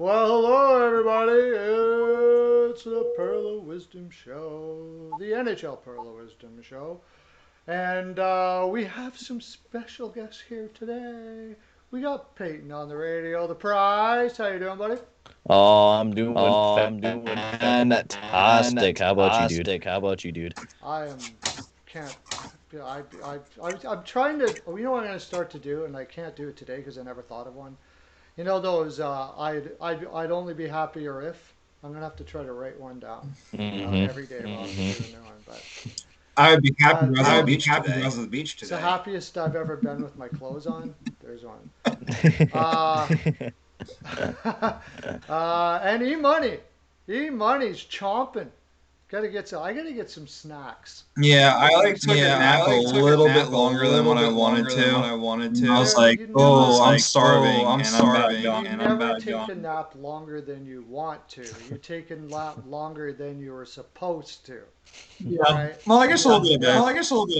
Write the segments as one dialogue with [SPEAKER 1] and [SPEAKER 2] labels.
[SPEAKER 1] Well, hello everybody. It's the Pearl of Wisdom Show, the NHL Pearl of Wisdom Show, and we have some special guests here today. We got Peyton on the radio. The prize. How you doing, buddy?
[SPEAKER 2] I'm doing fantastic. How about you, dude? How about you, dude?
[SPEAKER 1] I am can't. I'm trying to. You know what I'm going to start to do, and I can't do it today because I never thought of one. You know those. I'd only be happier if. I'm gonna have to try to write one down.
[SPEAKER 2] Mm-hmm.
[SPEAKER 1] Every day while I'm
[SPEAKER 2] Mm-hmm.
[SPEAKER 1] doing a new one. But
[SPEAKER 3] I would be happy to
[SPEAKER 1] I
[SPEAKER 3] I
[SPEAKER 1] would
[SPEAKER 3] the
[SPEAKER 1] be
[SPEAKER 3] beach
[SPEAKER 1] happy
[SPEAKER 3] today.
[SPEAKER 1] to the beach today. It's the happiest I've ever been with my clothes on. There's one. Uh, and E money's chomping. Gotta get some. I gotta get some snacks.
[SPEAKER 3] Yeah, I
[SPEAKER 1] He
[SPEAKER 3] like took
[SPEAKER 1] took
[SPEAKER 3] a
[SPEAKER 1] a
[SPEAKER 3] nap a
[SPEAKER 1] nap
[SPEAKER 3] little bit longer than what I wanted to. And I was like,
[SPEAKER 1] You
[SPEAKER 3] "Oh,
[SPEAKER 1] never.
[SPEAKER 3] I'm starving," and I'm about
[SPEAKER 1] You
[SPEAKER 3] done.
[SPEAKER 1] never take a nap longer than you want to. You take a nap longer than you were supposed to. All
[SPEAKER 3] Yeah.
[SPEAKER 1] right.
[SPEAKER 3] Well, I guess a
[SPEAKER 1] Yeah.
[SPEAKER 3] little bit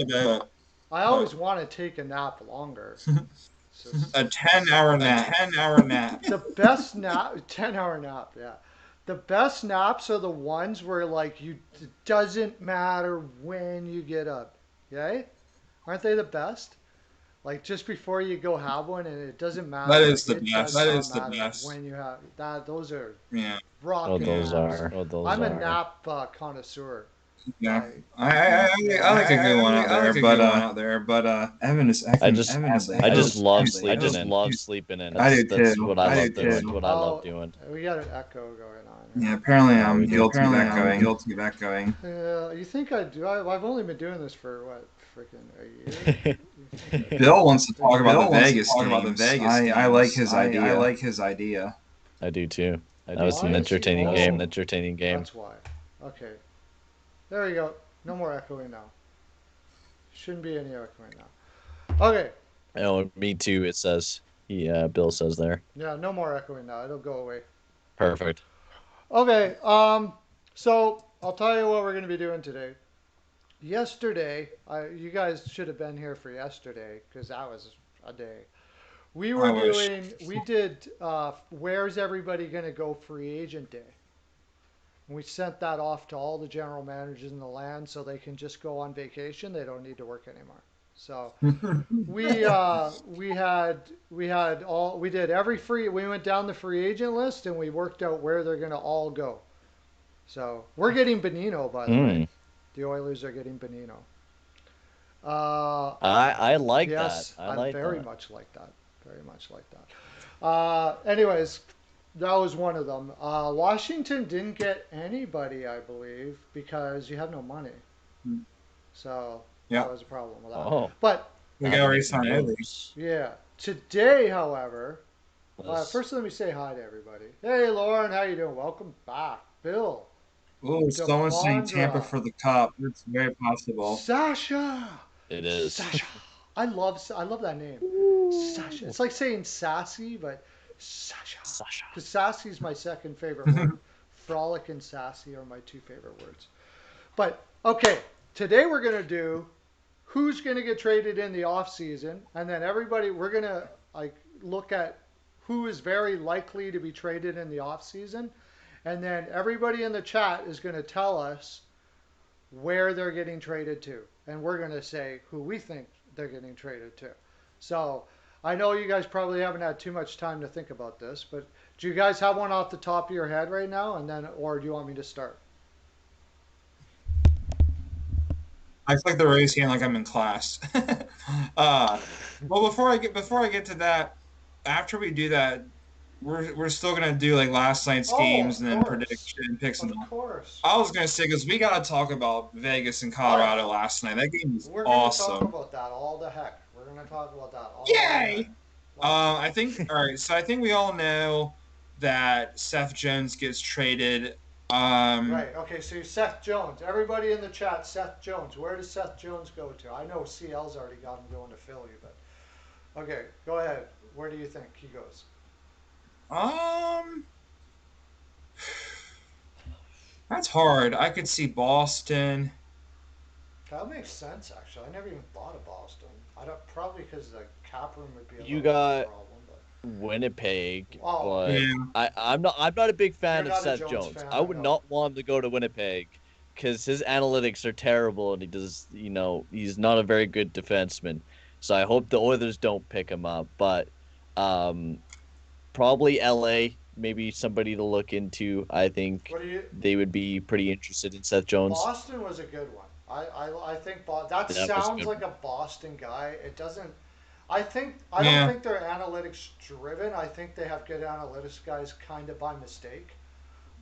[SPEAKER 3] of that.
[SPEAKER 1] I always want to take a nap longer. It's just,
[SPEAKER 3] A 10-hour nap.
[SPEAKER 1] 10-hour nap. The best nap, 10-hour nap, yeah. The best naps are the ones where like it doesn't matter when you get up. Okay? Aren't they the best? Like just before you go have one and it doesn't
[SPEAKER 3] That
[SPEAKER 1] matter.
[SPEAKER 3] is
[SPEAKER 1] Like
[SPEAKER 3] the
[SPEAKER 1] it
[SPEAKER 3] best.
[SPEAKER 1] does
[SPEAKER 3] That
[SPEAKER 1] not
[SPEAKER 3] is the
[SPEAKER 1] matter
[SPEAKER 3] best.
[SPEAKER 1] when you have that. Those are
[SPEAKER 3] Yeah.
[SPEAKER 2] Oh,
[SPEAKER 1] rocking
[SPEAKER 2] those
[SPEAKER 1] naps.
[SPEAKER 2] are. Oh, those
[SPEAKER 1] I'm a
[SPEAKER 2] are.
[SPEAKER 1] nap connoisseur.
[SPEAKER 3] Yeah.
[SPEAKER 1] I
[SPEAKER 3] I
[SPEAKER 1] yeah.
[SPEAKER 3] like a good one out
[SPEAKER 1] I
[SPEAKER 3] there,
[SPEAKER 1] like a good one
[SPEAKER 3] but
[SPEAKER 1] out there,
[SPEAKER 3] Evan is
[SPEAKER 2] I
[SPEAKER 3] acting.
[SPEAKER 2] just,
[SPEAKER 3] Evan is
[SPEAKER 2] I
[SPEAKER 3] acting.
[SPEAKER 2] just love
[SPEAKER 1] I
[SPEAKER 2] sleeping
[SPEAKER 1] just
[SPEAKER 2] in.
[SPEAKER 1] love
[SPEAKER 2] Sleeping in.
[SPEAKER 3] I do
[SPEAKER 2] That's
[SPEAKER 3] too.
[SPEAKER 2] what I
[SPEAKER 3] I
[SPEAKER 2] love
[SPEAKER 3] do
[SPEAKER 2] doing.
[SPEAKER 3] too.
[SPEAKER 2] What I love doing.
[SPEAKER 1] We got an echo going on here.
[SPEAKER 3] Yeah, apparently
[SPEAKER 2] Yeah, we
[SPEAKER 3] I'm
[SPEAKER 2] do.
[SPEAKER 3] guilty of echoing. Guilty of echoing.
[SPEAKER 1] You think I do? I've only been doing this for what, freaking a year? You think I'd
[SPEAKER 3] Bill wants to
[SPEAKER 1] been
[SPEAKER 3] talk
[SPEAKER 1] doing
[SPEAKER 3] about the
[SPEAKER 1] Bill wants to
[SPEAKER 3] Vegas
[SPEAKER 1] talk about the
[SPEAKER 3] games.
[SPEAKER 1] Vegas
[SPEAKER 3] I like
[SPEAKER 1] games.
[SPEAKER 3] his
[SPEAKER 1] I
[SPEAKER 3] idea.
[SPEAKER 1] like his idea.
[SPEAKER 2] I do too.
[SPEAKER 1] I
[SPEAKER 2] That
[SPEAKER 1] do
[SPEAKER 2] was
[SPEAKER 1] Why
[SPEAKER 2] an
[SPEAKER 1] is he?
[SPEAKER 2] entertaining
[SPEAKER 1] Oh,
[SPEAKER 2] game. Entertaining game.
[SPEAKER 1] that's why. Okay, there you go. No more echoing now. Shouldn't be any echoing now. Okay,
[SPEAKER 2] Oh, me too. It says. Yeah, Bill says there.
[SPEAKER 1] yeah, no more echoing now. It'll go away.
[SPEAKER 2] Perfect.
[SPEAKER 1] Okay, so I'll tell you what we're going to be doing today. Yesterday, you guys should have been here for yesterday because that was a day.
[SPEAKER 3] I wish.
[SPEAKER 1] We did where's everybody going to go free agent day. We sent that off to all the general managers in the land so they can just go on vacation. They don't need to work anymore. So we did every free we went down the free agent list and we worked out where they're going to all go. So we're getting Benino, by the way.
[SPEAKER 2] Hmm.
[SPEAKER 1] The Oilers are getting Benino.
[SPEAKER 2] I like that.
[SPEAKER 1] Yes,
[SPEAKER 2] I
[SPEAKER 1] I
[SPEAKER 2] like
[SPEAKER 1] very
[SPEAKER 2] that.
[SPEAKER 1] much like that. Very much like that. Anyways, that was one of them. Washington didn't get anybody, I believe, because you have no money. So
[SPEAKER 3] Yeah,
[SPEAKER 1] that was a problem with that.
[SPEAKER 2] Oh,
[SPEAKER 1] But
[SPEAKER 3] we got already
[SPEAKER 2] breaking
[SPEAKER 3] signed Eddie.
[SPEAKER 2] news.
[SPEAKER 1] yeah, today, however,
[SPEAKER 2] Yes.
[SPEAKER 1] first let me say hi to everybody. Hey, Lauren, how you doing? Welcome back, Bill,
[SPEAKER 3] Ooh, someone's saying Tampa
[SPEAKER 1] Devondra,
[SPEAKER 3] for the Cup. It's very possible.
[SPEAKER 1] Sasha.
[SPEAKER 2] It is.
[SPEAKER 1] Sasha. I love that name. Sasha.
[SPEAKER 2] Ooh.
[SPEAKER 1] It's like saying sassy, but Sasha.
[SPEAKER 2] Sasha.
[SPEAKER 1] Because sassy is my second favorite word. Frolic and sassy are my two favorite words. But okay, today we're gonna do who's gonna get traded in the off season, and then everybody we're gonna like look at who is very likely to be traded in the off season, and then everybody in the chat is gonna tell us where they're getting traded to. And we're going to say who we think they're getting traded to. So I know you guys probably haven't had too much time to think about this, but do you guys have one off the top of your head right now? And then, or do you want me to start?
[SPEAKER 3] I feel like the raised hand like I'm in class. uh, well, before I get to that, after we do that, we're still gonna do like last night's
[SPEAKER 1] Oh,
[SPEAKER 3] games
[SPEAKER 1] of
[SPEAKER 3] and then
[SPEAKER 1] course.
[SPEAKER 3] prediction picks and
[SPEAKER 1] Of
[SPEAKER 3] all.
[SPEAKER 1] course.
[SPEAKER 3] I was gonna say because we gotta talk about Vegas and
[SPEAKER 1] Oh,
[SPEAKER 3] Colorado last night. That game was
[SPEAKER 1] we're going to talk
[SPEAKER 3] awesome.
[SPEAKER 1] about that all the heck. We're going to talk about that all the heck.
[SPEAKER 3] Yay!
[SPEAKER 1] Let's
[SPEAKER 3] I
[SPEAKER 1] go.
[SPEAKER 3] think all right. So I think we all know that Seth Jones gets traded. Um,
[SPEAKER 1] Right. Okay. So Seth Jones. Everybody in the chat, Seth Jones. Where does Seth Jones go to? I know CL's already got him going to Philly, but okay. Go ahead. Where do you think he goes?
[SPEAKER 3] um, that's hard. I could see Boston.
[SPEAKER 1] That makes sense, actually. I never even thought of Boston. I don't probably because the cap room would be a
[SPEAKER 2] You
[SPEAKER 1] little bit of a
[SPEAKER 2] got
[SPEAKER 1] problem, but
[SPEAKER 2] Winnipeg,
[SPEAKER 1] Oh,
[SPEAKER 2] but
[SPEAKER 3] Yeah.
[SPEAKER 2] I'm not a big
[SPEAKER 1] you're
[SPEAKER 2] fan of
[SPEAKER 1] not a
[SPEAKER 2] Seth
[SPEAKER 1] Jones
[SPEAKER 2] Jones.
[SPEAKER 1] fan,
[SPEAKER 2] I
[SPEAKER 1] I
[SPEAKER 2] would
[SPEAKER 1] know.
[SPEAKER 2] not want him to go to Winnipeg because his analytics are terrible and he does, he's not a very good defenseman. So I hope the Oilers don't pick him up, but um probably LA, maybe somebody to look into. I think
[SPEAKER 1] What do you?
[SPEAKER 2] they would be pretty interested in Seth Jones.
[SPEAKER 1] Boston was a good one. I think that
[SPEAKER 2] That was a
[SPEAKER 1] sounds
[SPEAKER 2] good
[SPEAKER 1] like
[SPEAKER 2] one.
[SPEAKER 1] a Boston guy. It doesn't. I don't
[SPEAKER 3] Yeah.
[SPEAKER 1] think they're analytics driven. I think they have good analytics guys kind of by mistake.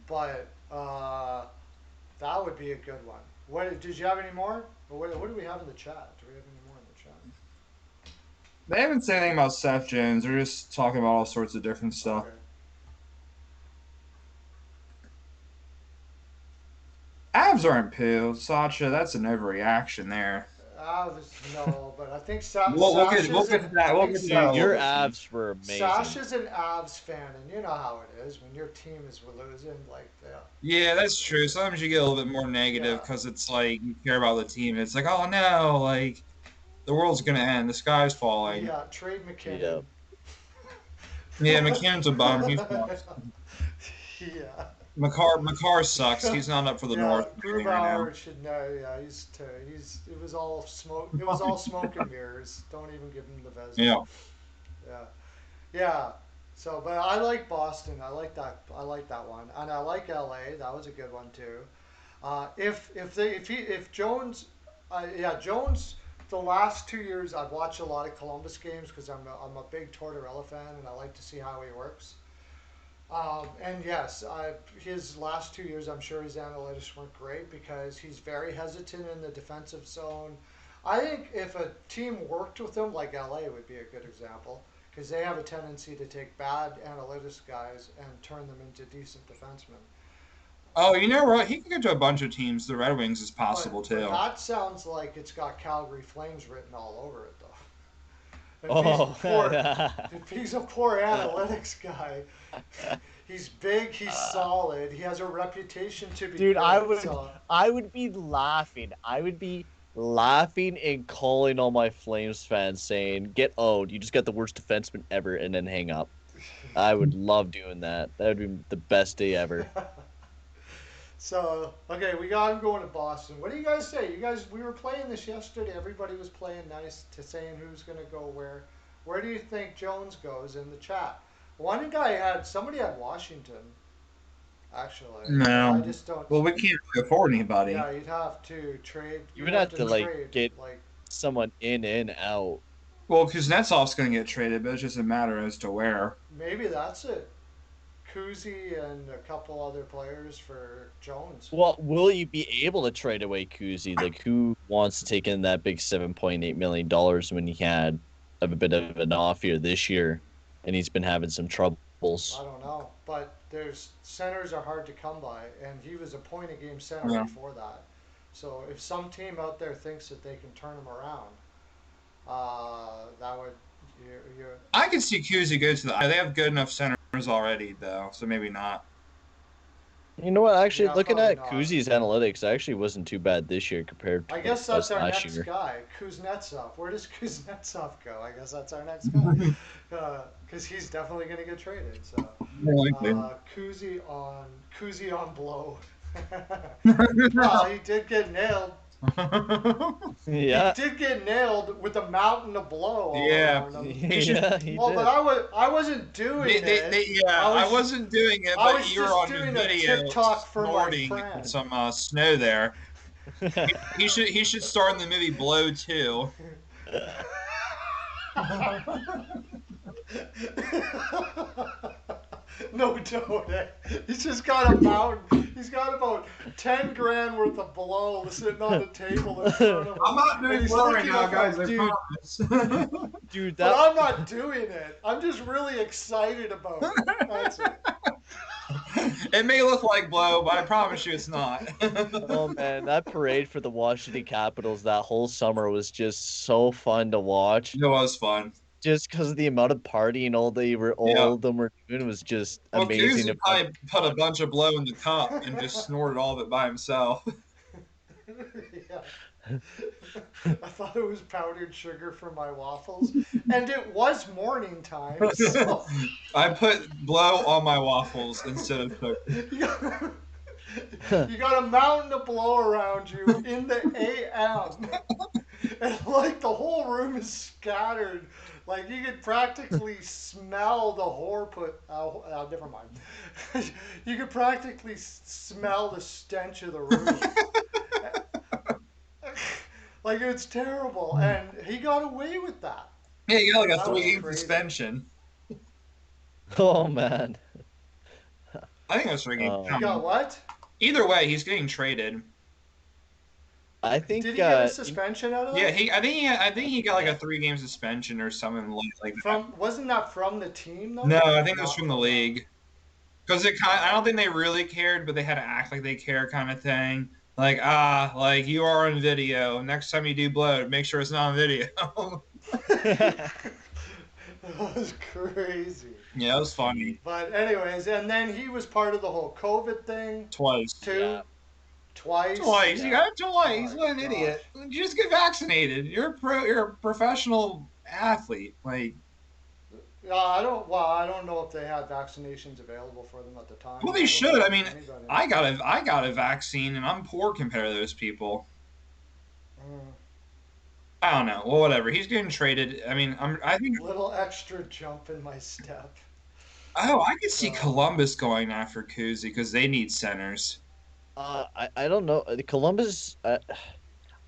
[SPEAKER 1] But that would be a good one. What did you have any more? Or what do we have in the chat? Do we have any more in the chat?
[SPEAKER 3] They haven't said anything about Seth Jones. They're just talking about all sorts of different stuff.
[SPEAKER 1] Okay.
[SPEAKER 3] Abs aren't poo, Sacha. That's an overreaction there.
[SPEAKER 1] No, but I think
[SPEAKER 3] We'll get to that. We'll get to that a
[SPEAKER 2] Dude,
[SPEAKER 3] little
[SPEAKER 2] your
[SPEAKER 3] bit.
[SPEAKER 2] abs were amazing.
[SPEAKER 1] Sasha's an Avs fan, and you know how it is when your team is losing. Like,
[SPEAKER 3] Yeah, that's true. Sometimes you get a little bit more negative
[SPEAKER 1] yeah,
[SPEAKER 3] because it's like you care about the team. It's like, oh no, like the world's gonna end, the sky's falling.
[SPEAKER 1] yeah. Trade McKinnon.
[SPEAKER 2] Yeah.
[SPEAKER 3] Yeah, McKinnon's a bum. He sucks.
[SPEAKER 1] Yeah.
[SPEAKER 3] McCarr sucks. He's not up for the
[SPEAKER 1] Yeah,
[SPEAKER 3] North right now.
[SPEAKER 1] Grubauer should know. Yeah, he's. It was all smoke. It was all smoke and mirrors. Don't even give him the Vezina.
[SPEAKER 3] Yeah.
[SPEAKER 1] Yeah, yeah. So, but I like Boston. I like that. I like that one, and I like LA. That was a good one too. If Jones, yeah, Jones. The last 2 years, I've watched a lot of Columbus games because I'm a big Tortorella fan, and I like to see how he works. And yes, his last 2 years, I'm sure his analytics weren't great because he's very hesitant in the defensive zone. I think if a team worked with him, like LA would be a good example, because they have a tendency to take bad analytics guys and turn them into decent defensemen.
[SPEAKER 3] Oh, you know what? He can go to a bunch of teams. The Red Wings is
[SPEAKER 1] But
[SPEAKER 3] possible
[SPEAKER 1] but
[SPEAKER 3] too.
[SPEAKER 1] that sounds like it's got Calgary Flames written all over it, though.
[SPEAKER 2] Oh,
[SPEAKER 1] If he's a poor analytics guy, he's big, he's solid, he has a reputation to be
[SPEAKER 2] dude, I
[SPEAKER 1] good.
[SPEAKER 2] would
[SPEAKER 1] So
[SPEAKER 2] I would be laughing. I would be laughing and calling all my Flames fans saying, "Get owed. You just got the worst defenseman ever," and then hang up. I would love doing that. That would be the best day ever.
[SPEAKER 1] So okay, we got him going to Boston. What do you guys say? You guys, we were playing this yesterday. Everybody was playing nice to saying who's going to go where. Where do you think Jones goes in the chat? One guy had somebody had Washington actually, but I
[SPEAKER 3] No.
[SPEAKER 1] just don't.
[SPEAKER 3] Well, we can't really afford anybody.
[SPEAKER 1] Yeah, you'd have to trade.
[SPEAKER 2] You
[SPEAKER 1] You'd
[SPEAKER 2] would
[SPEAKER 1] have
[SPEAKER 2] have
[SPEAKER 1] to
[SPEAKER 2] to like
[SPEAKER 1] trade
[SPEAKER 2] get
[SPEAKER 1] like
[SPEAKER 3] Well,
[SPEAKER 2] someone in and out.
[SPEAKER 3] Well, Kuznetsov's going to get traded, but it's just a matter as to where.
[SPEAKER 1] maybe that's it. Kuzi and a couple other players for Jones.
[SPEAKER 2] Well, will you be able to trade away Kuzi? Like, who wants to take in that big $7.8 million when he had a bit of an off year this year, and he's been having some troubles?
[SPEAKER 1] I don't know, but there's centers are hard to come by, and he was a point a game center
[SPEAKER 3] Yeah.
[SPEAKER 1] before that. So if some team out there thinks that they can turn him around, that would you
[SPEAKER 3] I can see Kuzi go to the. They have good enough centers already, though, so maybe not.
[SPEAKER 2] You know what? Actually,
[SPEAKER 1] yeah,
[SPEAKER 2] looking
[SPEAKER 1] probably
[SPEAKER 2] at
[SPEAKER 1] not.
[SPEAKER 2] Kuzi's analytics, actually wasn't too bad this year compared to
[SPEAKER 1] I
[SPEAKER 2] what
[SPEAKER 1] guess
[SPEAKER 2] it
[SPEAKER 1] that's
[SPEAKER 2] was
[SPEAKER 1] our
[SPEAKER 2] last
[SPEAKER 1] next
[SPEAKER 2] year.
[SPEAKER 1] guy, Kuznetsov. Where does Kuznetsov go? I guess that's our next guy, because he's definitely going to get traded. So
[SPEAKER 3] More likely.
[SPEAKER 1] Kuzi on blow. Well, he did get nailed. He
[SPEAKER 2] Yeah,
[SPEAKER 1] did get nailed with a mountain of blow all
[SPEAKER 3] Yeah.
[SPEAKER 1] around him.
[SPEAKER 3] He should.
[SPEAKER 2] yeah, he
[SPEAKER 1] Well, but
[SPEAKER 2] did.
[SPEAKER 1] I wasn't doing it.
[SPEAKER 3] Yeah,
[SPEAKER 1] I
[SPEAKER 3] I
[SPEAKER 1] was
[SPEAKER 3] wasn't doing it,
[SPEAKER 1] I
[SPEAKER 3] but
[SPEAKER 1] was
[SPEAKER 3] you were
[SPEAKER 1] just
[SPEAKER 3] on the
[SPEAKER 1] doing a
[SPEAKER 3] video
[SPEAKER 1] TikTok for my
[SPEAKER 3] snorting
[SPEAKER 1] friend.
[SPEAKER 3] some snow there. He should star in the movie Blow too.
[SPEAKER 1] No, don't. He's just got a mountain. He's got about 10 grand worth of blow sitting on the table in front of him.
[SPEAKER 3] I'm not
[SPEAKER 1] And
[SPEAKER 3] doing
[SPEAKER 1] he's
[SPEAKER 3] blow right
[SPEAKER 1] looking
[SPEAKER 3] now,
[SPEAKER 1] up
[SPEAKER 3] guys.
[SPEAKER 1] at-
[SPEAKER 3] I
[SPEAKER 2] Dude.
[SPEAKER 3] promise.
[SPEAKER 2] Dude,
[SPEAKER 1] But
[SPEAKER 2] that
[SPEAKER 1] I'm not doing it. I'm just really excited about it. That's it.
[SPEAKER 3] It may look like Blow, but I promise you it's not.
[SPEAKER 2] oh man, that parade for the Washington Capitals that whole summer was just so fun to watch.
[SPEAKER 3] It was fun.
[SPEAKER 2] Just because of the amount of partying
[SPEAKER 3] Yeah.
[SPEAKER 2] all of them were doing was just
[SPEAKER 3] Well,
[SPEAKER 2] amazing.
[SPEAKER 3] Kuzi probably put a bunch of Blow in the cup and just snorted all of it by himself.
[SPEAKER 1] Yeah. I thought it was powdered sugar for my waffles, and it was morning time, so
[SPEAKER 3] I put blow on my waffles instead of sugar.
[SPEAKER 1] you got, you got a mountain of blow around you in the AM, and like the whole room is scattered. Like you could practically smell the whore put. Never mind. You could practically smell the stench of the room. Like it's terrible, and he got away with that.
[SPEAKER 3] Yeah, you got like a
[SPEAKER 1] That was
[SPEAKER 3] 3 game
[SPEAKER 1] crazy.
[SPEAKER 3] suspension.
[SPEAKER 2] Oh man.
[SPEAKER 3] I think that's 3 games.
[SPEAKER 1] He got what?
[SPEAKER 3] Either way, he's getting traded.
[SPEAKER 2] I
[SPEAKER 1] Did
[SPEAKER 2] think
[SPEAKER 1] he get a suspension out of
[SPEAKER 3] Yeah,
[SPEAKER 1] that?
[SPEAKER 3] I think he got like a 3 game suspension or something like that.
[SPEAKER 1] From wasn't that from the team though?
[SPEAKER 3] No, I think it was
[SPEAKER 1] Not
[SPEAKER 3] from the
[SPEAKER 1] from that.
[SPEAKER 3] league. Because I don't think they really cared, but they had to act like they care, kind of thing. Like like you are on video. Next time you do blow, make sure it's not on video.
[SPEAKER 1] That was crazy.
[SPEAKER 3] Yeah, it was funny.
[SPEAKER 1] But anyways, and then he was part of the whole COVID thing
[SPEAKER 3] Twice.
[SPEAKER 1] too.
[SPEAKER 2] Yeah.
[SPEAKER 1] Twice.
[SPEAKER 3] Twice. You
[SPEAKER 2] Yeah.
[SPEAKER 3] got it
[SPEAKER 1] Oh
[SPEAKER 3] twice.
[SPEAKER 1] my
[SPEAKER 3] What an
[SPEAKER 1] gosh.
[SPEAKER 3] idiot. You just get vaccinated. You're a professional athlete. Like,
[SPEAKER 1] Yeah, I don't know if they had vaccinations available for them at the time.
[SPEAKER 3] well,
[SPEAKER 1] I
[SPEAKER 3] they
[SPEAKER 1] don't
[SPEAKER 3] should.
[SPEAKER 1] think
[SPEAKER 3] I mean,
[SPEAKER 1] anybody.
[SPEAKER 3] I got a vaccine and I'm poor compared to those people.
[SPEAKER 1] Mm,
[SPEAKER 3] I don't know. Well, whatever. He's getting traded. I mean, I think.
[SPEAKER 1] little extra jump in my step.
[SPEAKER 3] Oh, I could see
[SPEAKER 1] So
[SPEAKER 3] Columbus going after Kuzi because they need centers.
[SPEAKER 2] I don't know. Columbus. I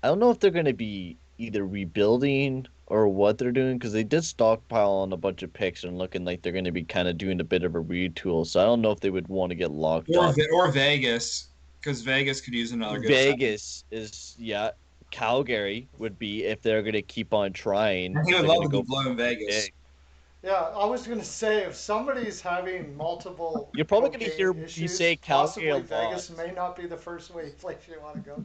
[SPEAKER 2] don't know if they're going to be either rebuilding or what they're doing because they did stockpile on a bunch of picks and looking like they're going to be kind of doing a bit of a retool. So I don't know if they would want to get locked up.
[SPEAKER 3] Or Vegas, because Vegas could use another good center.
[SPEAKER 2] Vegas is, yeah. Calgary would be if they're going to keep on trying.
[SPEAKER 3] And he
[SPEAKER 2] If
[SPEAKER 3] would
[SPEAKER 2] they're
[SPEAKER 3] love
[SPEAKER 2] going to
[SPEAKER 3] to be
[SPEAKER 2] go
[SPEAKER 3] blowing Vegas.
[SPEAKER 2] big.
[SPEAKER 1] yeah, I was gonna say if somebody's having multiple
[SPEAKER 2] You're probably going to
[SPEAKER 1] cocaine
[SPEAKER 2] hear me
[SPEAKER 1] issues,
[SPEAKER 2] say Calgary a
[SPEAKER 1] possibly
[SPEAKER 2] lot.
[SPEAKER 1] Vegas may not be the first place you want to go.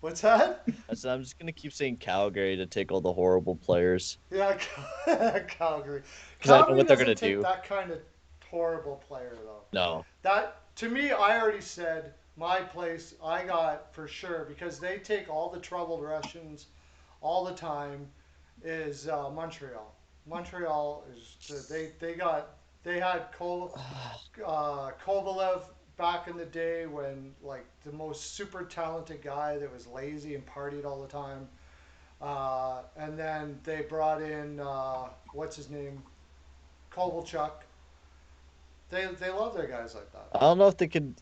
[SPEAKER 1] What's that?
[SPEAKER 2] So I'm just going to keep saying Calgary to take all the horrible players
[SPEAKER 1] Yeah, Calgary.
[SPEAKER 2] because I know
[SPEAKER 1] Calgary
[SPEAKER 2] what they're going
[SPEAKER 1] doesn't
[SPEAKER 2] to
[SPEAKER 1] take
[SPEAKER 2] do.
[SPEAKER 1] that kind of horrible player though.
[SPEAKER 2] No.
[SPEAKER 1] That to me, I already said my place. I got for sure because they take all the troubled Russians all the time. Is Montreal. Montreal is they had Kovalev back in the day when like the most super talented guy that was lazy and partied all the time. And then they brought in what's his name, Kovalchuk. They love their guys like
[SPEAKER 2] I
[SPEAKER 1] that.
[SPEAKER 2] don't know if they could,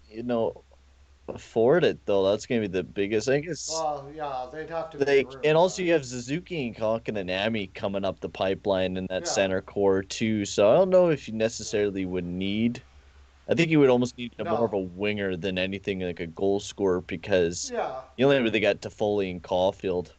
[SPEAKER 2] afford it though. That's gonna be the biggest thing. It's
[SPEAKER 1] Well, yeah, they'd have to make
[SPEAKER 2] like,
[SPEAKER 1] room.
[SPEAKER 2] and also
[SPEAKER 1] But
[SPEAKER 2] you have Suzuki and Konkin and Ami coming up the pipeline in that
[SPEAKER 1] yeah,
[SPEAKER 2] center core too. So I don't know if you necessarily would need. I think you would almost need a more of
[SPEAKER 1] no,
[SPEAKER 2] a winger than anything like a goal scorer because
[SPEAKER 1] yeah,
[SPEAKER 2] you only really got Toffoli and Caulfield,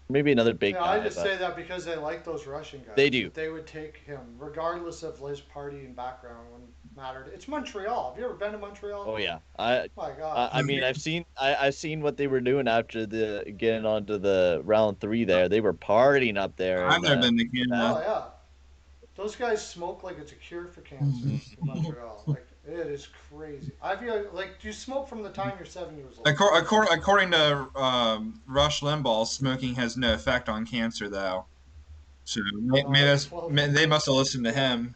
[SPEAKER 2] maybe another big
[SPEAKER 1] yeah. I
[SPEAKER 2] guy,
[SPEAKER 1] just
[SPEAKER 2] but
[SPEAKER 1] say that because they like those Russian
[SPEAKER 2] they
[SPEAKER 1] guys.
[SPEAKER 2] do.
[SPEAKER 1] That they would take him regardless of his partying background when mattered. It's Montreal. Have you ever been to Montreal?
[SPEAKER 2] Oh yeah, I
[SPEAKER 1] My
[SPEAKER 2] I I
[SPEAKER 1] gosh.
[SPEAKER 2] mean I've seen what they were doing after the getting onto the round three there. They were partying up there
[SPEAKER 3] I've
[SPEAKER 2] and
[SPEAKER 3] never been to
[SPEAKER 2] that.
[SPEAKER 3] Canada.
[SPEAKER 1] Oh yeah. Those guys smoke like it's a cure for cancer in Montreal. Like it is crazy. I feel like you smoke from the time you're 7 years old.
[SPEAKER 3] According to Rush Limbaugh, smoking has no effect on cancer, though. So
[SPEAKER 1] Well,
[SPEAKER 3] they must have listened to
[SPEAKER 1] yeah.
[SPEAKER 3] him.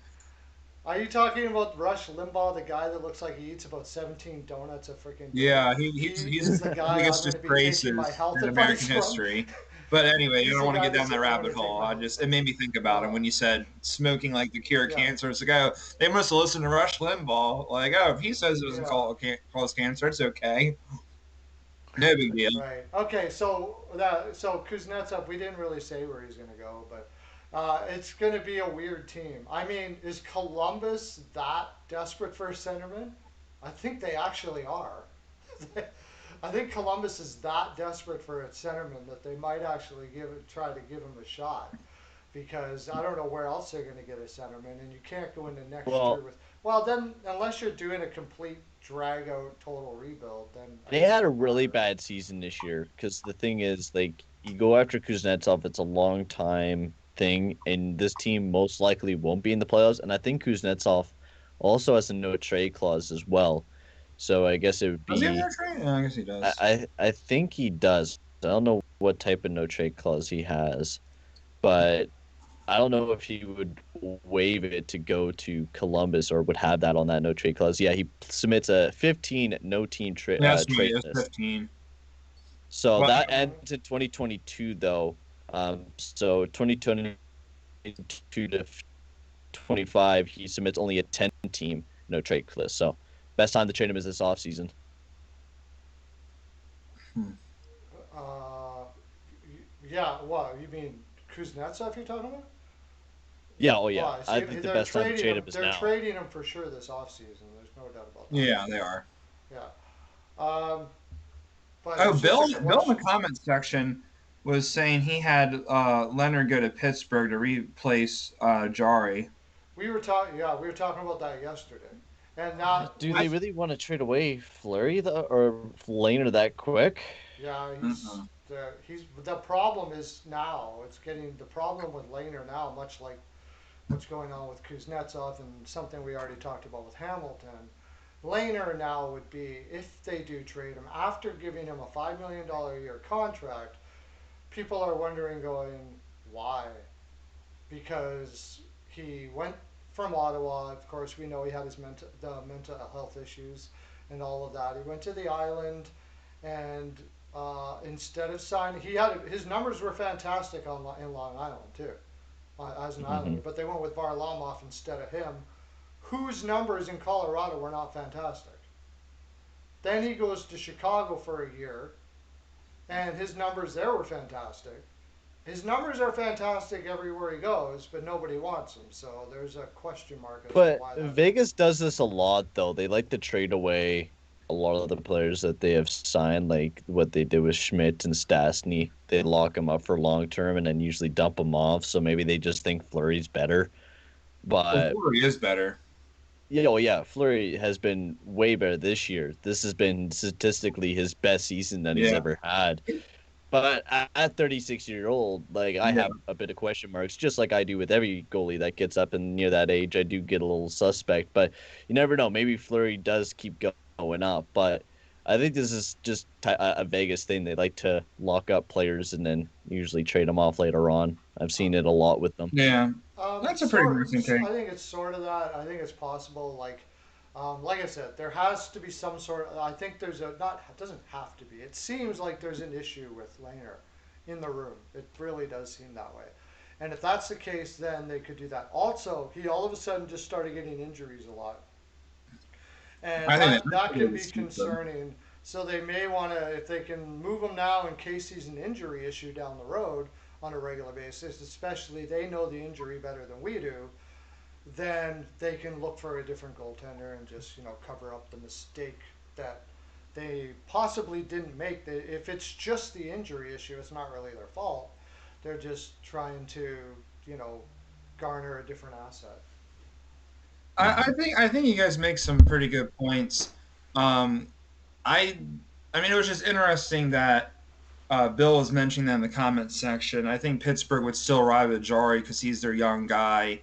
[SPEAKER 1] Are you talking about Rush Limbaugh, the guy that looks like he eats about 17 donuts a freaking day?
[SPEAKER 3] Yeah,
[SPEAKER 1] He
[SPEAKER 3] he's
[SPEAKER 1] is the
[SPEAKER 3] the
[SPEAKER 1] guy I'm
[SPEAKER 3] biggest
[SPEAKER 1] going to be taking my
[SPEAKER 3] disgraces
[SPEAKER 1] health
[SPEAKER 3] in
[SPEAKER 1] advice
[SPEAKER 3] American
[SPEAKER 1] from.
[SPEAKER 3] history. But anyway, you
[SPEAKER 1] He's
[SPEAKER 3] don't
[SPEAKER 1] the
[SPEAKER 3] want to
[SPEAKER 1] guy
[SPEAKER 3] get
[SPEAKER 1] that
[SPEAKER 3] down that
[SPEAKER 1] said I'm going
[SPEAKER 3] rabbit
[SPEAKER 1] to take
[SPEAKER 3] hole.
[SPEAKER 1] my health
[SPEAKER 3] It
[SPEAKER 1] advice.
[SPEAKER 3] made me think about it when you said smoking like the cure of
[SPEAKER 1] Yeah,
[SPEAKER 3] cancer. It's like, oh, they must have listened to Rush Limbaugh. Like, oh, if he says it doesn't
[SPEAKER 1] yeah,
[SPEAKER 3] cause cancer, it's okay. No big deal.
[SPEAKER 1] right. Okay, so Kuznetsov, we didn't really say where he's going to go, but it's going to be a weird team. I mean, is Columbus that desperate for a centerman? I think they actually are. I think Columbus is that desperate for a centerman that they might actually try to give him a shot because I don't know where else they're going to get a centerman, and you can't go into next year
[SPEAKER 2] Well,
[SPEAKER 1] with. Well, then unless you're doing a complete drag out total rebuild, then I
[SPEAKER 2] they
[SPEAKER 1] guess
[SPEAKER 2] had
[SPEAKER 1] it
[SPEAKER 2] a
[SPEAKER 1] don't
[SPEAKER 2] really
[SPEAKER 1] matter.
[SPEAKER 2] bad season this year because the thing is, like, you go after Kuznetsov, it's a long time thing, and this team most likely won't be in the playoffs. And I think Kuznetsov also has a no trade clause as well. So I guess it would
[SPEAKER 3] Does he have no
[SPEAKER 2] be,
[SPEAKER 3] training? Yeah, I guess he does.
[SPEAKER 2] I think he does. I don't know what type of no trade clause he has, but I don't know if he would waive it to go to Columbus or would have that on that no trade clause. Yeah, he submits a 15 no team
[SPEAKER 3] That's right.
[SPEAKER 2] trade
[SPEAKER 3] It's
[SPEAKER 2] list.
[SPEAKER 3] 15.
[SPEAKER 2] So
[SPEAKER 3] But
[SPEAKER 2] that ends in 2022, though. So 2022 to 25, he submits only a 10 team no trade list. So best time to trade him is this offseason.
[SPEAKER 1] Uh, yeah, what you mean Kuznetsov? You're talking about?
[SPEAKER 2] Yeah, oh yeah.
[SPEAKER 1] Oh,
[SPEAKER 2] I
[SPEAKER 1] see,
[SPEAKER 2] think the
[SPEAKER 1] they're
[SPEAKER 2] best time to
[SPEAKER 1] trading
[SPEAKER 2] trade
[SPEAKER 1] him.
[SPEAKER 2] him is
[SPEAKER 1] They're
[SPEAKER 2] now.
[SPEAKER 1] trading him for sure this offseason. There's no doubt about that.
[SPEAKER 3] yeah, they are.
[SPEAKER 1] Yeah. Um, but
[SPEAKER 3] Oh,
[SPEAKER 1] it's just a
[SPEAKER 3] Bill in the
[SPEAKER 1] question.
[SPEAKER 3] comments section was saying he had Leonard go to Pittsburgh to replace Jari.
[SPEAKER 1] We were talking about that yesterday, and now
[SPEAKER 2] Do
[SPEAKER 3] I,
[SPEAKER 2] they
[SPEAKER 1] with
[SPEAKER 2] really want to trade away Flurry or Laner that quick?
[SPEAKER 1] yeah,
[SPEAKER 3] uh-uh.
[SPEAKER 1] he's the problem is now it's getting the problem with Laner now, much like what's going on with Kuznetsov and something we already talked about with Hamilton. Laner now would be if they do trade him after giving him a $5 million a year contract. People are wondering, going, why? Because he went from Ottawa. Of course, we know he had the mental health issues and all of that. He went to the island, and instead of signing, his numbers were fantastic in Long Island too, as an
[SPEAKER 2] Hmm.
[SPEAKER 1] Islander. But they went with Varlamov instead of him, whose numbers in Colorado were not fantastic. Then he goes to Chicago for a year, and his numbers there were fantastic. His numbers are fantastic everywhere he goes, but nobody wants him. So there's a question mark as to
[SPEAKER 2] But
[SPEAKER 1] why that is.
[SPEAKER 2] Vegas does this a lot, though. They like to trade away a lot of the players that they have signed, like what they did with Schmidt and Stastny. They lock them up for long term and then usually dump them off. So maybe they just think Flurry's better.
[SPEAKER 3] Well,
[SPEAKER 2] But
[SPEAKER 3] Fleury is better.
[SPEAKER 2] yeah, oh yeah, Flurry has been way better this year. This has been statistically his best season that he's
[SPEAKER 3] Yeah,
[SPEAKER 2] ever had. But at 36 years old, like I
[SPEAKER 3] yeah.
[SPEAKER 2] have a bit of question marks, just like I do with every goalie that gets up and near that age. I do get a little suspect, but you never know. Maybe Flurry does keep going up, but I think this is just a Vegas thing. They like to lock up players and then usually trade them off later on. I've
[SPEAKER 1] Uh,
[SPEAKER 2] seen it a lot with them.
[SPEAKER 3] Yeah, that's a pretty
[SPEAKER 1] Sort.
[SPEAKER 3] interesting take.
[SPEAKER 1] I think it's sort of that. I think it's possible. Like I said, there has to be some sort. I think there's a not. It doesn't have to be. It seems like there's an issue with Laner in the room. It really does seem that way. And if that's the case, then they could do that. Also, he all of a sudden just started getting injuries a lot, and
[SPEAKER 3] I think
[SPEAKER 1] that could be
[SPEAKER 3] that's stupid.
[SPEAKER 1] concerning. So they may want to, if they can move him now in case he's an injury issue down the road on a regular basis, especially they know the injury better than we do, then they can look for a different goaltender and just cover up the mistake that they possibly didn't make. If it's just the injury issue, it's not really their fault. They're just trying to you know garner a different asset.
[SPEAKER 3] I think you guys make some pretty good points. Um, I I mean, it was just interesting that Bill was mentioning that in the comments section. I think Pittsburgh would still ride with Jari because he's their young guy.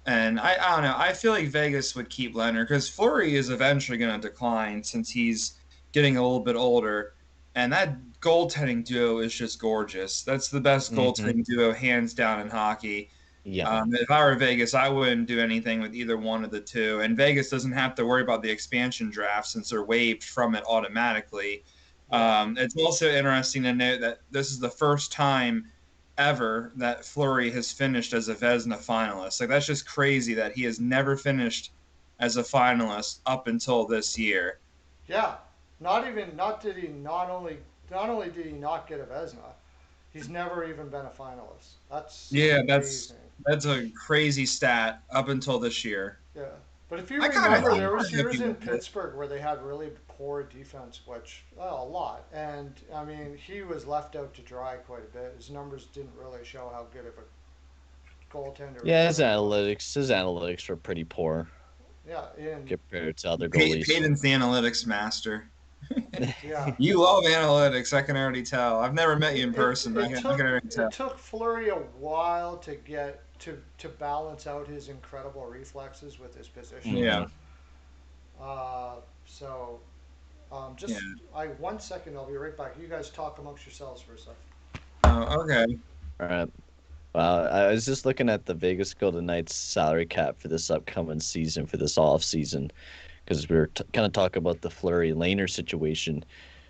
[SPEAKER 3] And I don't know. I feel like Vegas would keep Leonard because Fleury is eventually going to decline since he's getting a little bit older. And that goaltending duo is just gorgeous. That's the best
[SPEAKER 2] Hmm.
[SPEAKER 3] goaltending duo, hands down, in hockey.
[SPEAKER 2] Yeah.
[SPEAKER 3] If I were Vegas, I wouldn't do anything with either one of the two. And Vegas doesn't have to worry about the expansion draft since they're waived from it automatically.
[SPEAKER 1] Yeah,
[SPEAKER 3] It's also interesting to note that this is the first time ever that Fleury has finished as a Vezina finalist. Like that's just crazy that he has never finished as a finalist up until this year.
[SPEAKER 1] yeah. Not even not did he not only did he not get a Vesna, he's never even been a finalist. That's
[SPEAKER 3] Yeah,
[SPEAKER 1] amazing.
[SPEAKER 3] that's a crazy stat up until this year.
[SPEAKER 1] Yeah. But if you
[SPEAKER 3] I kind of
[SPEAKER 1] remember,
[SPEAKER 3] I
[SPEAKER 1] there
[SPEAKER 3] kind
[SPEAKER 1] was
[SPEAKER 3] of hope
[SPEAKER 1] years
[SPEAKER 3] he
[SPEAKER 1] in
[SPEAKER 3] wins it.
[SPEAKER 1] Pittsburgh where they had really poor defense, which a lot. And I mean, he was left out to dry quite a bit. His numbers didn't really show how good of a goaltender he
[SPEAKER 2] Yeah, his
[SPEAKER 1] really was.
[SPEAKER 2] analytics were pretty poor
[SPEAKER 1] Yeah, and
[SPEAKER 2] compared to other goalies.
[SPEAKER 3] Peyton's the analytics master.
[SPEAKER 1] yeah,
[SPEAKER 3] You love analytics. I can already tell. I've never met you in
[SPEAKER 1] it,
[SPEAKER 3] person, but
[SPEAKER 1] it
[SPEAKER 3] I can
[SPEAKER 1] took
[SPEAKER 3] already
[SPEAKER 1] it
[SPEAKER 3] tell.
[SPEAKER 1] took Flurry a while to get to balance out his incredible reflexes with his positioning.
[SPEAKER 2] Hmm.
[SPEAKER 3] Yeah.
[SPEAKER 1] Uh, so
[SPEAKER 3] Yeah.
[SPEAKER 1] Just 1 second. I'll be right back. You guys talk amongst yourselves for a sec.
[SPEAKER 3] Oh, okay.
[SPEAKER 2] All right. I was just looking at the Vegas Golden Knights salary cap for this upcoming season, for this off season, because we were kind of talking about the Fleury Laner situation.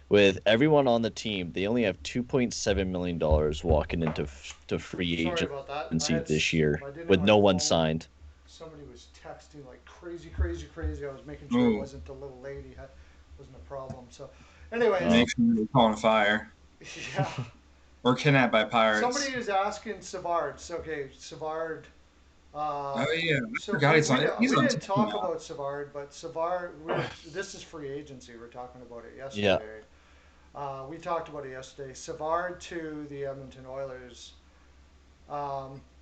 [SPEAKER 2] With everyone on the team, they only have $2.7 million walking into to free
[SPEAKER 1] Sorry about that.
[SPEAKER 2] agency this year,
[SPEAKER 1] I didn't have
[SPEAKER 2] with
[SPEAKER 1] my
[SPEAKER 2] no one
[SPEAKER 1] phone.
[SPEAKER 2] signed.
[SPEAKER 1] Somebody was texting like crazy, crazy, crazy. I was making sure it
[SPEAKER 3] Ooh,
[SPEAKER 1] wasn't the little lady. Wasn't a problem. So, anyways,
[SPEAKER 2] Oh,
[SPEAKER 3] make sure you're calling fire
[SPEAKER 1] yeah.
[SPEAKER 3] or kidnapped by
[SPEAKER 1] Somebody
[SPEAKER 3] pirates.
[SPEAKER 1] is asking Savard. So, okay, Savard. Uh,
[SPEAKER 3] Oh yeah, I
[SPEAKER 1] so
[SPEAKER 3] forgot
[SPEAKER 1] we,
[SPEAKER 3] he's
[SPEAKER 1] we,
[SPEAKER 3] on. He's
[SPEAKER 1] we
[SPEAKER 3] on
[SPEAKER 1] didn't
[SPEAKER 3] team
[SPEAKER 1] talk
[SPEAKER 3] now.
[SPEAKER 1] about Savard, but Savard, this is free agency. We're talking about it
[SPEAKER 2] yeah.
[SPEAKER 1] yesterday. We talked about it yesterday. Savard to the Edmonton Oilers.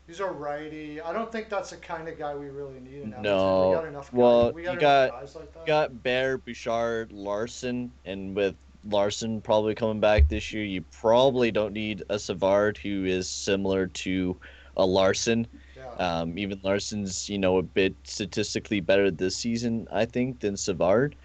[SPEAKER 1] He's a righty. I don't think that's the kind of guy we really need in Edmonton. We got
[SPEAKER 2] No.
[SPEAKER 1] enough guys.
[SPEAKER 2] Well,
[SPEAKER 1] We got
[SPEAKER 2] you
[SPEAKER 1] enough
[SPEAKER 2] got
[SPEAKER 1] guys like that.
[SPEAKER 2] got Bear, Bouchard, Larson, and with Larson probably coming back this year, you probably don't need a Savard who is similar to a Larson.
[SPEAKER 1] Yeah,
[SPEAKER 2] Even Larson's, a bit statistically better this season, I think, than Savard.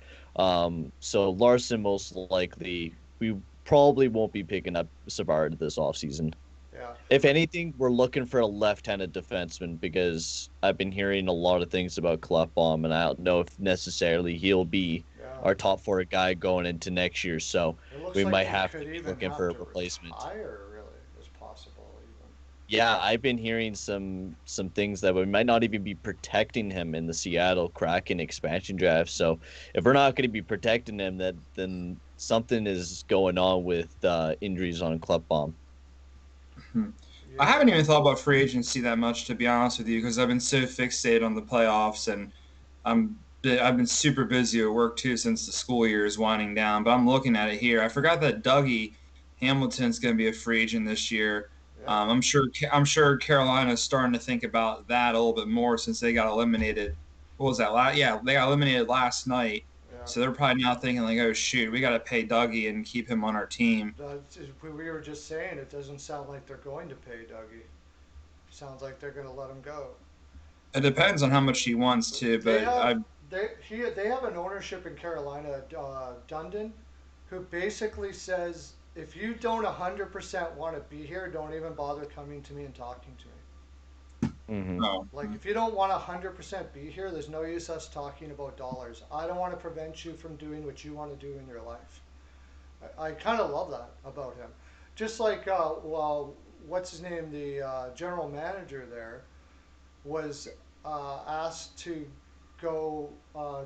[SPEAKER 2] So Larson most likely, we probably won't be picking up Savard this offseason.
[SPEAKER 1] yeah,
[SPEAKER 2] If anything, we're looking for a left-handed defenseman because I've been hearing a lot of things about Klefbom, and I don't know if necessarily he'll be
[SPEAKER 1] yeah.
[SPEAKER 2] our top four guy going into next year. So
[SPEAKER 1] It looks
[SPEAKER 2] we
[SPEAKER 1] like
[SPEAKER 2] might
[SPEAKER 1] he
[SPEAKER 2] have to
[SPEAKER 1] could
[SPEAKER 2] be
[SPEAKER 1] even
[SPEAKER 2] looking
[SPEAKER 1] have
[SPEAKER 2] for a
[SPEAKER 1] to
[SPEAKER 2] replacement.
[SPEAKER 1] retire. Really, is possible even.
[SPEAKER 2] Yeah, I've been hearing some things that we might not even be protecting him in the Seattle Kraken expansion draft. So if we're not going to be protecting him, then something is going on with injuries on Klefbom.
[SPEAKER 3] Hmm. I
[SPEAKER 1] Yeah,
[SPEAKER 3] haven't even thought about free agency that much, to be honest with you, because I've been so fixated on the playoffs, and I've been super busy at work too since the school year is winding down. But I'm looking at it here. I forgot that Dougie Hamilton's going to be a free agent this year.
[SPEAKER 1] yeah,
[SPEAKER 3] I'm sure Carolina's starting to think about that a little bit more since they got eliminated. What was that? Yeah, they got eliminated last night.
[SPEAKER 1] yeah.
[SPEAKER 3] So they're probably now thinking like, oh shoot, we got to pay Dougie and keep him on our team.
[SPEAKER 1] We were just saying it doesn't sound like they're going to pay Dougie. Sounds like they're going to let him go.
[SPEAKER 3] It depends on how much he wants to,
[SPEAKER 1] They
[SPEAKER 3] but
[SPEAKER 1] have
[SPEAKER 3] I
[SPEAKER 1] they have an ownership in Carolina, Dundon, who basically says if you don't 100% want to be here, don't even bother coming to me and talking to me.
[SPEAKER 2] Hmm.
[SPEAKER 3] no.
[SPEAKER 1] Like if you don't want to 100% be here, there's no use us talking about dollars. I don't want to prevent you from doing what you want to do in your life. I kind of love that about him. Just like well, what's his name? The general manager there was asked to go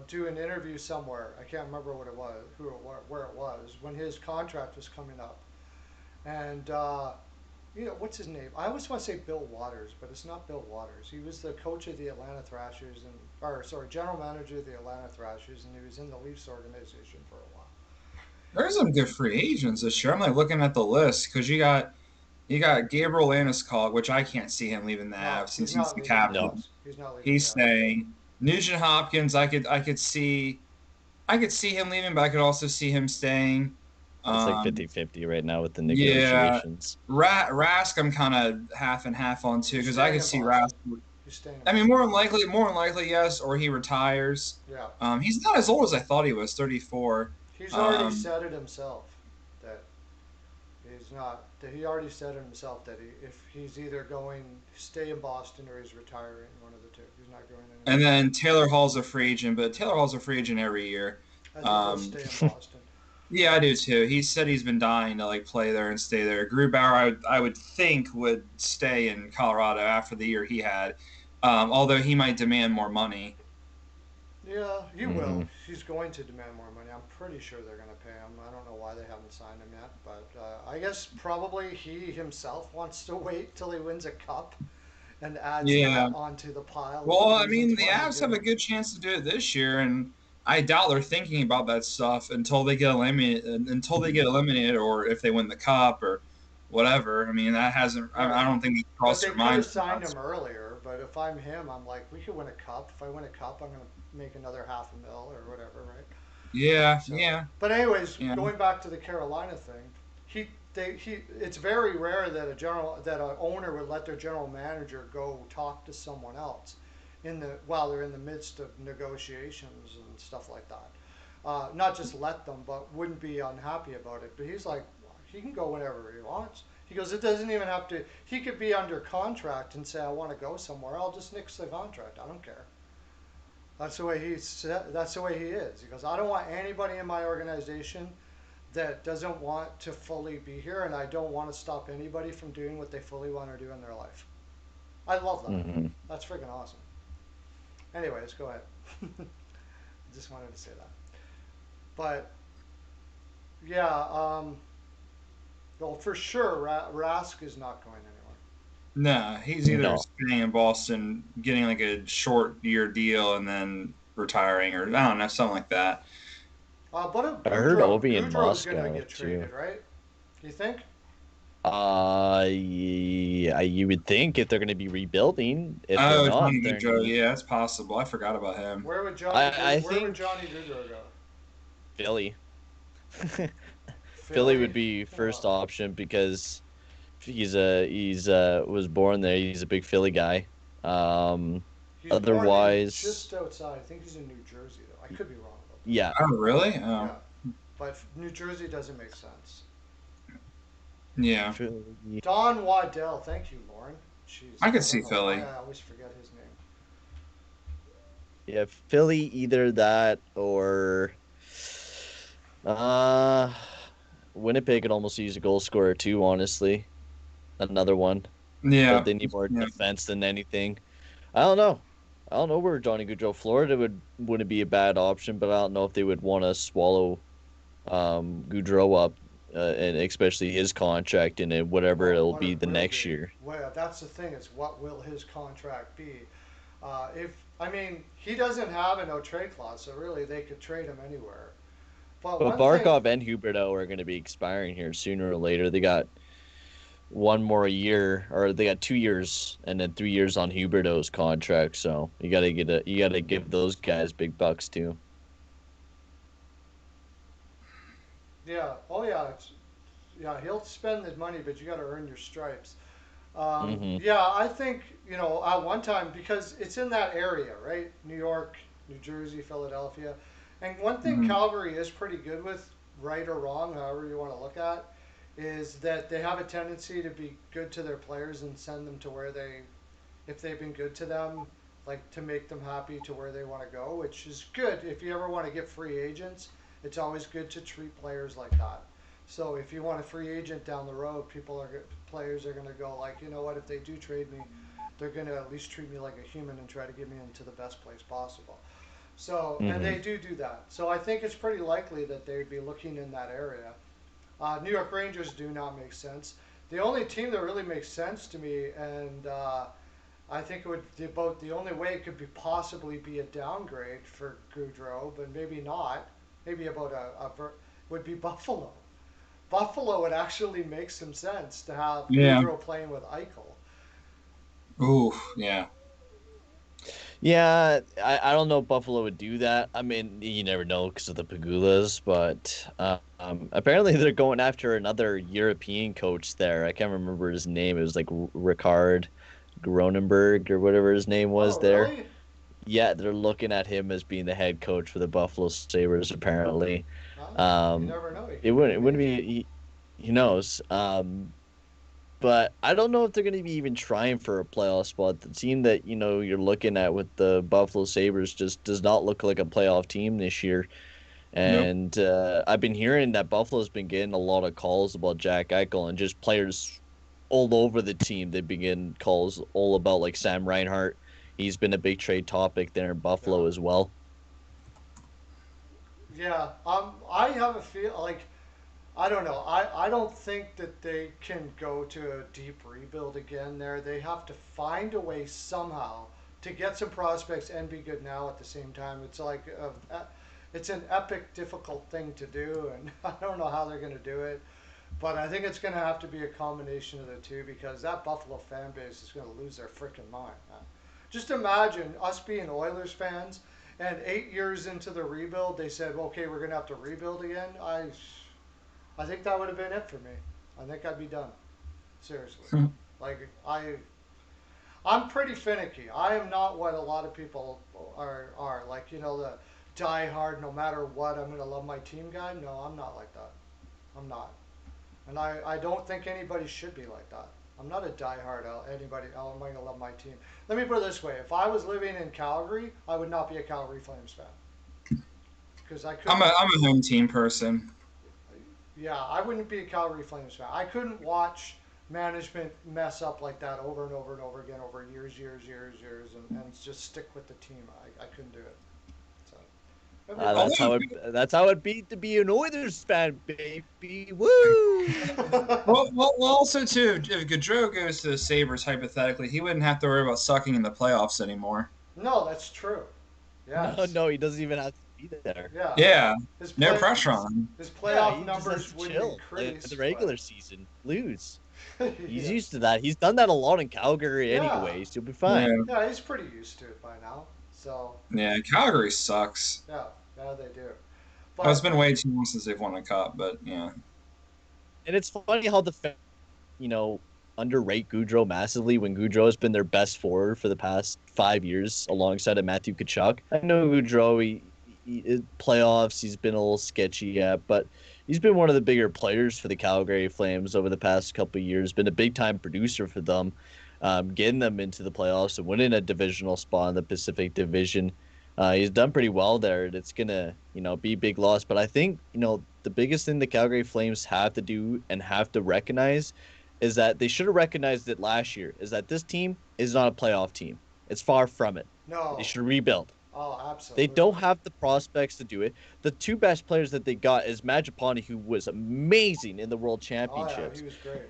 [SPEAKER 1] do an interview somewhere. I can't remember what it was, where it was, when his contract was coming up. And what's his name? I always want to say Bill Waters, but it's not Bill Waters. He was the coach of the Atlanta Thrashers, or sorry, general manager of the Atlanta Thrashers, and he was in the Leafs organization for a while.
[SPEAKER 3] There's some good free agents this year. I'm like looking at the list because you got Gabriel Landeskog, which I can't see him leaving the
[SPEAKER 1] No,
[SPEAKER 3] Avs
[SPEAKER 1] he's
[SPEAKER 3] since he's
[SPEAKER 1] not
[SPEAKER 3] the
[SPEAKER 1] leaving the
[SPEAKER 2] No.
[SPEAKER 3] captain.
[SPEAKER 1] Avs. He's not leaving the
[SPEAKER 3] He's
[SPEAKER 1] Avs.
[SPEAKER 3] staying. Nugent Hopkins, I could see him leaving, but I could also see him staying.
[SPEAKER 2] It's like
[SPEAKER 3] Um,
[SPEAKER 2] 50-50 right now with the
[SPEAKER 3] yeah,
[SPEAKER 2] negotiations.
[SPEAKER 3] Rask, I'm kind of half and half on too
[SPEAKER 1] He's
[SPEAKER 3] because I
[SPEAKER 1] staying
[SPEAKER 3] could
[SPEAKER 1] in
[SPEAKER 3] see Rask.
[SPEAKER 1] Boston. He's staying in
[SPEAKER 3] I mean,
[SPEAKER 1] Boston.
[SPEAKER 3] more than likely, yes, or he retires.
[SPEAKER 1] Yeah.
[SPEAKER 3] He's not as old as I thought he was, 34.
[SPEAKER 1] He's already
[SPEAKER 3] Um,
[SPEAKER 1] said it himself that he's not. That he already said it himself that if he's either going stay in Boston or he's retiring, one of the two. He's not going
[SPEAKER 3] and
[SPEAKER 1] anywhere.
[SPEAKER 3] then Taylor Hall's a free agent, but Taylor Hall's a free agent every year.
[SPEAKER 1] I think he'll
[SPEAKER 3] Um,
[SPEAKER 1] stay in Boston.
[SPEAKER 3] yeah, I do too. He said he's been dying to like play there and stay there. Grubauer, I would think would stay in Colorado after the year he had, although he might demand more money.
[SPEAKER 1] Yeah, he will.
[SPEAKER 2] Hmm.
[SPEAKER 1] He's going to demand more money. I'm pretty sure they're going to pay him. I don't know why they haven't signed him yet, but I guess probably he himself wants to wait till he wins a cup and adds
[SPEAKER 3] Yeah.
[SPEAKER 1] that onto the pile of
[SPEAKER 3] Well, I
[SPEAKER 1] reasons
[SPEAKER 3] mean, the
[SPEAKER 1] why he's
[SPEAKER 3] Avs have
[SPEAKER 1] doing
[SPEAKER 3] a
[SPEAKER 1] it.
[SPEAKER 3] good chance to do it this year, and I doubt they're thinking about that stuff until they get eliminated. Or if they win the cup or whatever. I mean, that hasn't. I
[SPEAKER 1] Right.
[SPEAKER 3] don't think it's
[SPEAKER 1] But
[SPEAKER 3] crossed
[SPEAKER 1] they
[SPEAKER 3] their
[SPEAKER 1] could have
[SPEAKER 3] minds
[SPEAKER 1] signed
[SPEAKER 3] much.
[SPEAKER 1] him earlier. But if I'm him, I'm like, we could win a cup. If I win a cup, I'm going to make another half a mil or whatever, right?
[SPEAKER 3] Yeah,
[SPEAKER 1] So,
[SPEAKER 3] yeah,
[SPEAKER 1] but anyways,
[SPEAKER 3] yeah.
[SPEAKER 1] going back to the Carolina thing, it's very rare that an owner would let their general manager go talk to someone else while they're in the midst of negotiations and stuff like that. Not just let them, but wouldn't be unhappy about it. But he's like, he can go whenever he wants. He goes, it doesn't even have to. He could be under contract and say, I want to go somewhere. I'll just nix the contract. I don't care. That's the way that's the way he is. He goes, I don't want anybody in my organization that doesn't want to fully be here, and I don't want to stop anybody from doing what they fully want to do in their life. I love that.
[SPEAKER 2] Hmm.
[SPEAKER 1] That's freaking awesome. Anyways, go ahead. Just wanted to say that. But yeah, well, for sure, Rask is not going anywhere.
[SPEAKER 3] Nah, he's either
[SPEAKER 2] No,
[SPEAKER 3] staying in Boston, getting like a short year deal, and then retiring, or I don't know, something like that.
[SPEAKER 1] But if
[SPEAKER 2] I heard Ovi in
[SPEAKER 1] Goudreau's going to
[SPEAKER 2] Moscow
[SPEAKER 1] get
[SPEAKER 2] too.
[SPEAKER 1] traded, right? Do you think?
[SPEAKER 2] Yeah, you would think if they're going to be rebuilding, if they're
[SPEAKER 3] Oh,
[SPEAKER 2] not,
[SPEAKER 3] Johnny
[SPEAKER 2] then
[SPEAKER 3] Gaudreau, yeah, that's possible. I forgot about him.
[SPEAKER 2] I
[SPEAKER 1] Where would
[SPEAKER 2] think
[SPEAKER 1] Johnny Gaudreau go?
[SPEAKER 2] Philly. Philly would
[SPEAKER 1] Philly.
[SPEAKER 2] be
[SPEAKER 1] Uh,
[SPEAKER 2] first option because he's was born there. He's a big Philly guy. Um,
[SPEAKER 1] he's born in
[SPEAKER 2] otherwise,
[SPEAKER 1] just outside. I think he's in New Jersey, though. I could be wrong about that.
[SPEAKER 2] yeah,
[SPEAKER 3] Oh, really? Oh,
[SPEAKER 1] Yeah, but New Jersey doesn't make sense.
[SPEAKER 3] yeah.
[SPEAKER 2] Philly.
[SPEAKER 1] Don Waddell. Thank you, Lauren. Jeez,
[SPEAKER 3] I could
[SPEAKER 1] I don't
[SPEAKER 3] see
[SPEAKER 1] know why
[SPEAKER 3] Philly.
[SPEAKER 1] I always forget his name.
[SPEAKER 2] Yeah, Philly, either that or uh Winnipeg could almost use a goal scorer too, honestly. Another one. But
[SPEAKER 3] Yeah,
[SPEAKER 2] they need more
[SPEAKER 3] yeah.
[SPEAKER 2] defense than anything. I don't know. I don't know where Johnny Gaudreau, Florida wouldn't be a bad option, but I don't know if they would want to swallow Gaudreau up, and especially his contract and whatever
[SPEAKER 1] Well,
[SPEAKER 2] it'll
[SPEAKER 1] what
[SPEAKER 2] be
[SPEAKER 1] it
[SPEAKER 2] the
[SPEAKER 1] will
[SPEAKER 2] next
[SPEAKER 1] be.
[SPEAKER 2] year.
[SPEAKER 1] Well, that's the thing is what will his contract be? If I mean he doesn't have a no trade clause, so really they could trade him anywhere. But
[SPEAKER 2] But
[SPEAKER 1] one thing,
[SPEAKER 2] Barkov and Huberto are going to be expiring here sooner or later. They got one more year, or they got 2 years, and then 3 years on Huberto's contract. So you got to give those guys big bucks too.
[SPEAKER 1] yeah, oh yeah, yeah, he'll spend the money, but you got to earn your stripes.
[SPEAKER 2] Hmm.
[SPEAKER 1] Yeah, I think at one time because it's in that area, right? New York, New Jersey, Philadelphia, and one thing
[SPEAKER 3] Mhm.
[SPEAKER 1] Calgary is pretty good with, right or wrong, however you want to look at, is that they have a tendency to be good to their players and send them to where they, if they've been good to them, like to make them happy to where they want to go, which is good. If you ever want to get free agents, it's always good to treat players like that. So if you want a free agent down the road, players are going to go like, you know what, if they do trade me, they're going to at least treat me like a human and try to get me into the best place possible. So, and
[SPEAKER 2] Hmm.
[SPEAKER 1] they do that. So I think it's pretty likely that they'd be looking in that area. New York Rangers do not make sense. The only team that really makes sense to me, and I think it would about the only way it could be possibly be a downgrade for Goudreau, but maybe not. Maybe about would be Buffalo. Buffalo would actually make some sense to have
[SPEAKER 3] Yeah.
[SPEAKER 1] Goudreau playing with Eichel.
[SPEAKER 3] Ooh, yeah.
[SPEAKER 2] Yeah, I don't know if Buffalo would do that. I mean, you never know because of the Pagulas, but apparently they're going after another European coach there. I can't remember his name. It was like Ricard Gronenberg or whatever his name was
[SPEAKER 1] Oh,
[SPEAKER 2] there.
[SPEAKER 1] really?
[SPEAKER 2] Yeah, they're looking at him as being the head coach for the Buffalo Sabres, apparently.
[SPEAKER 1] Oh, you
[SPEAKER 2] Um,
[SPEAKER 1] never know. He
[SPEAKER 2] it
[SPEAKER 1] could be
[SPEAKER 2] wouldn't it wouldn't
[SPEAKER 1] amazing.
[SPEAKER 2] be he knows. But I don't know if they're going to be even trying for a playoff spot. The team that you're looking at with the Buffalo Sabres just does not look like a playoff team this year.
[SPEAKER 3] Nope.
[SPEAKER 2] And I've been hearing that Buffalo's been getting a lot of calls about Jack Eichel and just players all over the team. They've been getting calls all about like Sam Reinhart. He's been a big trade topic there in
[SPEAKER 1] Yeah.
[SPEAKER 2] Buffalo as well.
[SPEAKER 1] Yeah. I have a feel like I don't know. I don't think that they can go to a deep rebuild again there. They have to find a way somehow to get some prospects and be good now at the same time. It's like it's an epic, difficult thing to do, and I don't know how they're going to do it. But I think it's going to have to be a combination of the two because that Buffalo fan base is going to lose their freaking mind. Man. Just imagine us being Oilers fans, and 8 years into the rebuild, they said, "Okay, we're going to have to rebuild again." I think that would have been it for me. I think I'd be done. Seriously. Like I'm pretty finicky. I am not what a lot of people are. Like the die hard no matter what. I'm gonna love my team guy. No, I'm not like that. I'm not, and I don't think anybody should be like that. I'm not a diehard anybody. Oh, I'm gonna love my team. Let me put it this way: if I was living in Calgary, I would not be a Calgary Flames fan because I
[SPEAKER 3] I'm
[SPEAKER 1] couldn't.
[SPEAKER 3] a home team person.
[SPEAKER 1] Yeah, I wouldn't be a Calgary Flames fan. I couldn't watch management mess up like that over and over and over again over years, and just stick with the team. I couldn't do it. So everybody.
[SPEAKER 2] That's
[SPEAKER 3] Although,
[SPEAKER 2] how it. That's how it be to be an Oilers fan, baby. Woo!
[SPEAKER 3] also too, if Gaudreau goes to the Sabres, hypothetically, he wouldn't have to worry about sucking in the playoffs anymore.
[SPEAKER 1] No, that's true.
[SPEAKER 2] No,
[SPEAKER 1] Yes.
[SPEAKER 2] no, he doesn't even have to be there.
[SPEAKER 1] Yeah.
[SPEAKER 3] Yeah,
[SPEAKER 1] His
[SPEAKER 3] no
[SPEAKER 1] play
[SPEAKER 3] pressure on him.
[SPEAKER 1] his
[SPEAKER 2] Yeah,
[SPEAKER 1] playoff
[SPEAKER 2] he just has
[SPEAKER 1] numbers
[SPEAKER 2] to
[SPEAKER 1] wouldn't
[SPEAKER 2] chill, play
[SPEAKER 1] increase,
[SPEAKER 2] the
[SPEAKER 1] but
[SPEAKER 2] regular season, lose. He's
[SPEAKER 1] yes.
[SPEAKER 2] used to that. He's done that a lot in Calgary,
[SPEAKER 1] Yeah.
[SPEAKER 2] anyways. You'll be
[SPEAKER 3] Yeah,
[SPEAKER 2] fine.
[SPEAKER 1] Yeah, he's pretty used to it by now. So
[SPEAKER 3] yeah. Calgary sucks.
[SPEAKER 1] yeah, yeah, they do.
[SPEAKER 3] Well, it's
[SPEAKER 1] But
[SPEAKER 3] been way too long since they've won a cup, but yeah.
[SPEAKER 2] And it's funny how the you know, underrate Goudreau massively when Goudreau has been their best forward for the past 5 years alongside of Matthew Kachuk. I know Goudreau, playoffs, he's been a little sketchy yet, but he's been one of the bigger players for the Calgary Flames over the past couple of years, been a big time producer for them, getting them into the playoffs and winning a divisional spot in the Pacific Division. He's done pretty well there, and it's gonna, be a big loss. But I think, the biggest thing the Calgary Flames have to do and have to recognize is that they should have recognized it last year, is that this team is not a playoff team. It's far from it. They
[SPEAKER 1] no.
[SPEAKER 2] should rebuild.
[SPEAKER 1] Oh,
[SPEAKER 2] They
[SPEAKER 1] absolutely.
[SPEAKER 2] don't have the prospects to do it. The two best players that they got is Majapani, who was amazing in the World
[SPEAKER 1] Oh yeah, he
[SPEAKER 2] Championships,
[SPEAKER 1] was great.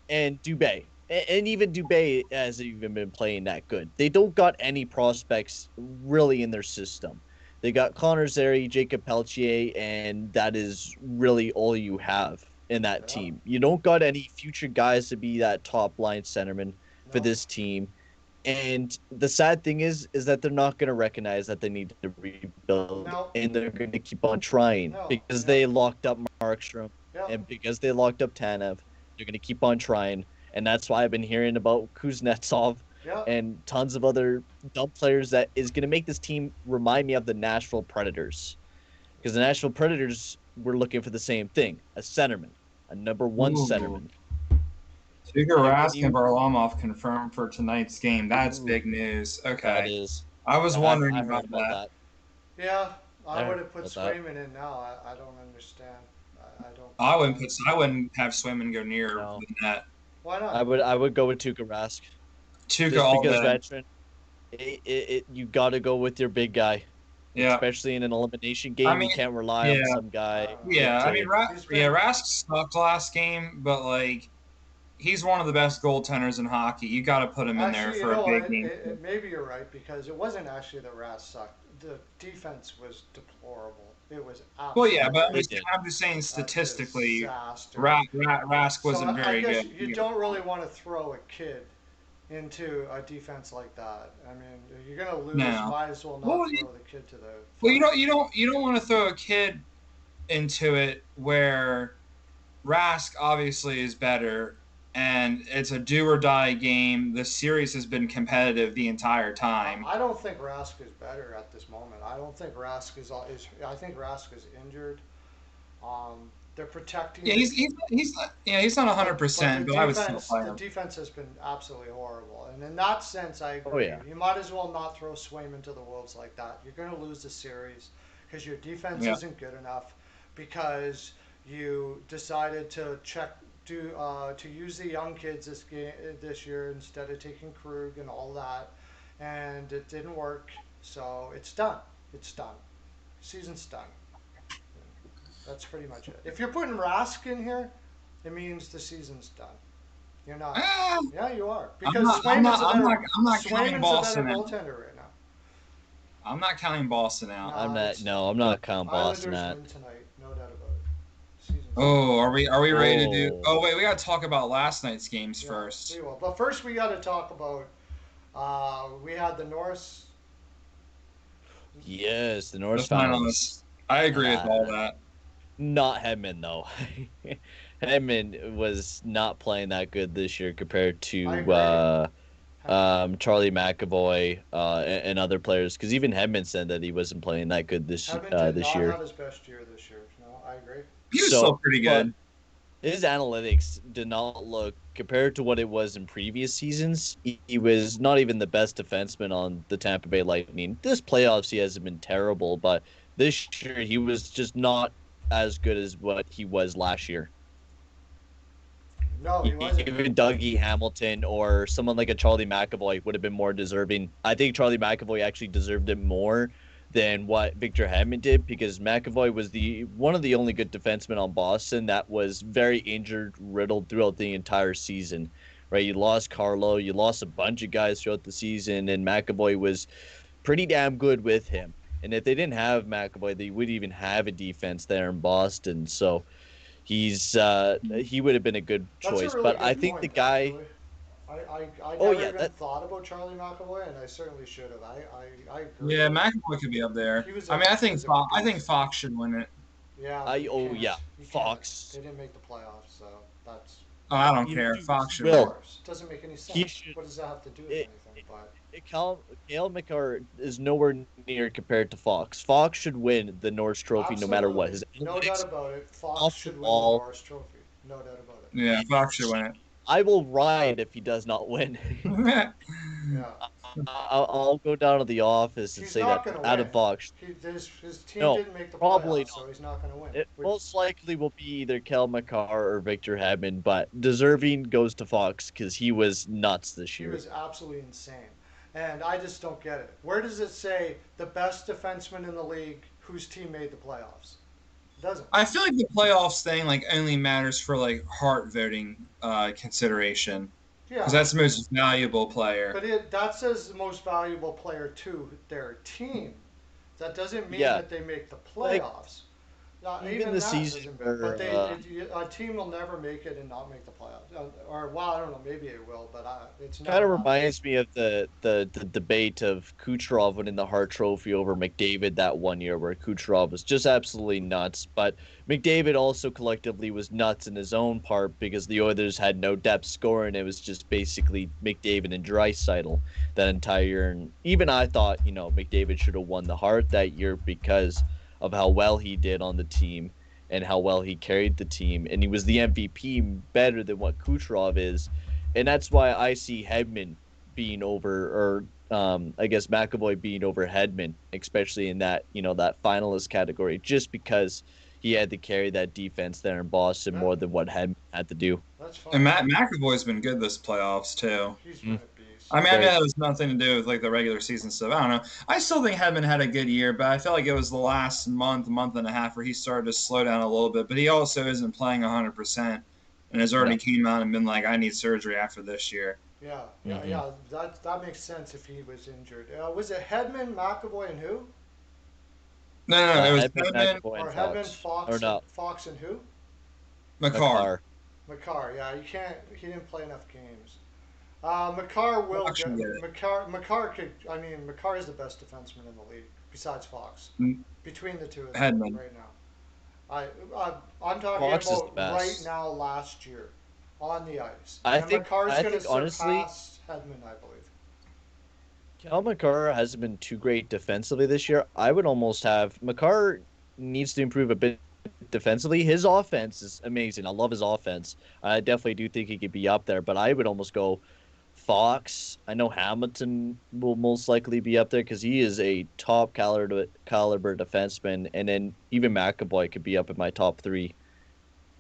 [SPEAKER 2] and Dubé. And even Dubé hasn't even been playing that good. They don't got any prospects really in their system. They got Connor Zary, Jacob Peltier, and that is really all you have in that
[SPEAKER 1] Yeah.
[SPEAKER 2] team. You don't got any future guys to be that top line centerman for
[SPEAKER 1] No.
[SPEAKER 2] this team. And the sad thing is that they're not going to recognize that they need to rebuild,
[SPEAKER 1] No.
[SPEAKER 2] and they're going to keep on trying
[SPEAKER 1] No.
[SPEAKER 2] because
[SPEAKER 1] Yeah.
[SPEAKER 2] they locked up Markstrom
[SPEAKER 1] Yeah.
[SPEAKER 2] and because they locked up Tanev. They're going to keep on trying, and that's why I've been hearing about Kuznetsov
[SPEAKER 1] Yeah.
[SPEAKER 2] and tons of other dumb players that is going to make this team remind me of the Nashville Predators, because the Nashville Predators were looking for the same thing, a centerman, a number one
[SPEAKER 3] Ooh.
[SPEAKER 2] centerman.
[SPEAKER 3] Tuukka
[SPEAKER 2] And when
[SPEAKER 3] Rask and
[SPEAKER 2] you
[SPEAKER 3] Varlamov confirmed for tonight's game. That's
[SPEAKER 2] Ooh,
[SPEAKER 3] big news.
[SPEAKER 2] that
[SPEAKER 3] Okay.
[SPEAKER 2] is,
[SPEAKER 3] I was wondering
[SPEAKER 2] I heard
[SPEAKER 3] about
[SPEAKER 2] about
[SPEAKER 3] that.
[SPEAKER 2] that.
[SPEAKER 1] Yeah.
[SPEAKER 2] I
[SPEAKER 1] I would
[SPEAKER 2] heard
[SPEAKER 1] have put
[SPEAKER 2] about that.
[SPEAKER 1] Swayman in now. I don't understand. I don't
[SPEAKER 3] I
[SPEAKER 1] get
[SPEAKER 3] wouldn't
[SPEAKER 1] that.
[SPEAKER 3] put. I wouldn't have Swayman go near
[SPEAKER 2] No,
[SPEAKER 3] the net.
[SPEAKER 1] Why not?
[SPEAKER 2] I would go with Tuukka Rask
[SPEAKER 3] Tuukka
[SPEAKER 2] just
[SPEAKER 3] all
[SPEAKER 2] because
[SPEAKER 3] day.
[SPEAKER 2] veteran. You got to go with your big guy,
[SPEAKER 3] Yeah.
[SPEAKER 2] especially in an elimination
[SPEAKER 3] I
[SPEAKER 2] game. You
[SPEAKER 3] mean,
[SPEAKER 2] can't rely on
[SPEAKER 3] yeah,
[SPEAKER 2] some
[SPEAKER 1] I
[SPEAKER 2] guy
[SPEAKER 1] don't know.
[SPEAKER 2] with
[SPEAKER 3] yeah. I mean,
[SPEAKER 1] He's
[SPEAKER 3] Yeah,
[SPEAKER 1] been.
[SPEAKER 3] Rask sucked last game, but like he's one of the best goaltenders in hockey. You got to put him in there
[SPEAKER 1] Actually,
[SPEAKER 3] for a big game.
[SPEAKER 1] maybe you're right because it wasn't actually the Ras sucked. The defense was deplorable. It was
[SPEAKER 3] Well, yeah, but
[SPEAKER 2] they
[SPEAKER 1] absolutely
[SPEAKER 2] did.
[SPEAKER 3] I'm just saying
[SPEAKER 1] a
[SPEAKER 3] statistically,
[SPEAKER 1] disaster.
[SPEAKER 3] Rask
[SPEAKER 1] So
[SPEAKER 3] wasn't
[SPEAKER 1] I
[SPEAKER 3] very
[SPEAKER 1] guess
[SPEAKER 3] good.
[SPEAKER 1] you don't really want to throw a kid into a defense like that. I mean, you're gonna lose.
[SPEAKER 3] No.
[SPEAKER 1] Might as well
[SPEAKER 3] Well,
[SPEAKER 1] not throw the kid to the
[SPEAKER 3] well,
[SPEAKER 1] fire.
[SPEAKER 3] you don't want to throw a kid into it where Rask obviously is better, and it's a do or die game. The series has been competitive the entire time.
[SPEAKER 1] I don't think Rask is better at this moment. I don't think Rask is. I think Rask is injured. They're protecting
[SPEAKER 3] Yeah,
[SPEAKER 1] the
[SPEAKER 3] he's not
[SPEAKER 1] but
[SPEAKER 3] 100%, but I would still play
[SPEAKER 1] the
[SPEAKER 3] him.
[SPEAKER 1] defense has been absolutely horrible. And in that sense, I
[SPEAKER 2] Oh
[SPEAKER 1] agree.
[SPEAKER 2] yeah,
[SPEAKER 1] You might as well not throw Swayman to the wolves like that. You're going to lose the series because your defense
[SPEAKER 3] Yeah,
[SPEAKER 1] isn't good enough because you decided to use the young kids this year instead of taking Krug and all that, and it didn't work. So it's done. It's done. Season's done. That's pretty much it. If you're putting Rask in here, it means the season's done. You're not.
[SPEAKER 3] Ah,
[SPEAKER 1] Yeah, you are because
[SPEAKER 3] I'm not counting
[SPEAKER 1] Swayman's a better
[SPEAKER 3] Boston out.
[SPEAKER 1] goaltender right now.
[SPEAKER 3] I'm not counting Boston out.
[SPEAKER 2] I'm
[SPEAKER 1] Nah,
[SPEAKER 2] not.
[SPEAKER 1] it's
[SPEAKER 2] No, I'm not counting Boston
[SPEAKER 1] Islanders
[SPEAKER 2] at.
[SPEAKER 1] win tonight, no doubt about it. Season's done.
[SPEAKER 3] Oh, are we ready to do?
[SPEAKER 2] Oh
[SPEAKER 3] Oh wait, we got to talk about last night's games
[SPEAKER 1] Yeah,
[SPEAKER 3] first.
[SPEAKER 1] we will. But first, we got to talk about. We had the Norris.
[SPEAKER 2] yes, the
[SPEAKER 3] The
[SPEAKER 2] Norris
[SPEAKER 3] finalists.
[SPEAKER 2] finalists.
[SPEAKER 3] I agree with all
[SPEAKER 2] Uh,
[SPEAKER 3] that.
[SPEAKER 2] Not Hedman though. Hedman was not playing that good this year compared
[SPEAKER 1] I
[SPEAKER 2] to
[SPEAKER 1] agree.
[SPEAKER 2] Charlie McAvoy, and other players. Because even Hedman said that he wasn't playing that good
[SPEAKER 1] Hedman did
[SPEAKER 2] this
[SPEAKER 1] not
[SPEAKER 2] year.
[SPEAKER 1] have his best year this year. No, I agree.
[SPEAKER 3] He was still
[SPEAKER 2] So,
[SPEAKER 3] pretty
[SPEAKER 2] but
[SPEAKER 3] good.
[SPEAKER 2] his analytics did not look compared to what it was in previous seasons. He was not even the best defenseman on the Tampa Bay Lightning. This playoffs, he hasn't been terrible, but this year he was just not as good as what he was last year.
[SPEAKER 1] No, he wasn't.
[SPEAKER 2] Even Dougie Hamilton or someone like a Charlie McAvoy would have been more deserving. I think Charlie McAvoy actually deserved it more than what Victor Hedman did because McAvoy was the one of the only good defensemen on Boston that was very injured, riddled throughout the entire season. Right, you lost Carlo, you lost a bunch of guys throughout the season, and McAvoy was pretty damn good with him. And if they didn't have McAvoy, they wouldn't even have a defense there in Boston. So he would have been a good
[SPEAKER 1] That's a
[SPEAKER 2] choice.
[SPEAKER 1] really
[SPEAKER 2] But I
[SPEAKER 1] good
[SPEAKER 2] think the
[SPEAKER 1] point,
[SPEAKER 2] guy,
[SPEAKER 1] actually. I
[SPEAKER 2] oh
[SPEAKER 1] never
[SPEAKER 2] yeah,
[SPEAKER 1] even
[SPEAKER 2] that
[SPEAKER 1] thought about Charlie McAvoy, and I certainly should have. I
[SPEAKER 3] Yeah,
[SPEAKER 1] agree.
[SPEAKER 3] McAvoy could be up there. I mean,
[SPEAKER 1] He was a
[SPEAKER 3] I think
[SPEAKER 1] beast.
[SPEAKER 3] Fox should win it.
[SPEAKER 1] Yeah, but
[SPEAKER 2] I oh yeah,
[SPEAKER 1] you can't. They
[SPEAKER 2] Fox.
[SPEAKER 1] didn't make the playoffs, so that's
[SPEAKER 3] Oh, I don't
[SPEAKER 2] You,
[SPEAKER 3] care.
[SPEAKER 2] you
[SPEAKER 3] Fox should
[SPEAKER 1] of
[SPEAKER 3] win it.
[SPEAKER 2] will.
[SPEAKER 1] course. It doesn't make any
[SPEAKER 2] He
[SPEAKER 1] sense.
[SPEAKER 2] should.
[SPEAKER 1] What does that have to do with
[SPEAKER 2] It,
[SPEAKER 1] anything? But
[SPEAKER 2] Kale McCarr is nowhere near compared to Fox. Fox should win the Norris Trophy no matter what.
[SPEAKER 1] absolutely,
[SPEAKER 2] His
[SPEAKER 1] no doubt
[SPEAKER 2] analytics
[SPEAKER 1] about it. Fox
[SPEAKER 2] off the
[SPEAKER 1] should win the
[SPEAKER 2] wall.
[SPEAKER 1] Norris Trophy. No doubt about it.
[SPEAKER 3] Yeah, Fox should win
[SPEAKER 2] I will ride if he does not win.
[SPEAKER 3] it.
[SPEAKER 1] Yeah,
[SPEAKER 2] I'll go down to the office and
[SPEAKER 1] he's
[SPEAKER 2] say that
[SPEAKER 1] not going to
[SPEAKER 2] Adam
[SPEAKER 1] win.
[SPEAKER 2] Fox.
[SPEAKER 1] His team
[SPEAKER 2] No,
[SPEAKER 1] didn't make the
[SPEAKER 2] probably
[SPEAKER 1] playoffs, so
[SPEAKER 2] not.
[SPEAKER 1] he's not going to win.
[SPEAKER 2] It
[SPEAKER 1] Which
[SPEAKER 2] most likely will be either Kel McCarr or Victor Hedman, but deserving goes to Fox because he was nuts this
[SPEAKER 1] he
[SPEAKER 2] year.
[SPEAKER 1] was absolutely insane, and I just don't get it. Where does it say the best defenseman in the league whose team made the playoffs? It doesn't.
[SPEAKER 3] I feel like the playoffs thing like only matters for like heart voting consideration because
[SPEAKER 1] Yeah,
[SPEAKER 3] that's the most valuable player.
[SPEAKER 1] but that says the most valuable player to their team. That doesn't mean
[SPEAKER 2] Yeah,
[SPEAKER 1] that they make the
[SPEAKER 2] like
[SPEAKER 1] playoffs. Not
[SPEAKER 2] even
[SPEAKER 1] even
[SPEAKER 2] the
[SPEAKER 1] that
[SPEAKER 2] season
[SPEAKER 1] doesn't. But
[SPEAKER 2] where
[SPEAKER 1] a team will never make it and not make the playoffs. Or well, I don't know. Maybe it will, but it's
[SPEAKER 2] kind
[SPEAKER 1] never
[SPEAKER 2] of
[SPEAKER 1] happened.
[SPEAKER 2] reminds me of the debate of Kucherov winning the Hart Trophy over McDavid that one year, where Kucherov was just absolutely nuts. But McDavid also collectively was nuts in his own part because the Oilers had no depth scoring. It was just basically McDavid and Draisaitl that entire year. And even I thought, McDavid should have won the Hart that year because of how well he did on the team and how well he carried the team. And he was the MVP better than what Kucherov is, and that's why I see Hedman being over, or I guess McAvoy being over Hedman, especially in that finalist category, just because he had to carry that defense there in Boston
[SPEAKER 1] Yeah,
[SPEAKER 2] more than what Hedman had to do.
[SPEAKER 1] that's
[SPEAKER 3] And
[SPEAKER 1] fine.
[SPEAKER 3] McAvoy's been good this playoffs too.
[SPEAKER 1] He's been
[SPEAKER 2] Mm,
[SPEAKER 1] a beast.
[SPEAKER 3] I mean, I know
[SPEAKER 2] very
[SPEAKER 3] that has nothing to do with like the regular season stuff. I don't know. I still think Hedman had a good year, but I felt like it was the last month and a half where he started to slow down a little bit. But he also isn't playing 100% and has
[SPEAKER 2] no.
[SPEAKER 3] already came out and been like, I need surgery after this year.
[SPEAKER 1] Yeah, yeah,
[SPEAKER 2] Mm-hmm.
[SPEAKER 1] yeah. That makes sense if he was injured. Was it Hedman, McAvoy, and who?
[SPEAKER 3] No, it was
[SPEAKER 2] Hedman,
[SPEAKER 3] Hedman,
[SPEAKER 2] McAvoy, and
[SPEAKER 1] Or Hedman,
[SPEAKER 2] Fox, or no,
[SPEAKER 1] Fox, and who?
[SPEAKER 3] McCarr.
[SPEAKER 2] McCarr.
[SPEAKER 1] McCarr. Yeah, you can't. He didn't play enough games. McCarr will
[SPEAKER 3] Fox
[SPEAKER 1] get
[SPEAKER 3] should get it.
[SPEAKER 1] McCarr could. I mean, McCarr is the best defenseman in the league besides Fox. Between the two of them
[SPEAKER 3] Hedman.
[SPEAKER 1] right now, I, I I'm talking
[SPEAKER 2] Fox is the
[SPEAKER 1] about right
[SPEAKER 2] best.
[SPEAKER 1] now. Last year, on the ice,
[SPEAKER 2] I
[SPEAKER 1] and
[SPEAKER 2] think.
[SPEAKER 1] McCarr's
[SPEAKER 2] I
[SPEAKER 1] going to
[SPEAKER 2] think honestly,
[SPEAKER 1] surpass Hedman, I believe.
[SPEAKER 2] Cal McCarr hasn't been too great defensively this year. I would almost have McCarr needs to improve a bit defensively. His offense is amazing. I love his offense. I definitely do think he could be up there, but I would almost go Fox. I know Hamilton will most likely be up there because he is a top caliber defenseman, and then even McAvoy could be up in my top three.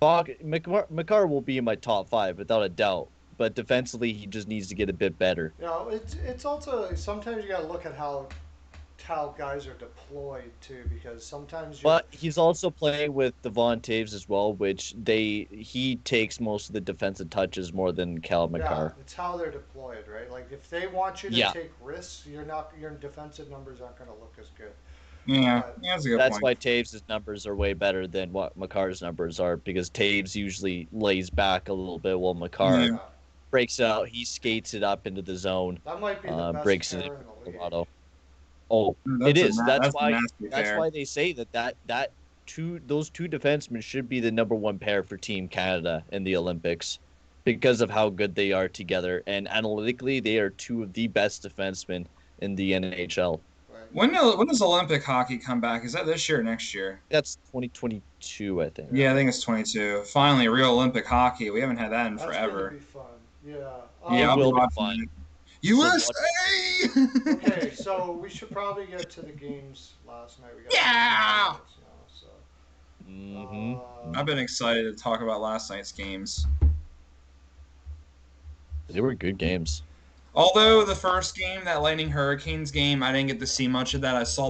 [SPEAKER 2] McCarr will be in my top five without a doubt, but defensively he just needs to get a bit better.
[SPEAKER 1] You know, it's also sometimes you got to look at how guys are deployed too, because sometimes you're
[SPEAKER 2] But he's also playing with Devon Taves as well, which he takes most of the defensive touches more than Cal
[SPEAKER 1] yeah,
[SPEAKER 2] McCarr.
[SPEAKER 1] it's how they're deployed, right? Like if they want you to
[SPEAKER 2] Yeah,
[SPEAKER 1] take risks, your defensive numbers aren't going to look as good.
[SPEAKER 3] Yeah,
[SPEAKER 1] But
[SPEAKER 3] yeah, that's a good
[SPEAKER 2] that's
[SPEAKER 3] point.
[SPEAKER 2] why Taves' numbers are way better than what McCarr's numbers are because Taves usually lays back a little bit while McCarr
[SPEAKER 3] Yeah,
[SPEAKER 1] yeah,
[SPEAKER 2] breaks out. He skates it up into the zone,
[SPEAKER 1] that might be the best
[SPEAKER 2] breaks it in
[SPEAKER 1] pair in
[SPEAKER 2] for
[SPEAKER 1] the league.
[SPEAKER 2] Colorado. Oh, it is.
[SPEAKER 3] that's a nasty
[SPEAKER 2] That's
[SPEAKER 3] pair.
[SPEAKER 2] why they say that those two defensemen should be the number one pair for Team Canada in the Olympics because of how good they are together. And analytically, they are two of the best defensemen in the NHL.
[SPEAKER 1] Right.
[SPEAKER 3] When does Olympic hockey come back? Is that this year or next year?
[SPEAKER 2] That's 2022, I think.
[SPEAKER 1] Yeah.
[SPEAKER 3] Yeah, I think it's 22. Finally, real Olympic hockey. We haven't had that in
[SPEAKER 1] That's gonna
[SPEAKER 3] forever.
[SPEAKER 1] be fun. Yeah.
[SPEAKER 2] It
[SPEAKER 3] Yeah, I'll be
[SPEAKER 2] will be
[SPEAKER 3] watching
[SPEAKER 2] fun.
[SPEAKER 3] it.
[SPEAKER 2] So what?
[SPEAKER 3] USA!
[SPEAKER 1] Okay, so we should probably get to the games last night. We got like 20
[SPEAKER 3] Yeah!
[SPEAKER 1] minutes now, so.
[SPEAKER 2] Hmm.
[SPEAKER 3] I've been excited to talk about last night's games.
[SPEAKER 2] They were good games.
[SPEAKER 3] Although the first game, that Lightning Hurricanes game, I didn't get to see much of that. I saw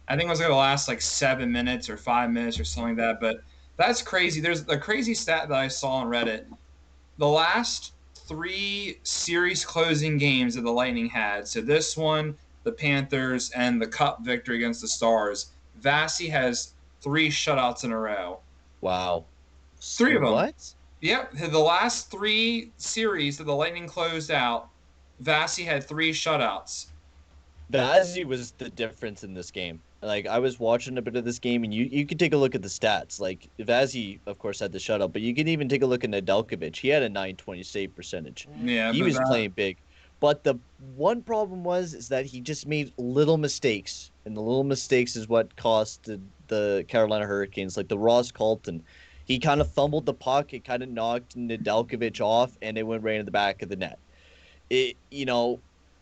[SPEAKER 3] I think it was going to last like 7 minutes or 5 minutes or something like that. But that's crazy. There's a crazy stat that I saw on Reddit. The last three series closing games that the Lightning had, so this one, the Panthers, and the Cup victory against the Stars, Vasi has three shutouts in a row.
[SPEAKER 2] Wow.
[SPEAKER 3] Three of them.
[SPEAKER 2] What?
[SPEAKER 3] Yep, the last three series that the Lightning closed out, Vasi had three shutouts.
[SPEAKER 2] Vazzy was the difference in this game. Like I was watching a bit of this game, and you could take a look at the stats. Like Vazzy, of course, had the shutout, but you could even take a look at Nedeljkovic. He had a 920 save percentage.
[SPEAKER 3] Yeah,
[SPEAKER 2] He
[SPEAKER 3] but
[SPEAKER 2] was playing big. But the one problem was is that he just made little mistakes, and the little mistakes is what cost the Carolina Hurricanes. Like the Ross Colton, he kind of fumbled the puck, it kind of knocked Nedeljkovic off, and it went right in the back of the net.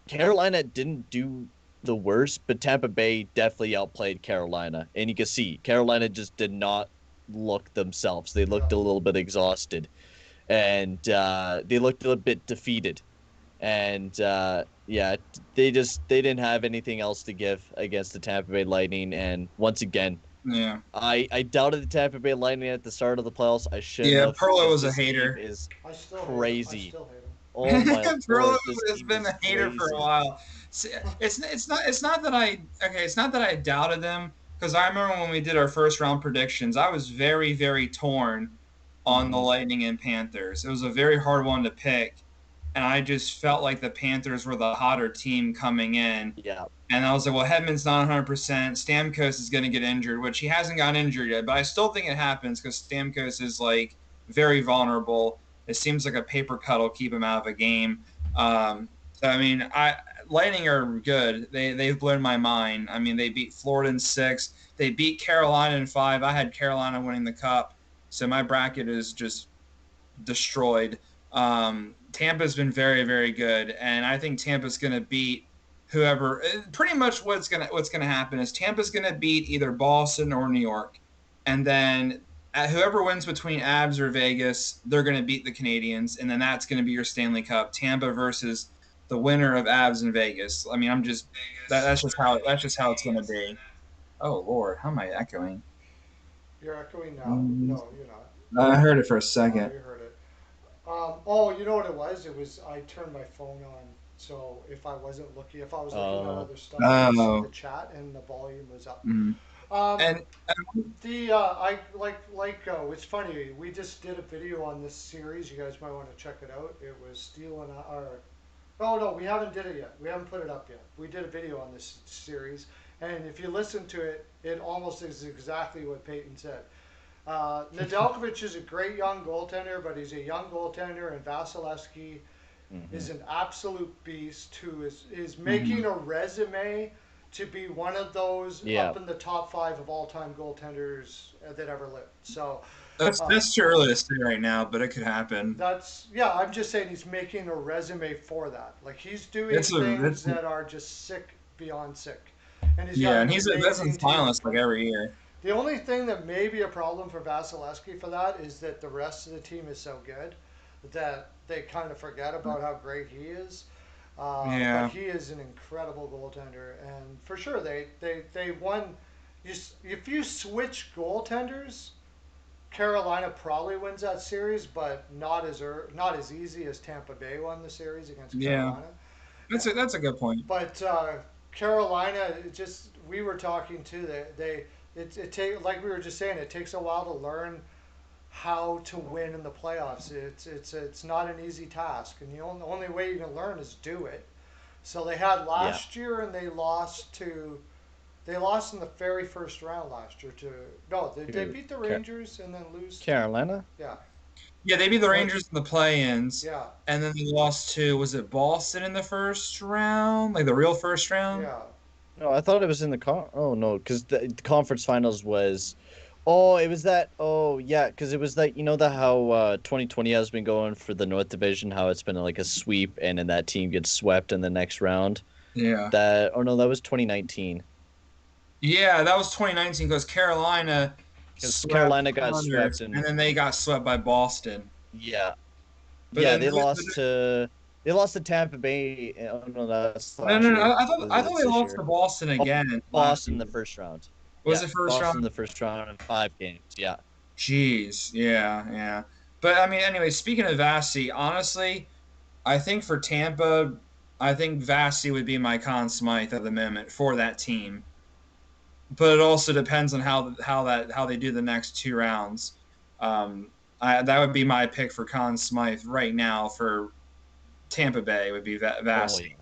[SPEAKER 2] Carolina didn't do the worst, but Tampa Bay definitely outplayed Carolina. And you can see Carolina just did not look themselves. They
[SPEAKER 1] Yeah.
[SPEAKER 2] looked a little bit exhausted, and they looked a little bit defeated. And yeah, they didn't have anything else to give against the Tampa Bay Lightning. And once again,
[SPEAKER 3] yeah.
[SPEAKER 2] I doubted the Tampa Bay Lightning at the start of the playoffs. I shouldn't
[SPEAKER 3] Yeah,
[SPEAKER 2] have
[SPEAKER 3] Perlo
[SPEAKER 2] because
[SPEAKER 3] was a
[SPEAKER 2] this team
[SPEAKER 3] hater.
[SPEAKER 2] is
[SPEAKER 1] I still hate him. I
[SPEAKER 2] crazy.
[SPEAKER 1] still hate him.
[SPEAKER 2] Oh my
[SPEAKER 3] Perlo
[SPEAKER 2] lord, this
[SPEAKER 3] has
[SPEAKER 2] team
[SPEAKER 3] been
[SPEAKER 2] is
[SPEAKER 3] a hater for a
[SPEAKER 2] crazy.
[SPEAKER 3] while. It's not that I doubted them because I remember when we did our first round predictions, I was very torn on the
[SPEAKER 2] Mhm.
[SPEAKER 3] Lightning and Panthers. It was a very hard one to pick, and I just felt like the Panthers were the hotter team coming in.
[SPEAKER 2] Yeah.
[SPEAKER 3] And I was like, well, Hedman's not 100%. Stamkos is going to get injured, which he hasn't gotten injured yet. But I still think it happens because Stamkos is like very vulnerable. It seems like a paper cut will keep him out of a game. So I mean, Lightning are good. They've blown my mind. I mean, they beat Florida in 6. They beat Carolina in 5. I had Carolina winning the Cup, so my bracket is just destroyed. Tampa's been very good, and I think Tampa's going to beat whoever. Pretty much what's gonna happen is Tampa's going to beat either Boston or New York, and then whoever wins between Abs or Vegas, they're going to beat the Canadians, and then that's going to be your Stanley Cup. Tampa versus the winner of Abs and Vegas. I mean, that's just how it's going to be. Oh Lord, how am I echoing?
[SPEAKER 1] You're echoing now?
[SPEAKER 3] Mm,
[SPEAKER 1] No, you're not.
[SPEAKER 3] I heard it for a
[SPEAKER 1] Oh,
[SPEAKER 3] second.
[SPEAKER 1] you heard it. Oh, you know what it was? It was I turned my phone on, so if I wasn't looking, if I was looking at other stuff, I could see the
[SPEAKER 3] Oh,
[SPEAKER 1] chat and the volume was up.
[SPEAKER 3] mm.
[SPEAKER 1] Um,
[SPEAKER 3] And
[SPEAKER 1] the I it's funny. We just did a video on this series. You guys might want to check it out. It was Steele and our. Oh no, we haven't did it yet. We haven't put it up yet. We did a video on this series, and if you listen to it, it almost is exactly what Peyton said. Nedeljkovic is a great young goaltender, but he's a young goaltender, and Vasilevsky is
[SPEAKER 2] Hmm.
[SPEAKER 1] an absolute beast who is making
[SPEAKER 3] Mhm.
[SPEAKER 1] a resume to be one of those
[SPEAKER 2] Yeah.
[SPEAKER 1] up in the top 5 of all time goaltenders that ever lived. So uh,
[SPEAKER 3] that's too early to say right now, but it could happen.
[SPEAKER 1] that's yeah. I'm just saying he's making a resume for that. Like he's doing things
[SPEAKER 3] That's
[SPEAKER 1] that are just sick beyond sick, and he's got
[SPEAKER 3] yeah, and
[SPEAKER 1] an
[SPEAKER 3] that's a
[SPEAKER 1] amazing team to
[SPEAKER 3] finalist like
[SPEAKER 1] play for.
[SPEAKER 3] every year.
[SPEAKER 1] The only thing that may be a problem for Vasilevsky for that is that the rest of the team is so good that they kind of forget about how great he is. But
[SPEAKER 3] Yeah,
[SPEAKER 1] he is an incredible goaltender, and for sure they won. If you switch goaltenders, Carolina probably wins that series, but not as easy as Tampa Bay won the series against
[SPEAKER 3] yeah,
[SPEAKER 1] Carolina.
[SPEAKER 3] that's a good point.
[SPEAKER 1] But Carolina, we were talking too. It take like we were just saying. It takes a while to learn how to win in the playoffs. It's not an easy task, and the only way you can learn is do it. So they had
[SPEAKER 2] Yeah.
[SPEAKER 1] last year, and they lost in the very first round last year to no they
[SPEAKER 2] Who?
[SPEAKER 1] beat the Rangers and then lose to
[SPEAKER 2] Carolina?
[SPEAKER 1] yeah
[SPEAKER 3] Yeah, they beat the
[SPEAKER 1] But
[SPEAKER 3] Rangers in the play-ins,
[SPEAKER 1] yeah,
[SPEAKER 3] and then they lost to, was it Boston in the first round? Like the real first round?
[SPEAKER 1] yeah,
[SPEAKER 2] No, I thought it was in the Oh no, because the conference finals was. Oh, it was that. Oh yeah, because it was that. You know that how 2020 has been going for the North Division, how it's been like a sweep, and then that team gets swept in the next round.
[SPEAKER 3] Yeah.
[SPEAKER 2] That. Oh no, that was 2019.
[SPEAKER 3] Yeah, that was 2019 because Carolina
[SPEAKER 2] Because
[SPEAKER 3] swept
[SPEAKER 2] Carolina got swept
[SPEAKER 3] Connors, and
[SPEAKER 2] and
[SPEAKER 3] then they got swept by Boston.
[SPEAKER 2] yeah,
[SPEAKER 3] But
[SPEAKER 2] yeah,
[SPEAKER 3] then,
[SPEAKER 2] they lost to Tampa Bay. Oh no, that's
[SPEAKER 3] no,
[SPEAKER 2] last
[SPEAKER 3] no, no.
[SPEAKER 2] year.
[SPEAKER 3] I
[SPEAKER 2] Was
[SPEAKER 3] thought
[SPEAKER 2] it's
[SPEAKER 3] they
[SPEAKER 2] this
[SPEAKER 3] lost
[SPEAKER 2] year?
[SPEAKER 3] to Boston
[SPEAKER 2] Oh,
[SPEAKER 3] again last
[SPEAKER 2] Boston in the
[SPEAKER 3] year.
[SPEAKER 2] first round.
[SPEAKER 3] Was
[SPEAKER 2] Yeah,
[SPEAKER 3] it first
[SPEAKER 2] Boston in
[SPEAKER 3] round?
[SPEAKER 2] the first round in 5 games. Yeah.
[SPEAKER 3] Jeez, yeah, yeah. But I mean, anyway, speaking of Vasi, honestly, I think for Tampa, I think Vasi would be my Conn Smythe at the moment for that team. But it also depends on how they do the next two rounds. That would be my pick for Conn Smythe right now for Tampa Bay would be
[SPEAKER 2] Oh
[SPEAKER 3] Vasi.
[SPEAKER 2] yeah,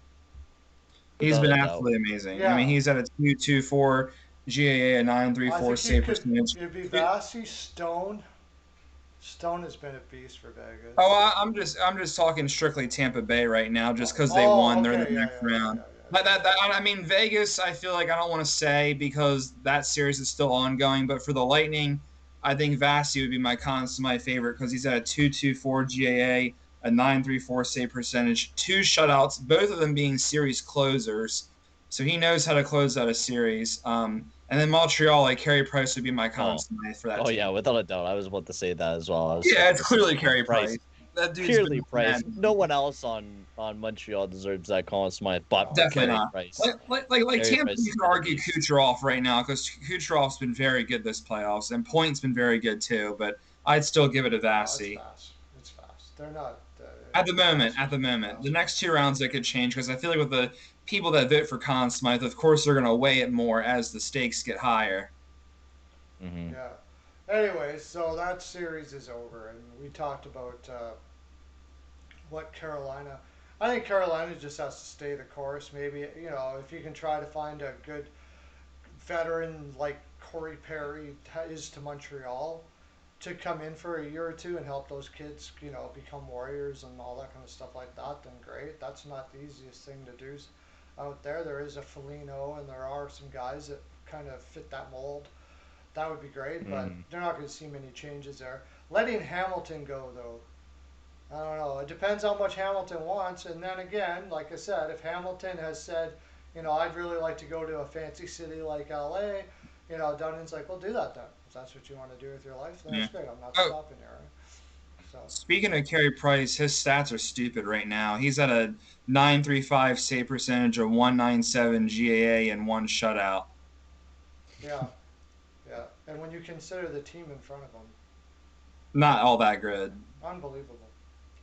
[SPEAKER 3] He's
[SPEAKER 2] without
[SPEAKER 3] been
[SPEAKER 2] a doubt.
[SPEAKER 3] absolutely amazing. I mean,
[SPEAKER 1] yeah.
[SPEAKER 3] he's at a 2.24 GAA, a
[SPEAKER 1] I
[SPEAKER 3] 9.34
[SPEAKER 1] think he
[SPEAKER 3] save
[SPEAKER 1] could.
[SPEAKER 3] percentage.
[SPEAKER 1] It'd be Vasi, Stone. Stone has been a beast for Vegas.
[SPEAKER 3] Oh, I'm just talking strictly Tampa Bay right now, just because they
[SPEAKER 1] Oh,
[SPEAKER 3] won. They're in the
[SPEAKER 1] okay, yeah,
[SPEAKER 3] next
[SPEAKER 1] yeah, yeah,
[SPEAKER 3] round.
[SPEAKER 1] yeah, yeah,
[SPEAKER 3] That I mean Vegas. I feel like I don't want to say because that series is still ongoing. But for the Lightning, I think Vasi would be my my favorite because he's at a 2.24 GAA, a 9.34 save percentage, two shutouts, both of them being series closers. So he knows how to close out a series. And then Montreal, like Carey Price would be my
[SPEAKER 2] Oh,
[SPEAKER 3] for that
[SPEAKER 2] oh yeah,
[SPEAKER 3] team.
[SPEAKER 2] without a doubt. I was about to say that as well. I was
[SPEAKER 3] Yeah,
[SPEAKER 2] thinking
[SPEAKER 3] it's
[SPEAKER 2] the same
[SPEAKER 3] clearly
[SPEAKER 2] thing.
[SPEAKER 3] Carey Price.
[SPEAKER 2] Price,
[SPEAKER 3] That dude's been
[SPEAKER 2] purely
[SPEAKER 3] the
[SPEAKER 2] Price.
[SPEAKER 3] man.
[SPEAKER 2] No one else on Montreal deserves that Colin Smythe, but
[SPEAKER 1] No,
[SPEAKER 3] Definitely
[SPEAKER 2] Carey
[SPEAKER 3] not.
[SPEAKER 2] Price.
[SPEAKER 3] Like
[SPEAKER 2] Carey
[SPEAKER 3] Tampa,
[SPEAKER 2] Price
[SPEAKER 3] you
[SPEAKER 2] has
[SPEAKER 3] could
[SPEAKER 2] been a
[SPEAKER 3] argue
[SPEAKER 2] beast.
[SPEAKER 3] Kucherov right now because Kucherov's been very good this playoffs, and Point's been very good too. But I'd still give it to
[SPEAKER 1] no, it's
[SPEAKER 3] Vasi
[SPEAKER 1] fast. It's fast. They're not.
[SPEAKER 3] at the moment. At
[SPEAKER 1] Vasi's
[SPEAKER 3] the
[SPEAKER 1] been
[SPEAKER 3] moment, the
[SPEAKER 1] fast.
[SPEAKER 3] next two rounds that could change because I feel like with the people that vote for Conn Smythe, of course they're going to weigh it more as the stakes get higher.
[SPEAKER 2] Hmm.
[SPEAKER 1] Yeah. Anyways, so that series is over, and we talked about what Carolina. I think Carolina just has to stay the course. Maybe if you can try to find a good veteran like Corey Perry is to Montreal to come in for a year or two and help those kids, become warriors and all that kind of stuff like that, then great. That's not the easiest thing to do out there. There is a Felino, and there are some guys that kind of fit that mold. That would be great, but
[SPEAKER 2] Mm.
[SPEAKER 1] they're not going to see many changes there. Letting Hamilton go, though, I don't know. It depends how much Hamilton wants. And then again, like I said, if Hamilton has said, I'd really like to go to a fancy city like LA, Dunning's like, well, do that then. If that's what you want to do with your life, then
[SPEAKER 3] Yeah.
[SPEAKER 1] that's great. I'm not
[SPEAKER 3] Oh,
[SPEAKER 1] stopping you, right? So,
[SPEAKER 3] speaking of Carey Price, his stats are stupid right now. He's at a 9.35 save percentage, a 1.97 GAA, and one shutout.
[SPEAKER 1] yeah, yeah. And when you consider the team in front of him,
[SPEAKER 3] Not all that good.
[SPEAKER 1] unbelievable.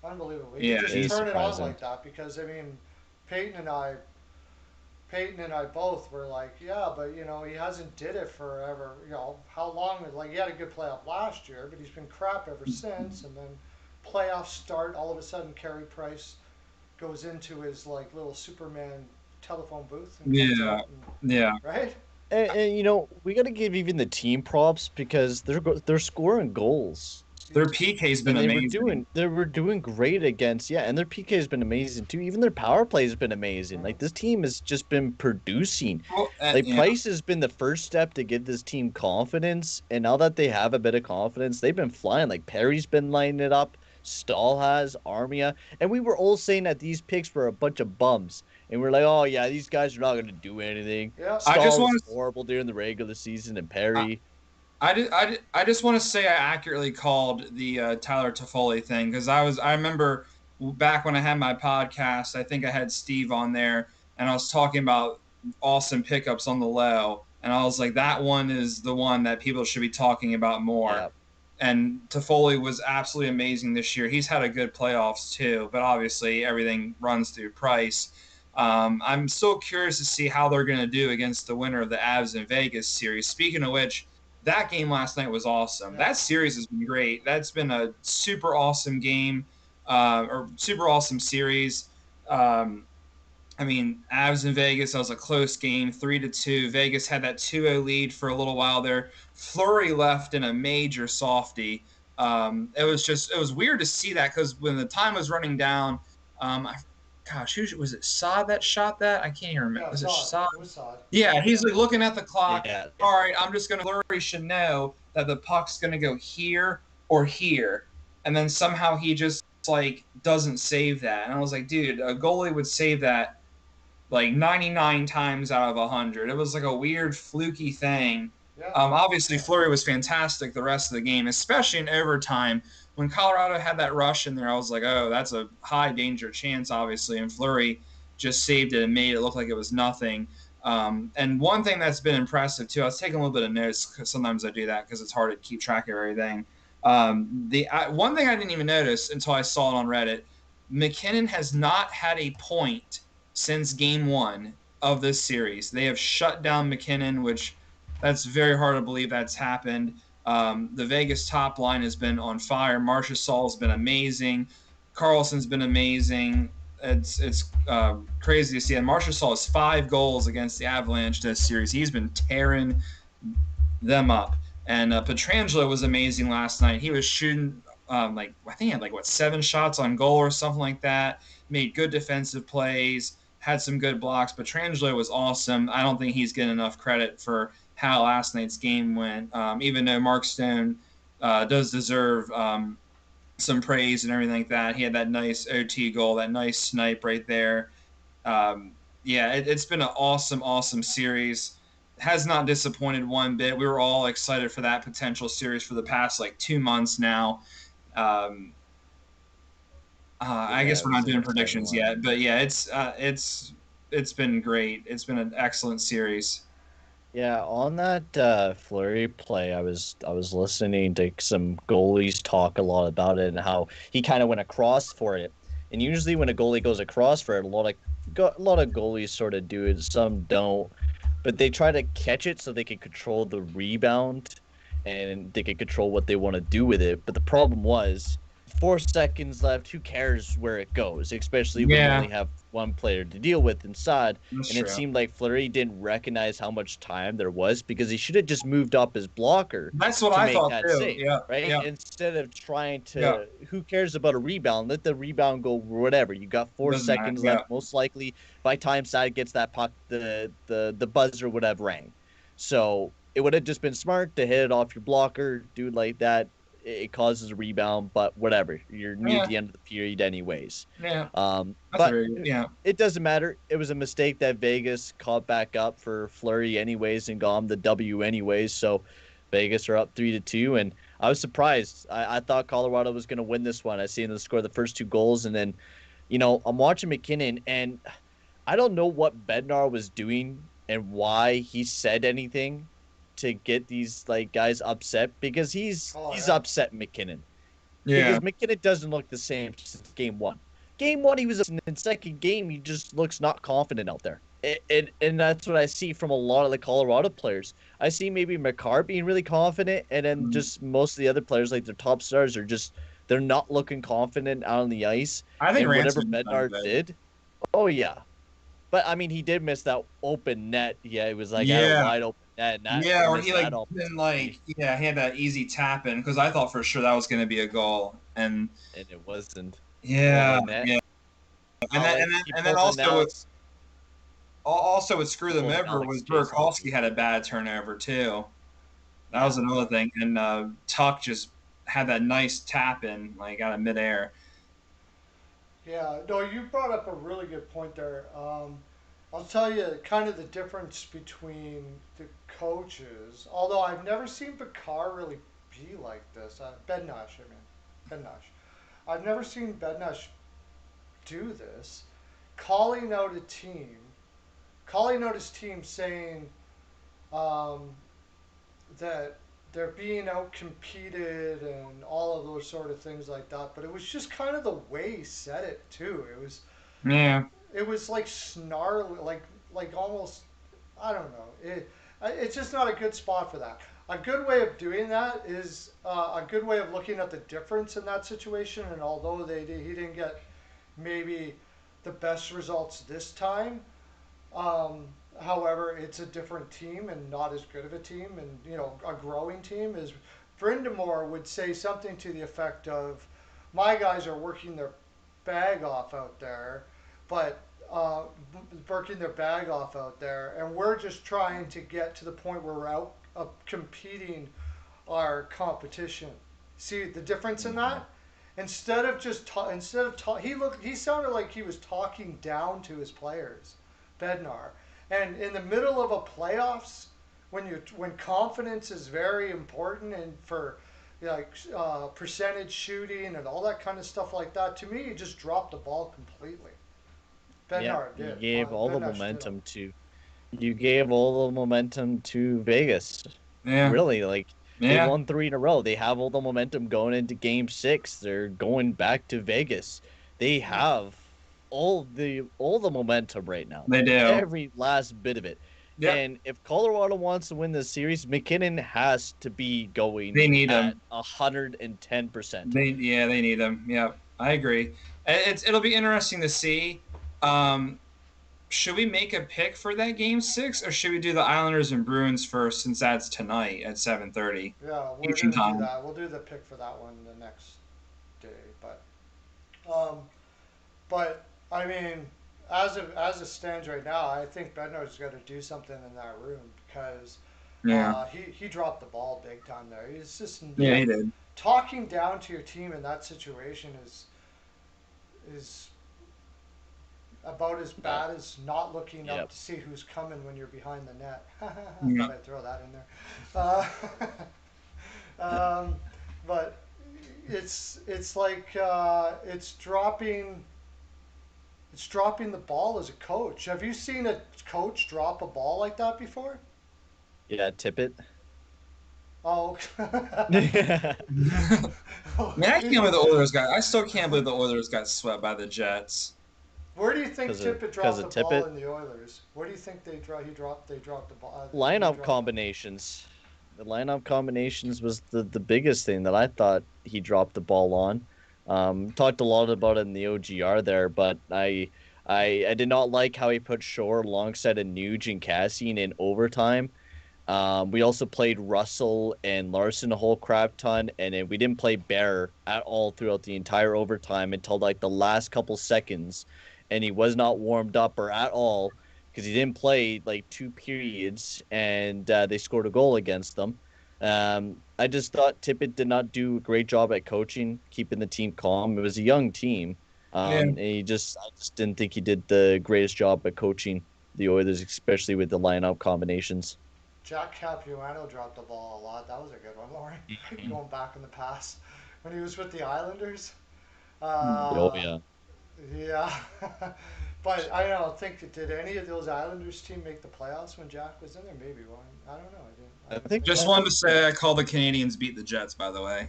[SPEAKER 1] Unbelievable. He could
[SPEAKER 3] Yeah,
[SPEAKER 1] just
[SPEAKER 2] It is
[SPEAKER 3] he's
[SPEAKER 1] turn it on
[SPEAKER 2] surprising.
[SPEAKER 1] like that because, I mean, Peyton and I Peyton and I both were like, yeah, but he hasn't did it forever. How long? Like he had a good playoff last year, but he's been crap ever since. And then playoffs start, all of a sudden Carey Price goes into his like little Superman telephone booth and comes
[SPEAKER 3] yeah,
[SPEAKER 1] out and
[SPEAKER 3] yeah.
[SPEAKER 1] right.
[SPEAKER 2] And we got to give even the team props because they're scoring goals.
[SPEAKER 3] Their PK's been
[SPEAKER 2] And they were
[SPEAKER 3] amazing.
[SPEAKER 2] doing they were doing great against, yeah, and their PK has been amazing too. Even their power play has been amazing.
[SPEAKER 1] Mm-hmm.
[SPEAKER 2] Like this team has just been producing.
[SPEAKER 3] Well,
[SPEAKER 2] Like
[SPEAKER 3] yeah,
[SPEAKER 2] Price has been the first step to give this team confidence, and now that they have a bit of confidence, they've been flying. Like Perry's been lining it up, Stahl has, Armia, and we were all saying that these picks were a bunch of bums, and we're like, oh yeah, these guys are not going to do anything.
[SPEAKER 1] Yeah.
[SPEAKER 3] I just
[SPEAKER 2] Stahl is
[SPEAKER 3] want to.
[SPEAKER 2] horrible during the regular season, and
[SPEAKER 3] I,
[SPEAKER 2] Perry,
[SPEAKER 3] I just want to say I accurately called the Tyler Toffoli thing because I remember back when I had my podcast, I think I had Steve on there and I was talking about awesome pickups on the low, and I was like, that one is the one that people should be talking about more.
[SPEAKER 2] yeah.
[SPEAKER 3] And Toffoli was absolutely amazing this year. He's had a good playoffs too, but obviously everything runs through Price. I'm still curious to see how they're going to do against the winner of the Avs and Vegas series. Speaking of which, that game last night was awesome.
[SPEAKER 1] Yeah.
[SPEAKER 3] That series has been great. That's been a super awesome game, or super awesome series. Um, I mean, Avs in Vegas, that was a close game, 3-2. Vegas had that 2-0 lead for a little while there. Flurry left in a major softie, It was weird to see that because when the time was running down, I, gosh, who was it? Saad that shot that? I can't even remember.
[SPEAKER 1] Yeah,
[SPEAKER 3] Was it
[SPEAKER 1] Sod.
[SPEAKER 3] Saad?
[SPEAKER 1] It was Sod.
[SPEAKER 3] Yeah, he's
[SPEAKER 1] Yeah.
[SPEAKER 3] like looking at the clock.
[SPEAKER 2] Yeah, yeah.
[SPEAKER 3] All right, I'm just gonna. Fleury should know that the puck's gonna go here or here, and then somehow he just like doesn't save that. And I was like, dude, a goalie would save that like 99 times out of 100. It was like a weird fluky thing.
[SPEAKER 1] Yeah.
[SPEAKER 3] Obviously,
[SPEAKER 1] Yeah.
[SPEAKER 3] Fleury was fantastic the rest of the game, especially in overtime. When Colorado had that rush in there, I was like, oh, that's a high danger chance, obviously. And Fleury just saved it and made it look like it was nothing. And one thing that's been impressive, too, I was taking a little bit of notes because sometimes I do that because it's hard to keep track of everything. One thing I didn't even notice until I saw it on Reddit, McKinnon has not had a point since game one of this series. They have shut down McKinnon, which that's very hard to believe that's happened. The Vegas top line has been on fire. Marchessault's been amazing. Carlson's been amazing. It's crazy to see. And Marchessault has 5 goals against the Avalanche this series. He's been tearing them up. And Pietrangelo was amazing last night. He was shooting I think he had 7 shots on goal or something like that. Made good defensive plays, had some good blocks. Pietrangelo was awesome. I don't think he's getting enough credit for how last night's game went. Even though Mark Stone does deserve some praise and everything like that. He had that nice OT goal, that nice snipe right there. It's been an awesome, awesome series. Has not disappointed one bit. We were all excited for that potential series for the past 2 months now. I guess
[SPEAKER 2] It
[SPEAKER 3] we're
[SPEAKER 2] was
[SPEAKER 3] not
[SPEAKER 2] an
[SPEAKER 3] doing
[SPEAKER 2] exciting
[SPEAKER 3] predictions
[SPEAKER 2] one.
[SPEAKER 3] yet, but yeah, it's been great. It's been an excellent series.
[SPEAKER 2] Yeah, on that Flurry play, I was listening to some goalies talk a lot about it and how he kind of went across for it. And usually when a goalie goes across for it, a lot of goalies sort of do it, some don't. But they try to catch it so they can control the rebound and they can control what they want to do with it. But the problem was 4 seconds left. Who cares where it goes, especially when you
[SPEAKER 3] Yeah,
[SPEAKER 2] only have one player to deal with inside.
[SPEAKER 3] that's
[SPEAKER 2] And it
[SPEAKER 3] true.
[SPEAKER 2] seemed like Fleury didn't recognize how much time there was because he should have just moved up his blocker
[SPEAKER 3] That's what
[SPEAKER 2] to
[SPEAKER 3] I
[SPEAKER 2] make
[SPEAKER 3] thought
[SPEAKER 2] that
[SPEAKER 3] too.
[SPEAKER 2] save,
[SPEAKER 3] Yeah,
[SPEAKER 2] right?
[SPEAKER 3] yeah,
[SPEAKER 2] Instead of trying
[SPEAKER 3] yeah.
[SPEAKER 2] to, who cares about a rebound? Let the rebound go, whatever. You got
[SPEAKER 3] It
[SPEAKER 2] four
[SPEAKER 3] doesn't matter.
[SPEAKER 2] seconds
[SPEAKER 3] Yeah,
[SPEAKER 2] left. Most likely, by time side gets that puck, the buzzer would have rang. So it would have just been smart to hit it off your blocker, do it like that. It causes a rebound, but whatever. You're near
[SPEAKER 3] yeah,
[SPEAKER 2] the end of the period, anyways.
[SPEAKER 3] yeah. That's
[SPEAKER 2] But
[SPEAKER 3] very good. Yeah,
[SPEAKER 2] it doesn't matter. It was a mistake that Vegas caught back up for Flurry, anyways, and got him the W, anyways. So Vegas are up 3-2, and I was surprised. I thought Colorado was going to win this one. I seen them score the first 2 goals, and then, I'm watching McKinnon, and I don't know what Bednar was doing and why he said anything to get these guys upset because he's
[SPEAKER 1] Oh
[SPEAKER 2] he's
[SPEAKER 1] yeah.
[SPEAKER 2] upset McKinnon
[SPEAKER 3] yeah,
[SPEAKER 2] because McKinnon doesn't look the same since game one. Game one he was in second game he just looks not confident out there. And that's what I see from a lot of the Colorado players. I see maybe McCarr being really confident, and then
[SPEAKER 3] Mhm.
[SPEAKER 2] just most of the other players, like their top stars, are just they're not looking confident out on the ice.
[SPEAKER 3] I think
[SPEAKER 2] And whatever
[SPEAKER 3] Ranson's done
[SPEAKER 2] Bednar
[SPEAKER 3] good.
[SPEAKER 2] did, oh yeah, but I mean, he did miss that open net. Yeah, it was at a
[SPEAKER 3] Yeah,
[SPEAKER 2] wide open net, and that
[SPEAKER 3] yeah,
[SPEAKER 2] he
[SPEAKER 3] where
[SPEAKER 2] missed
[SPEAKER 3] he
[SPEAKER 2] that opportunity,
[SPEAKER 3] he had that easy tap in because I thought for sure that was going to be a goal, and
[SPEAKER 2] and it wasn't going
[SPEAKER 3] yeah,
[SPEAKER 2] in net.
[SPEAKER 3] yeah,
[SPEAKER 2] Now,
[SPEAKER 3] and
[SPEAKER 2] he
[SPEAKER 3] then
[SPEAKER 2] pulls it now.
[SPEAKER 3] also what screwed them
[SPEAKER 2] Oh,
[SPEAKER 3] over
[SPEAKER 2] Alex
[SPEAKER 3] was
[SPEAKER 2] Jason.
[SPEAKER 3] Burakovsky had a bad turnover too. That was
[SPEAKER 2] Yeah,
[SPEAKER 3] another thing, and Tuck just had that nice tap in out of midair.
[SPEAKER 1] Yeah, no, you brought up a really good point there. I'll tell you kind of the difference between the coaches. Although I've never seen Bakar really be like this. Bednash, I mean, Bednash. I've never seen Bednash do this. Calling out a team, calling out his team, saying um, that they're being out competed and all of those sort of things like that. But it was just kind of the way he said it too.
[SPEAKER 3] Yeah,
[SPEAKER 1] It was like snarly, like almost, I don't know. It's just not a good spot for that. A good way of doing that is a good way of looking at the difference in that situation. And although he didn't get maybe the best results this time, um, however, it's a different team and not as good of a team, and a growing team is Brindamore would say something to the effect of, "My guys are working their bag off out there, but working their bag off out there, and we're just trying to get to the point where we're out competing our competition." See the difference in
[SPEAKER 2] Mhm.
[SPEAKER 1] that? He sounded like he was talking down to his players, Bednar. And in the middle of a playoffs, when confidence is very important and for percentage shooting and all that kind of stuff like that, to me, he just dropped the ball completely.
[SPEAKER 2] Yeah,
[SPEAKER 1] Bednar
[SPEAKER 2] you
[SPEAKER 1] did.
[SPEAKER 2] gave all the
[SPEAKER 1] Bednar did.
[SPEAKER 2] momentum to Vegas.
[SPEAKER 3] Yeah,
[SPEAKER 2] Really, like they
[SPEAKER 3] yeah,
[SPEAKER 2] won three in a row. They have all the momentum going into game six. They're going back to Vegas. They
[SPEAKER 1] Mm-hmm.
[SPEAKER 2] have all the momentum right now.
[SPEAKER 3] they do.
[SPEAKER 2] Every last bit of it.
[SPEAKER 3] Yep,
[SPEAKER 2] And if Colorado wants to win this series, McKinnon has to be going
[SPEAKER 3] they need
[SPEAKER 2] at
[SPEAKER 3] him.
[SPEAKER 2] 110%.
[SPEAKER 3] They need him. Yep, I agree. It'll be interesting to see. Um, should we make a pick for that game six, or should we do the Islanders and Bruins first, since that's tonight at 7:30
[SPEAKER 1] Yeah, we're
[SPEAKER 3] Eastern
[SPEAKER 1] gonna do
[SPEAKER 3] time?
[SPEAKER 1] that. We'll do the pick for that one the next day. Um, but I mean, as it stands right now, I think Bednar's got to do something in that room because
[SPEAKER 3] Yeah,
[SPEAKER 1] he dropped the ball big time there. He's just
[SPEAKER 3] yeah, he did.
[SPEAKER 1] talking down to your team in that situation is about as
[SPEAKER 2] Uh,
[SPEAKER 1] bad as not looking up
[SPEAKER 2] yep.
[SPEAKER 1] to see who's coming when you're behind the net. I
[SPEAKER 3] Yeah,
[SPEAKER 1] thought I'd throw that in there. But it's like it's dropping the ball as a coach. Have you seen a coach drop a ball like that before?
[SPEAKER 2] Yeah, tip it.
[SPEAKER 1] Oh,
[SPEAKER 3] man, I can't believe the Oilers got. I still can't believe the Oilers got swept by the Jets.
[SPEAKER 1] where do you think Tippett
[SPEAKER 2] Because
[SPEAKER 1] dropped the
[SPEAKER 2] of
[SPEAKER 1] ball
[SPEAKER 2] Tippett.
[SPEAKER 1] in the Oilers? Where do you think He dropped. They dropped the ball. He
[SPEAKER 2] Lineup
[SPEAKER 1] dropped.
[SPEAKER 2] combinations. The lineup combinations was the biggest thing that I thought he dropped the ball on. Talked a lot about it in the OGR there, but I did not like how he put Shore alongside a Nuge and Cassian in overtime. We also played Russell and Larson a whole crap ton, and then we didn't play Bear at all throughout the entire overtime until like the last couple seconds, and he was not warmed up or at all because he didn't play like two periods, and they scored a goal against them. I just thought Tippett did not do a great job at coaching, keeping the team calm. It was a young team,
[SPEAKER 3] Yeah,
[SPEAKER 2] and I just didn't think he did the greatest job at coaching the Oilers, especially with the lineup combinations.
[SPEAKER 1] Jack Capuano dropped the ball a lot. That was a good one, Lauren.
[SPEAKER 2] Mhm.
[SPEAKER 1] Going back in the past when he was with the Islanders.
[SPEAKER 2] Oh
[SPEAKER 1] Uh,
[SPEAKER 2] yeah.
[SPEAKER 1] yeah, but I don't think did any of those Islanders team make the playoffs when Jack was in there? Maybe one. I don't know. I
[SPEAKER 2] I
[SPEAKER 1] didn't
[SPEAKER 2] think
[SPEAKER 1] think
[SPEAKER 3] just
[SPEAKER 2] I
[SPEAKER 1] so.
[SPEAKER 3] wanted
[SPEAKER 2] think
[SPEAKER 3] to say I call the Canadians beat the Jets. By the way,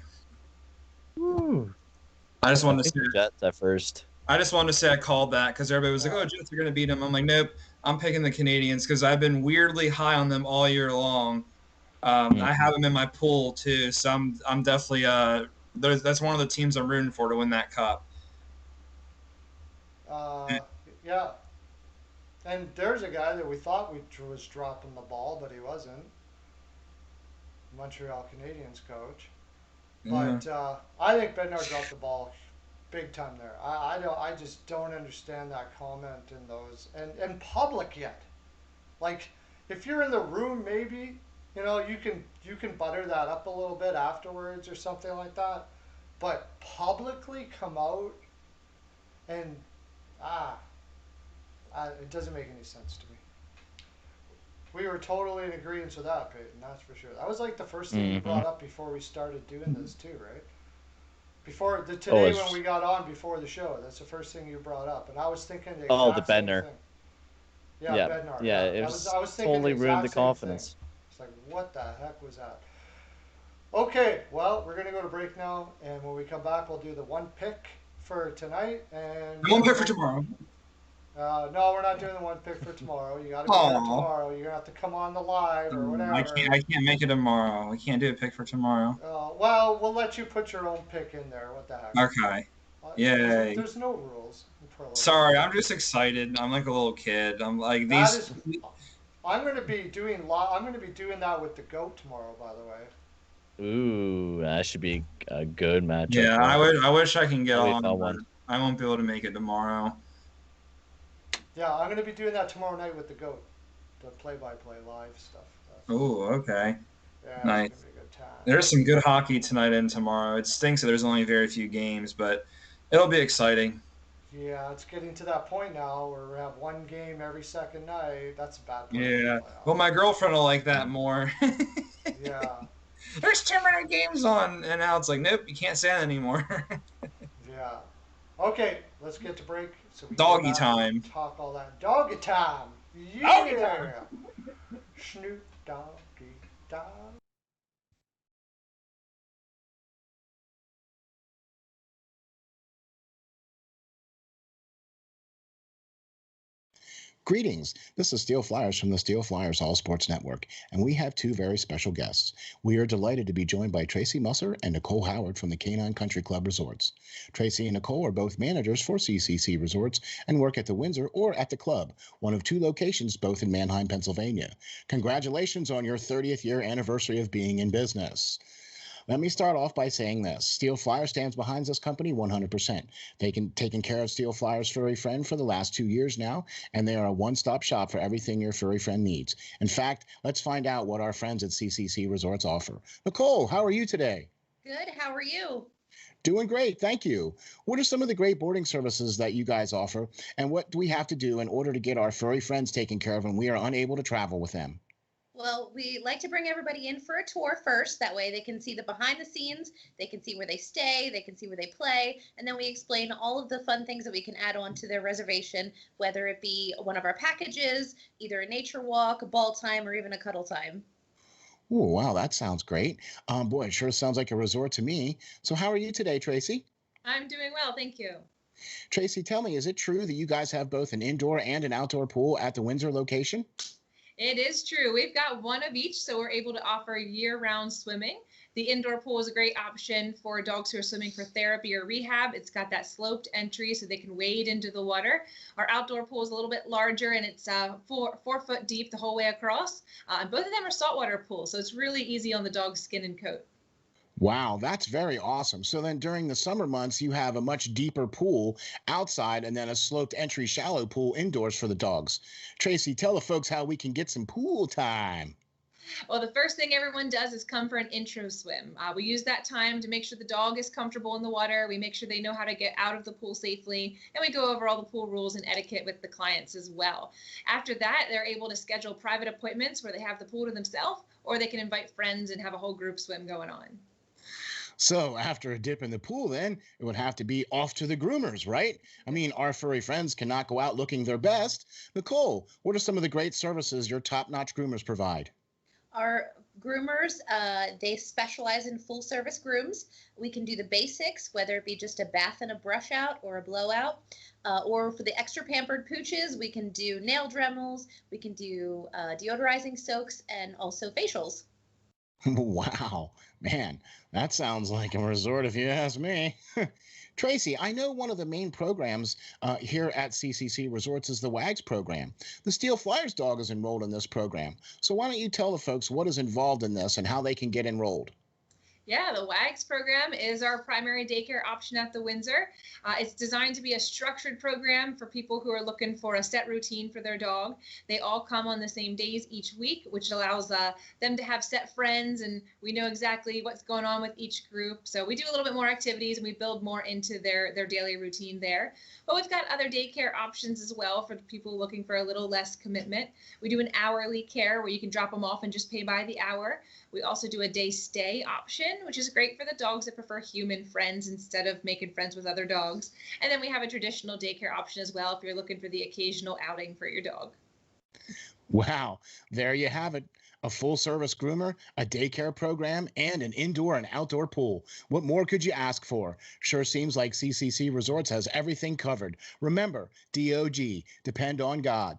[SPEAKER 2] Woo.
[SPEAKER 3] I just
[SPEAKER 2] I
[SPEAKER 3] wanted to
[SPEAKER 2] think
[SPEAKER 3] say
[SPEAKER 2] the Jets at first.
[SPEAKER 3] I called that because everybody was like,
[SPEAKER 1] Yeah.
[SPEAKER 3] "Oh, Jets are going to beat them." I'm like, "Nope, I'm picking the Canadians because I've been weirdly high on them all year long. I
[SPEAKER 2] Mhm.
[SPEAKER 3] have them in my pool too, so I'm definitely that's one of the teams I'm rooting for to win that cup."
[SPEAKER 1] Uh, yeah. And there's a guy that we thought was dropping the ball, but he wasn't. Montreal Canadiens coach.
[SPEAKER 3] Yeah,
[SPEAKER 1] But I think Bednar dropped the ball big time there. I don't. I just don't understand that comment in those and in public yet. Like, if you're in the room, maybe you can butter that up a little bit afterwards or something like that. But publicly come out and ah, it doesn't make any sense to me. We were totally in agreement with that, Peyton. That's for sure. That was like the first thing you brought
[SPEAKER 2] Mhm.
[SPEAKER 1] up before we started doing this too, right? Before the
[SPEAKER 2] Oh,
[SPEAKER 1] today when we
[SPEAKER 2] it's
[SPEAKER 1] got on before the show, that's the first thing you brought up, and I was thinking the
[SPEAKER 2] oh the
[SPEAKER 1] exact same
[SPEAKER 2] Benner.
[SPEAKER 1] thing. Yeah,
[SPEAKER 2] Yeah,
[SPEAKER 1] Bednar.
[SPEAKER 2] yeah.
[SPEAKER 1] Yeah,
[SPEAKER 2] It
[SPEAKER 1] that was.
[SPEAKER 2] was
[SPEAKER 1] I was thinking the
[SPEAKER 2] totally ruined the
[SPEAKER 1] exact same thing.
[SPEAKER 2] confidence.
[SPEAKER 1] It's like, what the heck was that? Okay, well, we're gonna go to break now, and when we come back, we'll do the one pick for tonight, and
[SPEAKER 3] I won't pick for
[SPEAKER 1] we'll.
[SPEAKER 3] tomorrow.
[SPEAKER 1] No, we're not doing the one pick for tomorrow. You got to be there
[SPEAKER 3] Oh,
[SPEAKER 1] tomorrow. You're gonna have to come on the live or whatever.
[SPEAKER 3] I can't make it tomorrow. I can't do a pick for tomorrow.
[SPEAKER 1] Well, we'll let you put your own pick in there. What the heck?
[SPEAKER 3] Okay, yay.
[SPEAKER 1] There's no rules in pro league.
[SPEAKER 3] Sorry, I'm just excited. I'm like a little kid. I'm like
[SPEAKER 1] That
[SPEAKER 3] these.
[SPEAKER 1] is, I'm gonna be doing. I'm gonna be doing that with the goat tomorrow. By the way.
[SPEAKER 2] Ooh, that should be a good matchup
[SPEAKER 3] Yeah,
[SPEAKER 2] there.
[SPEAKER 3] I wish I can get
[SPEAKER 2] That'll be a
[SPEAKER 3] on,
[SPEAKER 2] fun one.
[SPEAKER 3] but I won't be able to make it tomorrow.
[SPEAKER 1] Yeah, I'm going to be doing that tomorrow night with the goat, the play-by-play live stuff.
[SPEAKER 3] Oh, okay.
[SPEAKER 1] Yeah, it's
[SPEAKER 3] Nice.
[SPEAKER 1] going to be a good time.
[SPEAKER 3] There's some good hockey tonight and tomorrow. It stinks that there's only very few games, but it'll be exciting.
[SPEAKER 1] Yeah, it's getting to that point now where we have one game every second night. That's a bad part about the
[SPEAKER 3] Yeah. Well,
[SPEAKER 1] playoffs.
[SPEAKER 3] my girlfriend will like that more.
[SPEAKER 1] Yeah,
[SPEAKER 3] There's too many games on, and now it's like, nope, you can't say that anymore.
[SPEAKER 1] yeah. Okay, let's get to break so we can get
[SPEAKER 3] Doggy
[SPEAKER 1] back and
[SPEAKER 3] time.
[SPEAKER 1] talk all that. Doggy time!
[SPEAKER 3] Doggy time.
[SPEAKER 1] Yeah! Snoop Doggy Dog.
[SPEAKER 4] Greetings. This is Steel Flyers from the Steel Flyers All Sports Network, and we have two very special guests. We are delighted to be joined by Tracy Musser and Nicole Howard from the Canine Country Club Resorts. Tracy and Nicole are both managers for CCC Resorts and work at the Windsor or at the club, one of two locations both in Manheim, Pennsylvania. Congratulations on your 30th year anniversary of being in business. Let me start off by saying this. Steel Flyer stands behind this company 100%. Taken care of Steel Flyer's furry friend for the last 2 years now, and they are a one-stop shop for everything your furry friend needs. In fact, let's find out what our friends at CCC Resorts offer. Nicole, how are you today?
[SPEAKER 5] Good. How are you?
[SPEAKER 4] Doing great, thank you. What are some of the great boarding services that you guys offer, and what do we have to do in order to get our furry friends taken care of when we are unable to travel with them?
[SPEAKER 5] Well, we like to bring everybody in for a tour first. That way they can see the behind the scenes, they can see where they stay, they can see where they play, and then we explain all of the fun things that we can add on to their reservation, whether it be one of our packages, either a nature walk, a ball time, or even a cuddle time.
[SPEAKER 4] Oh, wow, that sounds great. Boy, it sure sounds like a resort to me. So how are you today, Tracy?
[SPEAKER 6] I'm doing well, thank you.
[SPEAKER 4] Tracy, tell me, is it true that you guys have both an indoor and an outdoor pool at the Windsor location?
[SPEAKER 6] It is true. We've got one of each, so we're able to offer year-round swimming. The indoor pool is a great option for dogs who are swimming for therapy or rehab. It's got that sloped entry so they can wade into the water. Our outdoor pool is a little bit larger and it's 4 foot deep the whole way across. And both of them are saltwater pools, so it's really easy on the dog's skin and coat.
[SPEAKER 4] Wow, that's very awesome. So then during the summer months, you have a much deeper pool outside and then a sloped entry shallow pool indoors for the dogs. Tracy, tell the folks how we can get some pool time.
[SPEAKER 6] Well, the first thing everyone does is come for an intro swim. We use that time to make sure the dog is comfortable in the water. We make sure they know how to get out of the pool safely, and we go over all the pool rules and etiquette with the clients as well. After that, they're able to schedule private appointments where they have the pool to themselves, or they can invite friends and have a whole group swim going on.
[SPEAKER 4] So after a dip in the pool, then it would have to be off to the groomers, right? I mean, our furry friends cannot go out looking their best. Nicole, what are some of the great services your top notch groomers provide?
[SPEAKER 5] Our groomers, they specialize in full service grooms. We can do the basics, whether it be just a bath and a brush out or a blowout. Or for the extra pampered pooches, we can do nail dremels, we can do deodorizing soaks, and also facials.
[SPEAKER 4] Wow, man, that sounds like a resort if you ask me. Tracy, I know one of the main programs here at CCC Resorts is the WAGS program. The Steel Flyers dog is enrolled in this program. So why don't you tell the folks what is involved in this and how they can get enrolled?
[SPEAKER 6] Yeah, the WAGS program is our primary daycare option at the Windsor. It's designed to be a structured program for people who are looking for a set routine for their dog. They all come on the same days each week, which allows them to have set friends, and we know exactly what's going on with each group. So we do a little bit more activities and we build more into their daily routine there. But we've got other daycare options as well for people looking for a little less commitment. We do an hourly care where you can drop them off and just pay by the hour. We also do a day stay option, which is great for the dogs that prefer human friends instead of making friends with other dogs. And then we have a traditional daycare option as well if you're looking for the occasional outing for your dog.
[SPEAKER 4] Wow, there you have it. A full service groomer, a daycare program, and an indoor and outdoor pool. What more could you ask for? Sure seems like CCC Resorts has everything covered. Remember, DOG, depend on God.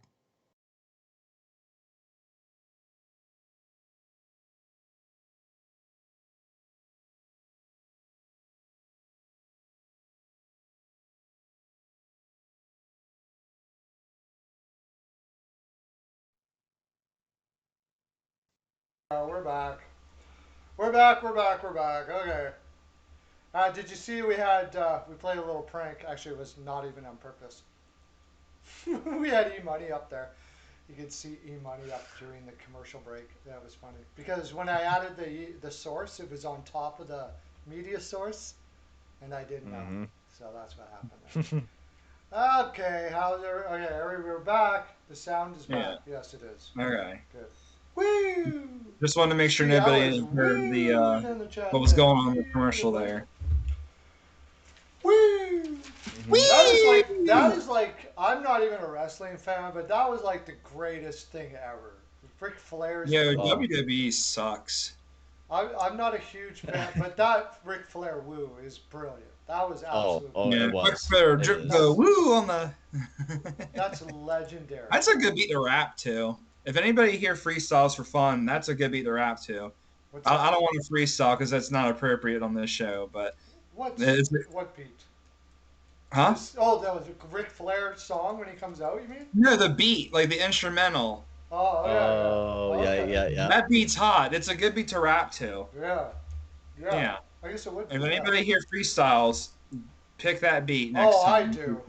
[SPEAKER 1] We're back. We're back. Okay. Did you see we played a little prank? Actually, it was not even on purpose. We had E-Money up there. You could see E-Money up during the commercial break. That was funny. Because when I added the source, it was on top of the media source, and I didn't know.
[SPEAKER 2] Mm-hmm.
[SPEAKER 1] So that's what happened there. Okay, we're back. The sound is back.
[SPEAKER 3] Yeah.
[SPEAKER 1] Yes, it is.
[SPEAKER 3] Okay.
[SPEAKER 1] Good. Woo!
[SPEAKER 3] Just wanted to make sure
[SPEAKER 1] See,
[SPEAKER 3] nobody
[SPEAKER 1] Ella's
[SPEAKER 3] heard the
[SPEAKER 1] woo in the chat
[SPEAKER 3] what was
[SPEAKER 1] there.
[SPEAKER 3] going on in the
[SPEAKER 1] Woo,
[SPEAKER 3] commercial
[SPEAKER 1] the
[SPEAKER 3] there.
[SPEAKER 1] Woo!
[SPEAKER 2] Mhm.
[SPEAKER 1] That is like I'm not even a wrestling fan, but that was like the greatest thing ever. Ric Flair's.
[SPEAKER 3] Yeah,
[SPEAKER 2] Oh.
[SPEAKER 3] WWE sucks.
[SPEAKER 1] I'm not a huge fan, but that Ric Flair woo is brilliant. That was absolutely.
[SPEAKER 3] Yeah,
[SPEAKER 2] it was.
[SPEAKER 3] Ric Flair
[SPEAKER 2] It
[SPEAKER 3] drip
[SPEAKER 2] is.
[SPEAKER 3] the woo on the.
[SPEAKER 1] That's legendary.
[SPEAKER 3] That's a good beat to rap to. If anybody here freestyles for fun, that's a good beat to rap to.
[SPEAKER 1] What's
[SPEAKER 3] I
[SPEAKER 1] that?
[SPEAKER 3] don't want to freestyle because that's not appropriate on this show, but
[SPEAKER 1] What beat?
[SPEAKER 3] huh?
[SPEAKER 1] That was a Ric Flair song when he comes out. You mean?
[SPEAKER 3] No, the beat, like the instrumental.
[SPEAKER 1] Oh yeah.
[SPEAKER 2] Oh, yeah,
[SPEAKER 1] Okay.
[SPEAKER 2] yeah.
[SPEAKER 3] That beat's hot. It's a good beat to rap to.
[SPEAKER 1] Yeah.
[SPEAKER 3] Yeah.
[SPEAKER 1] I guess it would.
[SPEAKER 3] If
[SPEAKER 1] be,
[SPEAKER 3] anybody here freestyles, pick that beat next
[SPEAKER 1] Oh, I
[SPEAKER 3] time.
[SPEAKER 1] do.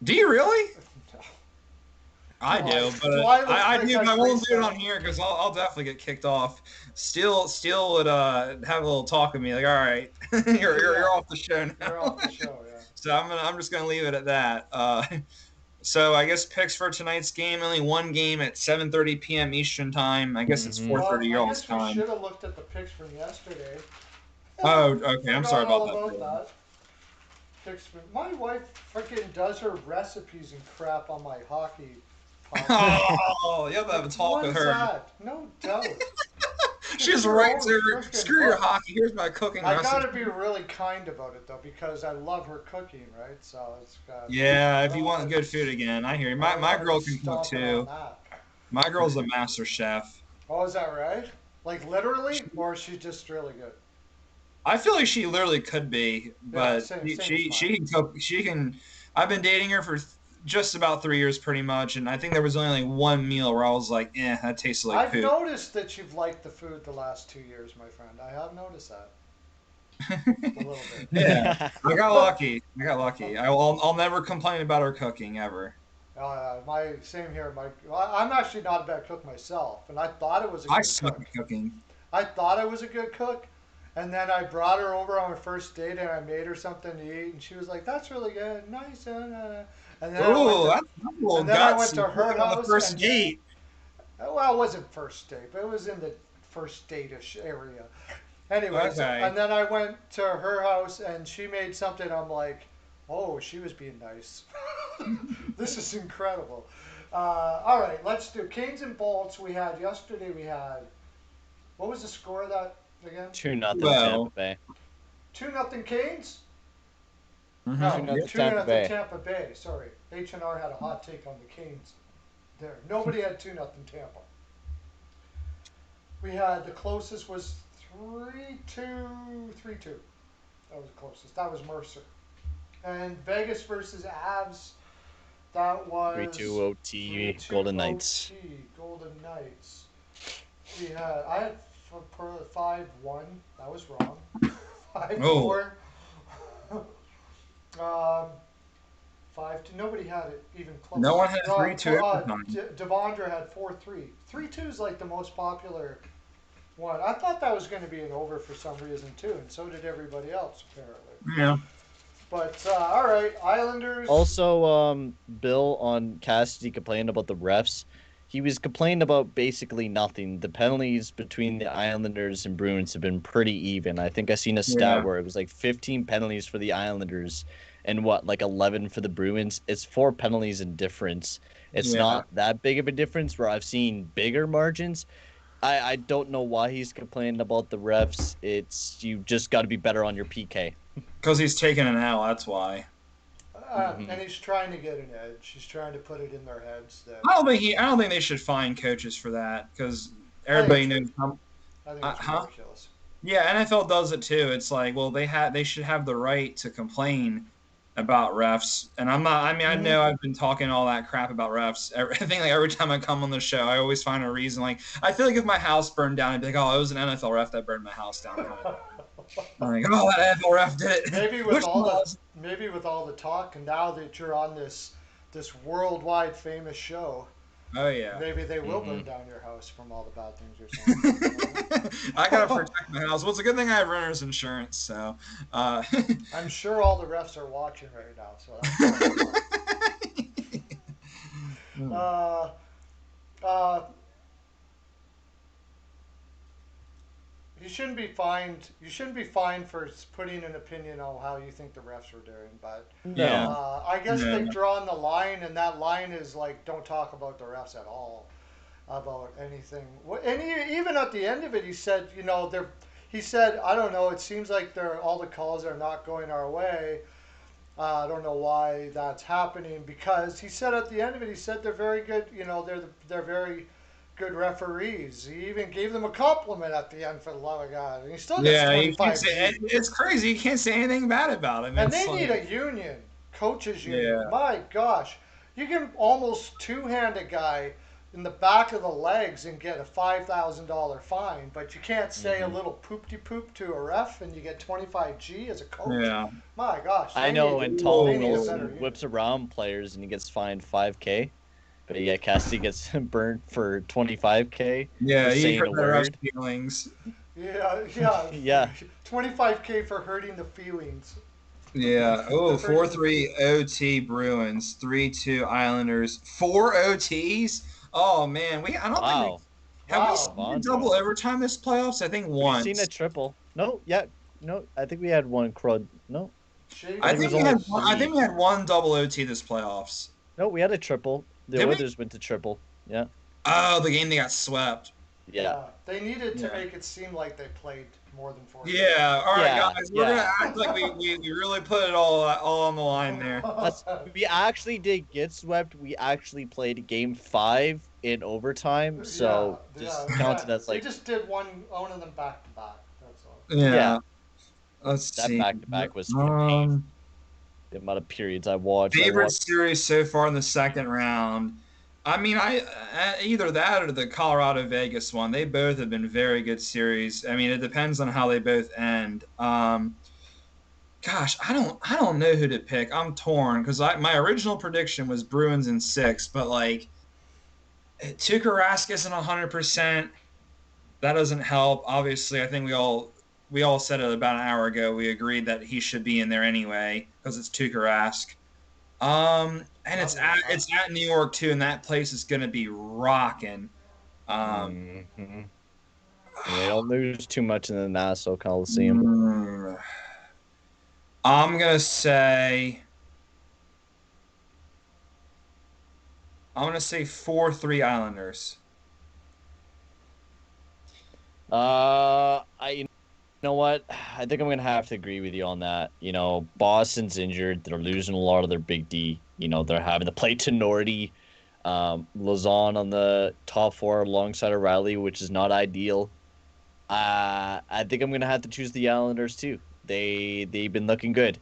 [SPEAKER 3] Do you really? I
[SPEAKER 1] Do
[SPEAKER 3] do,
[SPEAKER 1] I-
[SPEAKER 3] but
[SPEAKER 1] do I look
[SPEAKER 3] I
[SPEAKER 1] like
[SPEAKER 3] do,
[SPEAKER 1] I
[SPEAKER 3] but I won't do it
[SPEAKER 1] freestyle?
[SPEAKER 3] on here because I'll definitely get kicked off. Steel would have a little talk with me, like, all right, you're off the show now.
[SPEAKER 1] You're off the show. Yeah.
[SPEAKER 3] So I'm just gonna leave it at that. So I guess picks for tonight's game, only one game at 7:30 p.m. Eastern time. I guess it's
[SPEAKER 2] Mhm.
[SPEAKER 3] 4:30
[SPEAKER 1] Well, I
[SPEAKER 3] y'all's
[SPEAKER 1] guess we
[SPEAKER 3] time.
[SPEAKER 1] should have looked at the picks from yesterday.
[SPEAKER 3] Oh, okay. I'm
[SPEAKER 1] Forgot
[SPEAKER 3] sorry
[SPEAKER 1] all
[SPEAKER 3] about that.
[SPEAKER 1] Picks from my wife freaking does her recipes and crap on my hockey.
[SPEAKER 3] Oh, you have to have a talk
[SPEAKER 1] What
[SPEAKER 3] with
[SPEAKER 1] is
[SPEAKER 3] her.
[SPEAKER 1] that? No doubt.
[SPEAKER 3] She's
[SPEAKER 1] Her
[SPEAKER 3] right
[SPEAKER 1] own
[SPEAKER 3] to
[SPEAKER 1] frickin'
[SPEAKER 3] screw your
[SPEAKER 1] book.
[SPEAKER 3] hockey. Here's my cooking
[SPEAKER 1] I
[SPEAKER 3] recipe.
[SPEAKER 1] gotta be really kind about it though because I love her cooking, right? So it's got.
[SPEAKER 3] Yeah, if you want good food again, I hear you. My girl can cook too. My girl's a master chef.
[SPEAKER 1] Oh, is that right? Like literally, or is she just really good?
[SPEAKER 3] I feel like she literally could be, but
[SPEAKER 1] same
[SPEAKER 3] she can cook. She can. I've been dating her for just about 3 years, pretty much, and I think there was only like one meal where I was like, that tasted like
[SPEAKER 1] I've
[SPEAKER 3] poop.
[SPEAKER 1] noticed that you've liked the food the last 2 years, my friend. I have noticed that a little bit.
[SPEAKER 3] Yeah, I got lucky. I'll never complain about her cooking ever.
[SPEAKER 1] Same here. I'm actually not a bad cook myself, and I thought it was a
[SPEAKER 3] I
[SPEAKER 1] good
[SPEAKER 3] suck
[SPEAKER 1] cook.
[SPEAKER 3] at cooking.
[SPEAKER 1] I thought I was a good cook, and then I brought her over on our first date, and I made her something to eat, and she was like, "That's really good, nice." And then
[SPEAKER 3] Ooh, that's a little
[SPEAKER 1] and then I went
[SPEAKER 3] gutsy.
[SPEAKER 1] to her
[SPEAKER 3] Cooking on the
[SPEAKER 1] house
[SPEAKER 3] first
[SPEAKER 1] and-
[SPEAKER 3] date.
[SPEAKER 1] Well, it wasn't first date, but it was in the first date-ish area. Anyways,
[SPEAKER 3] Okay.
[SPEAKER 1] and then I went to her house and she made something. I'm like, oh, she was being nice. This is incredible. All right, let's do Canes and Bolts. Yesterday. What was the score of that again?
[SPEAKER 2] 2-0
[SPEAKER 3] Well.
[SPEAKER 2] Tampa Bay.
[SPEAKER 1] 2-0 Canes.
[SPEAKER 3] Mhm.
[SPEAKER 1] No,
[SPEAKER 2] 2-0
[SPEAKER 1] 2
[SPEAKER 2] Tampa
[SPEAKER 1] 0
[SPEAKER 2] Bay.
[SPEAKER 1] Tampa Bay. Sorry, H&R had a hot take on the Canes. There, nobody had 2-0 Tampa. We had the closest was 3-2. 3-2. That was the closest. That was Mercer. And Vegas versus Avs. That was
[SPEAKER 2] 3-2 OT
[SPEAKER 1] 3-2
[SPEAKER 2] Golden Knights.
[SPEAKER 1] OT, Golden Knights. I had 5-1. That was wrong. 5-4. Um, 5-2. Nobody had it even close.
[SPEAKER 3] No one had 3-2 overtime.
[SPEAKER 1] Devondre had 4-3. 3-2 is like the most popular one. I thought that was going to be an over for some reason too, and so did everybody else apparently.
[SPEAKER 3] Yeah.
[SPEAKER 1] But all right, Islanders.
[SPEAKER 2] Also, Bill on Cassidy complained about the refs. He was complaining about basically nothing. The penalties between the Islanders and Bruins have been pretty even. I think I seen a stat
[SPEAKER 3] Yeah.
[SPEAKER 2] where it was like 15 penalties for the Islanders and like 11 for the Bruins. It's 4 penalties in difference. It's
[SPEAKER 3] Yeah.
[SPEAKER 2] not that big of a difference where I've seen bigger margins. I don't know why he's complaining about the refs. You just got to be better on your PK.
[SPEAKER 3] Because he's taking an L, that's why.
[SPEAKER 1] And he's trying to get an edge. He's trying to put it in their heads that
[SPEAKER 3] I don't think they should fine coaches for that because everybody knows.
[SPEAKER 1] I think it's
[SPEAKER 3] Huh?
[SPEAKER 1] ridiculous.
[SPEAKER 3] Yeah, NFL does it too. It's like, well, they should have the right to complain about refs, and I'm not. I mean, I know I've been talking all that crap about refs. I think like every time I come on the show, I always find a reason. Like I feel like if my house burned down, I'd be like, "Oh, it was an NFL ref that burned my house down." Kind of thing. I'm like, "Oh, that NFL ref did it."
[SPEAKER 1] maybe with
[SPEAKER 3] Which
[SPEAKER 1] all the
[SPEAKER 3] was,
[SPEAKER 1] maybe with all the talk, and now that you're on this worldwide famous show,
[SPEAKER 3] oh yeah.
[SPEAKER 1] maybe they will
[SPEAKER 2] Mhm.
[SPEAKER 1] burn down your house from all the bad things you're saying.
[SPEAKER 3] I gotta protect my house. Well, it's a good thing I have renter's insurance, so.
[SPEAKER 1] I'm sure all the refs are watching right now, so that's uh, uh, you shouldn't be fined. You shouldn't be fined for putting an opinion on how you think the refs are doing. But
[SPEAKER 3] Yeah.
[SPEAKER 2] No.
[SPEAKER 1] I guess
[SPEAKER 3] Yeah.
[SPEAKER 1] they've drawn the line, and that line is like, don't talk about the refs at all, about anything. And even at the end of it, he said, you know, they're. He said, I don't know. It seems like they're all the calls are not going our way. I don't know why that's happening because he said at the end of it, he said they're very good. You know, they're very good referees. He even gave them a compliment at the end, for the love of God. And he still gets
[SPEAKER 3] Yeah, you can't
[SPEAKER 1] 25
[SPEAKER 3] say
[SPEAKER 1] G.
[SPEAKER 3] it's crazy. You can't say anything bad about him.
[SPEAKER 1] And
[SPEAKER 3] It's
[SPEAKER 1] they need
[SPEAKER 3] like,
[SPEAKER 1] a union, coaches union.
[SPEAKER 3] yeah,
[SPEAKER 1] My gosh, you can almost two-hand a guy in the back of the legs and get a $5,000 fine, but you can't say a
[SPEAKER 2] Mhm.
[SPEAKER 1] little poop-de poop to a ref and you get 25 G as a coach.
[SPEAKER 3] yeah.
[SPEAKER 1] My gosh,
[SPEAKER 2] I know, and Tom
[SPEAKER 1] they need a better
[SPEAKER 2] Wilson
[SPEAKER 1] union.
[SPEAKER 2] whips around players and he gets fined 5K, but yeah, Cassidy gets burnt for 25K
[SPEAKER 3] Yeah,
[SPEAKER 2] for
[SPEAKER 3] he
[SPEAKER 2] saying
[SPEAKER 3] hurt
[SPEAKER 2] a
[SPEAKER 3] the ref's
[SPEAKER 2] word.
[SPEAKER 3] feelings.
[SPEAKER 1] Yeah, yeah.
[SPEAKER 2] Yeah.
[SPEAKER 1] 25K for hurting the feelings.
[SPEAKER 3] Yeah. Oh,
[SPEAKER 1] Hurting the
[SPEAKER 3] 4-3 OT Bruins, 3-2 Islanders, 4 OTs. Oh man, I don't think
[SPEAKER 2] Wow.
[SPEAKER 3] have we
[SPEAKER 1] Wow.
[SPEAKER 3] seen a
[SPEAKER 2] Devondre.
[SPEAKER 3] double overtime this playoffs? I think
[SPEAKER 2] We've seen a
[SPEAKER 3] once.
[SPEAKER 2] triple. No, yeah, no. I think we had one crud. No, I
[SPEAKER 3] I
[SPEAKER 1] Shaving
[SPEAKER 2] think it
[SPEAKER 3] think
[SPEAKER 2] was
[SPEAKER 3] we
[SPEAKER 2] only
[SPEAKER 3] had
[SPEAKER 1] crease.
[SPEAKER 3] one, I think
[SPEAKER 2] three.
[SPEAKER 3] we had one double OT this playoffs.
[SPEAKER 2] No, we had a triple. The
[SPEAKER 3] Did we?
[SPEAKER 2] Oilers went to triple. Yeah,
[SPEAKER 3] Oh, the game they got swept.
[SPEAKER 2] yeah,
[SPEAKER 1] Yeah, they needed to
[SPEAKER 3] Yeah.
[SPEAKER 1] make it seem like they played more than 4 games.
[SPEAKER 3] Yeah. All right,
[SPEAKER 2] yeah,
[SPEAKER 3] guys, we're gonna
[SPEAKER 2] yeah.
[SPEAKER 3] act like we really put it all on the line there.
[SPEAKER 2] That's we actually did get swept. We actually played game 5 in overtime,
[SPEAKER 1] Yeah,
[SPEAKER 2] so
[SPEAKER 1] yeah,
[SPEAKER 2] just count it
[SPEAKER 1] exactly.
[SPEAKER 2] as
[SPEAKER 1] They
[SPEAKER 2] like
[SPEAKER 1] just did one of them back to back. That's all.
[SPEAKER 2] yeah.
[SPEAKER 3] Yeah. Let's
[SPEAKER 2] That
[SPEAKER 3] see.
[SPEAKER 2] back to back was painful.
[SPEAKER 3] Um,
[SPEAKER 2] The amount of periods I watched. I
[SPEAKER 3] Favorite
[SPEAKER 2] watched.
[SPEAKER 3] series so far in the second round. I mean, either that or the Colorado Vegas one. They both have been very good series. I mean, it depends on how they both end. Gosh, I don't know who to pick. I'm torn because my original prediction was Bruins in 6, but like Tuukka Rask isn't 100%. That doesn't help. Obviously, I think we all said it about an hour ago. We agreed that he should be in there anyway because it's Tuukka Rask. And it's at New York too, and that place is gonna be rocking. Um,
[SPEAKER 2] Mhm. They don't lose too much in the Nassau Coliseum.
[SPEAKER 3] mm, I'm gonna say 4-3 Islanders.
[SPEAKER 2] You know what? I think I'm gonna have to agree with you on that. You know, Boston's injured. They're losing a lot of their big D. You know, they're having to play Tenorti, Lazon on the top 4 alongside O'Reilly, which is not ideal. I think I'm gonna have to choose the Islanders too. They've been looking good.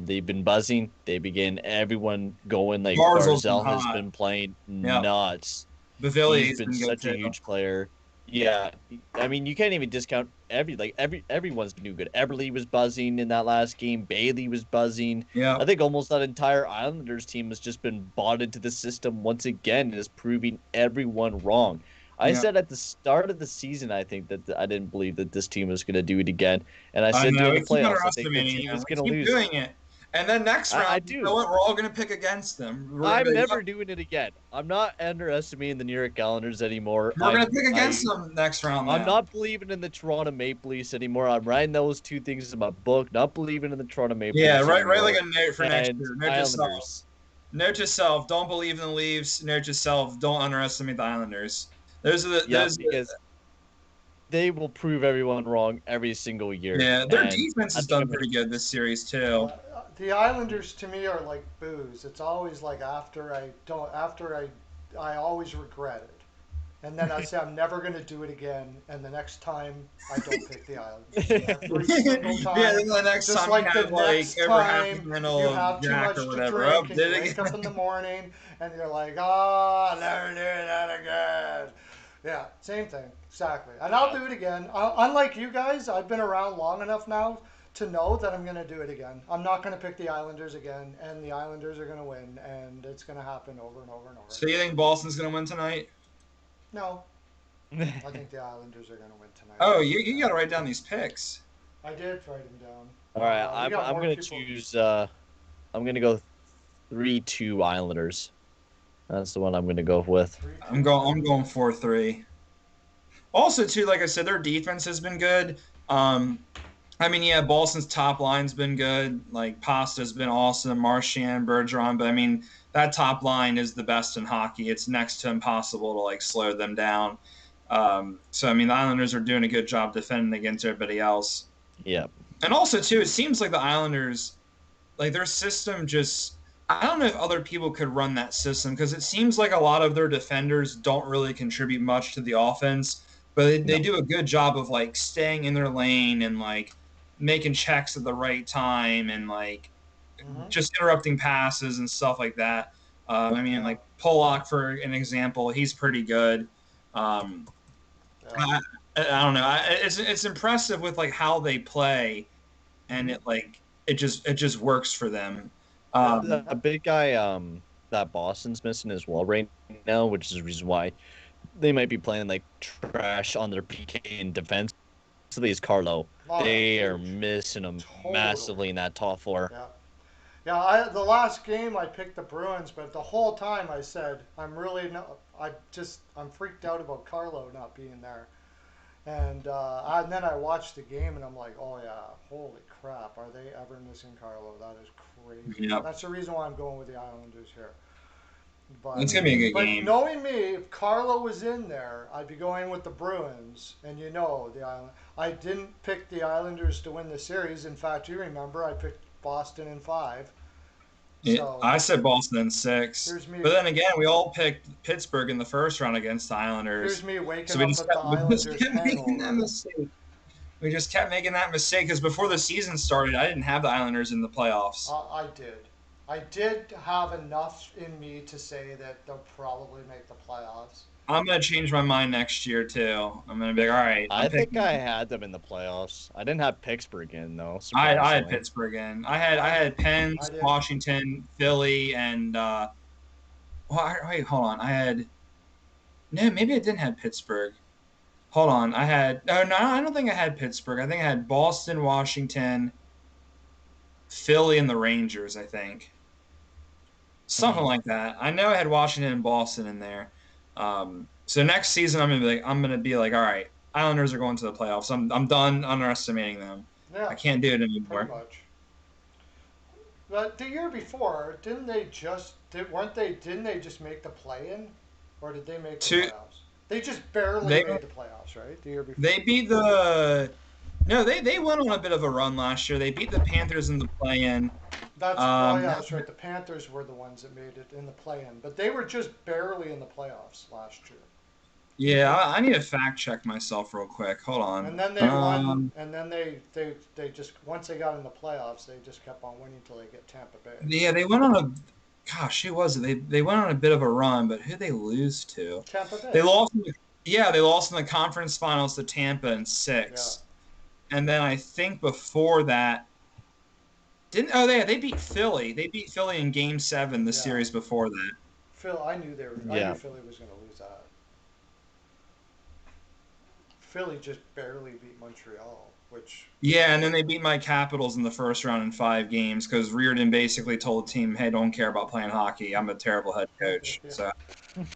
[SPEAKER 2] They've been buzzing. They begin everyone going like
[SPEAKER 3] Barzal's been
[SPEAKER 2] Barzell has
[SPEAKER 3] hot.
[SPEAKER 2] been playing
[SPEAKER 3] Yep.
[SPEAKER 2] nuts. He's
[SPEAKER 3] Bavillier's
[SPEAKER 2] been
[SPEAKER 3] been good
[SPEAKER 2] such a
[SPEAKER 3] too.
[SPEAKER 2] huge player. Yeah, I mean you can't even discount everyone's been doing good. Eberle was buzzing in that last game. Bailey was buzzing. I
[SPEAKER 3] Yep.
[SPEAKER 2] think almost that entire Islanders team has just been bought into the system once again and is proving everyone wrong. I
[SPEAKER 3] Yeah.
[SPEAKER 2] said at the start of the season, I think that I didn't believe that this team was going to do it again, and I
[SPEAKER 3] I
[SPEAKER 2] said
[SPEAKER 3] know
[SPEAKER 2] during
[SPEAKER 3] we
[SPEAKER 2] the
[SPEAKER 3] keep
[SPEAKER 2] playoffs, I think the
[SPEAKER 3] underestimating
[SPEAKER 2] team
[SPEAKER 3] him.
[SPEAKER 2] was
[SPEAKER 3] We
[SPEAKER 2] going to
[SPEAKER 3] keep
[SPEAKER 2] lose.
[SPEAKER 3] doing it, and then next round,
[SPEAKER 2] I
[SPEAKER 3] you know
[SPEAKER 2] do.
[SPEAKER 3] what? We're all gonna pick against them. We're gonna
[SPEAKER 2] I'm
[SPEAKER 3] be like,
[SPEAKER 2] never
[SPEAKER 3] "Yep,
[SPEAKER 2] doing it again. I'm not underestimating the New York Islanders anymore.
[SPEAKER 3] we're gonna pick against them next round
[SPEAKER 2] I'm
[SPEAKER 3] now.
[SPEAKER 2] not believing in the Toronto Maple Leafs anymore. I'm writing those two things in my book. Not believing in the Toronto Maple
[SPEAKER 3] Yeah,
[SPEAKER 2] Leafs
[SPEAKER 3] write like
[SPEAKER 2] anymore.
[SPEAKER 3] a note for next
[SPEAKER 2] And
[SPEAKER 3] year. Note to self.
[SPEAKER 2] Islanders.
[SPEAKER 3] Note to self. Don't believe in the Leafs. Note to self. Don't underestimate the Islanders. Those are the
[SPEAKER 2] Yep,
[SPEAKER 3] those.
[SPEAKER 2] because they will prove everyone wrong every single year.
[SPEAKER 3] Yeah, their
[SPEAKER 2] And
[SPEAKER 3] defense
[SPEAKER 2] I
[SPEAKER 3] has
[SPEAKER 2] think
[SPEAKER 3] done
[SPEAKER 2] I'm gonna
[SPEAKER 3] pretty good this series too.
[SPEAKER 1] The Islanders to me are like booze. It's always like after I don't after I always regret it. and then I say I'm never going to do it again, and the next time I don't pick the Islanders. Every single
[SPEAKER 3] Yeah,
[SPEAKER 1] time,
[SPEAKER 3] then the next
[SPEAKER 1] just
[SPEAKER 3] time you
[SPEAKER 1] like the
[SPEAKER 3] have like
[SPEAKER 1] next
[SPEAKER 3] over half a
[SPEAKER 1] time
[SPEAKER 3] handle
[SPEAKER 1] you
[SPEAKER 3] of
[SPEAKER 1] have too
[SPEAKER 3] Jack or
[SPEAKER 1] much to
[SPEAKER 3] whatever. Oh,
[SPEAKER 1] drink and you
[SPEAKER 3] did it
[SPEAKER 1] wake up
[SPEAKER 3] again.
[SPEAKER 1] in the morning and you're like, oh, I'll never do that again. Yeah, same thing, exactly. And I'll do it again. Unlike you guys, I've been around long enough now to know that I'm going to do it again. I'm not going to pick the Islanders again, and the Islanders are going to win, and it's going to happen over and over and over
[SPEAKER 3] So you
[SPEAKER 1] again.
[SPEAKER 3] think Boston's gonna win tonight?
[SPEAKER 1] No, I think the Islanders are going to win tonight.
[SPEAKER 3] Oh, you gotta write down these picks.
[SPEAKER 1] I did write them down.
[SPEAKER 2] All right,
[SPEAKER 1] You got
[SPEAKER 2] I'm
[SPEAKER 1] more
[SPEAKER 2] gonna
[SPEAKER 1] people.
[SPEAKER 2] choose. I'm gonna go 3-2 Islanders. That's the one I'm gonna go with.
[SPEAKER 3] I'm going 4-3. Also, too, like I said, their defense has been good. I mean, yeah, Boston's top line's been good. Like Pasta's been awesome, Marchand, Bergeron, but I mean that top line is the best in hockey. It's next to impossible to like slow them down. So I mean, the Islanders are doing a good job defending against everybody else.
[SPEAKER 2] Yeah.
[SPEAKER 3] And also, too, it seems like the Islanders, like their system just. I don't know if other people could run that system because it seems like a lot of their defenders don't really contribute much to the offense, but they
[SPEAKER 2] No.
[SPEAKER 3] do a good job of like staying in their lane and like making checks at the right time and like just interrupting passes and stuff like that. I mean,
[SPEAKER 1] Yeah.
[SPEAKER 3] like Pollock, for an example, he's pretty good. Um,
[SPEAKER 1] Yeah.
[SPEAKER 3] I don't know. It's impressive with like how they play, and it just works for them.
[SPEAKER 2] The big guy that Boston's missing as well right now, which is the reason why they might be playing like trash on their PK and defense. Is Carlo.
[SPEAKER 1] Oh,
[SPEAKER 2] They are
[SPEAKER 1] huge.
[SPEAKER 2] missing him
[SPEAKER 1] Totally.
[SPEAKER 2] massively in that top four.
[SPEAKER 1] Yeah. Yeah, the last game I picked the Bruins, but the whole time I said I'm really not. I'm freaked out about Carlo not being there, and then I watched the game and I'm like, oh yeah, holy crap, are they ever missing Carlo? That is crazy.
[SPEAKER 3] Yep.
[SPEAKER 1] That's the reason why I'm going with the Islanders here.
[SPEAKER 3] It's gonna be a good
[SPEAKER 1] But
[SPEAKER 3] game.
[SPEAKER 1] knowing me, if Carlo was in there, I'd be going with the Bruins, and the Island. I didn't pick the Islanders to win the series. In fact, you remember I picked Boston in 5. So
[SPEAKER 3] I said Boston in 6,
[SPEAKER 1] here's me.
[SPEAKER 3] but then again, we all picked Pittsburgh in the first round against the Islanders.
[SPEAKER 1] Here's me waking
[SPEAKER 3] So we
[SPEAKER 1] up
[SPEAKER 3] just
[SPEAKER 1] with the
[SPEAKER 3] kept, we
[SPEAKER 1] Islanders
[SPEAKER 3] just kept making that
[SPEAKER 1] hangover.
[SPEAKER 3] mistake. We just kept making that mistake because before the season started, I didn't have the Islanders in the playoffs.
[SPEAKER 1] I did. I did have enough in me to say that they'll probably make the playoffs.
[SPEAKER 3] I'm gonna change my mind next year too. I'm gonna be like, all right.
[SPEAKER 2] I think I had them in the playoffs. I didn't have Pittsburgh in though.
[SPEAKER 3] I had
[SPEAKER 2] Surprisingly.
[SPEAKER 3] Pittsburgh in. I had Pens,
[SPEAKER 1] did.
[SPEAKER 3] Washington, Philly, and wait, hold on. No, maybe I didn't have Pittsburgh. Hold on. I don't think I had Pittsburgh. I think I had Boston, Washington, Philly, and the Rangers, I think. Something like that. I know I had Washington and Boston in there. So next season I'm gonna be like, all right, Islanders are going to the playoffs. I'm done underestimating them.
[SPEAKER 1] Yeah,
[SPEAKER 3] I can't do it
[SPEAKER 1] pretty
[SPEAKER 3] anymore.
[SPEAKER 1] much. But the year before, didn't they just make the play-in, or did they make the playoffs? They just barely made the playoffs, right? The year before.
[SPEAKER 3] They beat they went on a bit of a run last year. They beat the Panthers in the play-in.
[SPEAKER 1] That's right. The Panthers were the ones that made it in the play-in, but they were just barely in the playoffs last year.
[SPEAKER 3] Yeah, I need to fact check myself real quick. Hold on.
[SPEAKER 1] And then they won, and then they just once they got in the playoffs, they just kept on winning until they get Tampa Bay.
[SPEAKER 3] Yeah, they went on a gosh, who was it? They went on a bit of a run, but who they lose to?
[SPEAKER 1] Tampa Bay.
[SPEAKER 3] They lost. They lost in the conference finals to Tampa in 6, and then I think before that, they beat Philly. They beat Philly in Game 7 the series before that.
[SPEAKER 1] I knew Philly was going to lose that. Philly just barely beat Montreal, which.
[SPEAKER 3] Yeah, and then they beat my Capitals in the first round in 5 games because Reardon basically told the team, "Hey, don't care about playing hockey. I'm a terrible head coach." So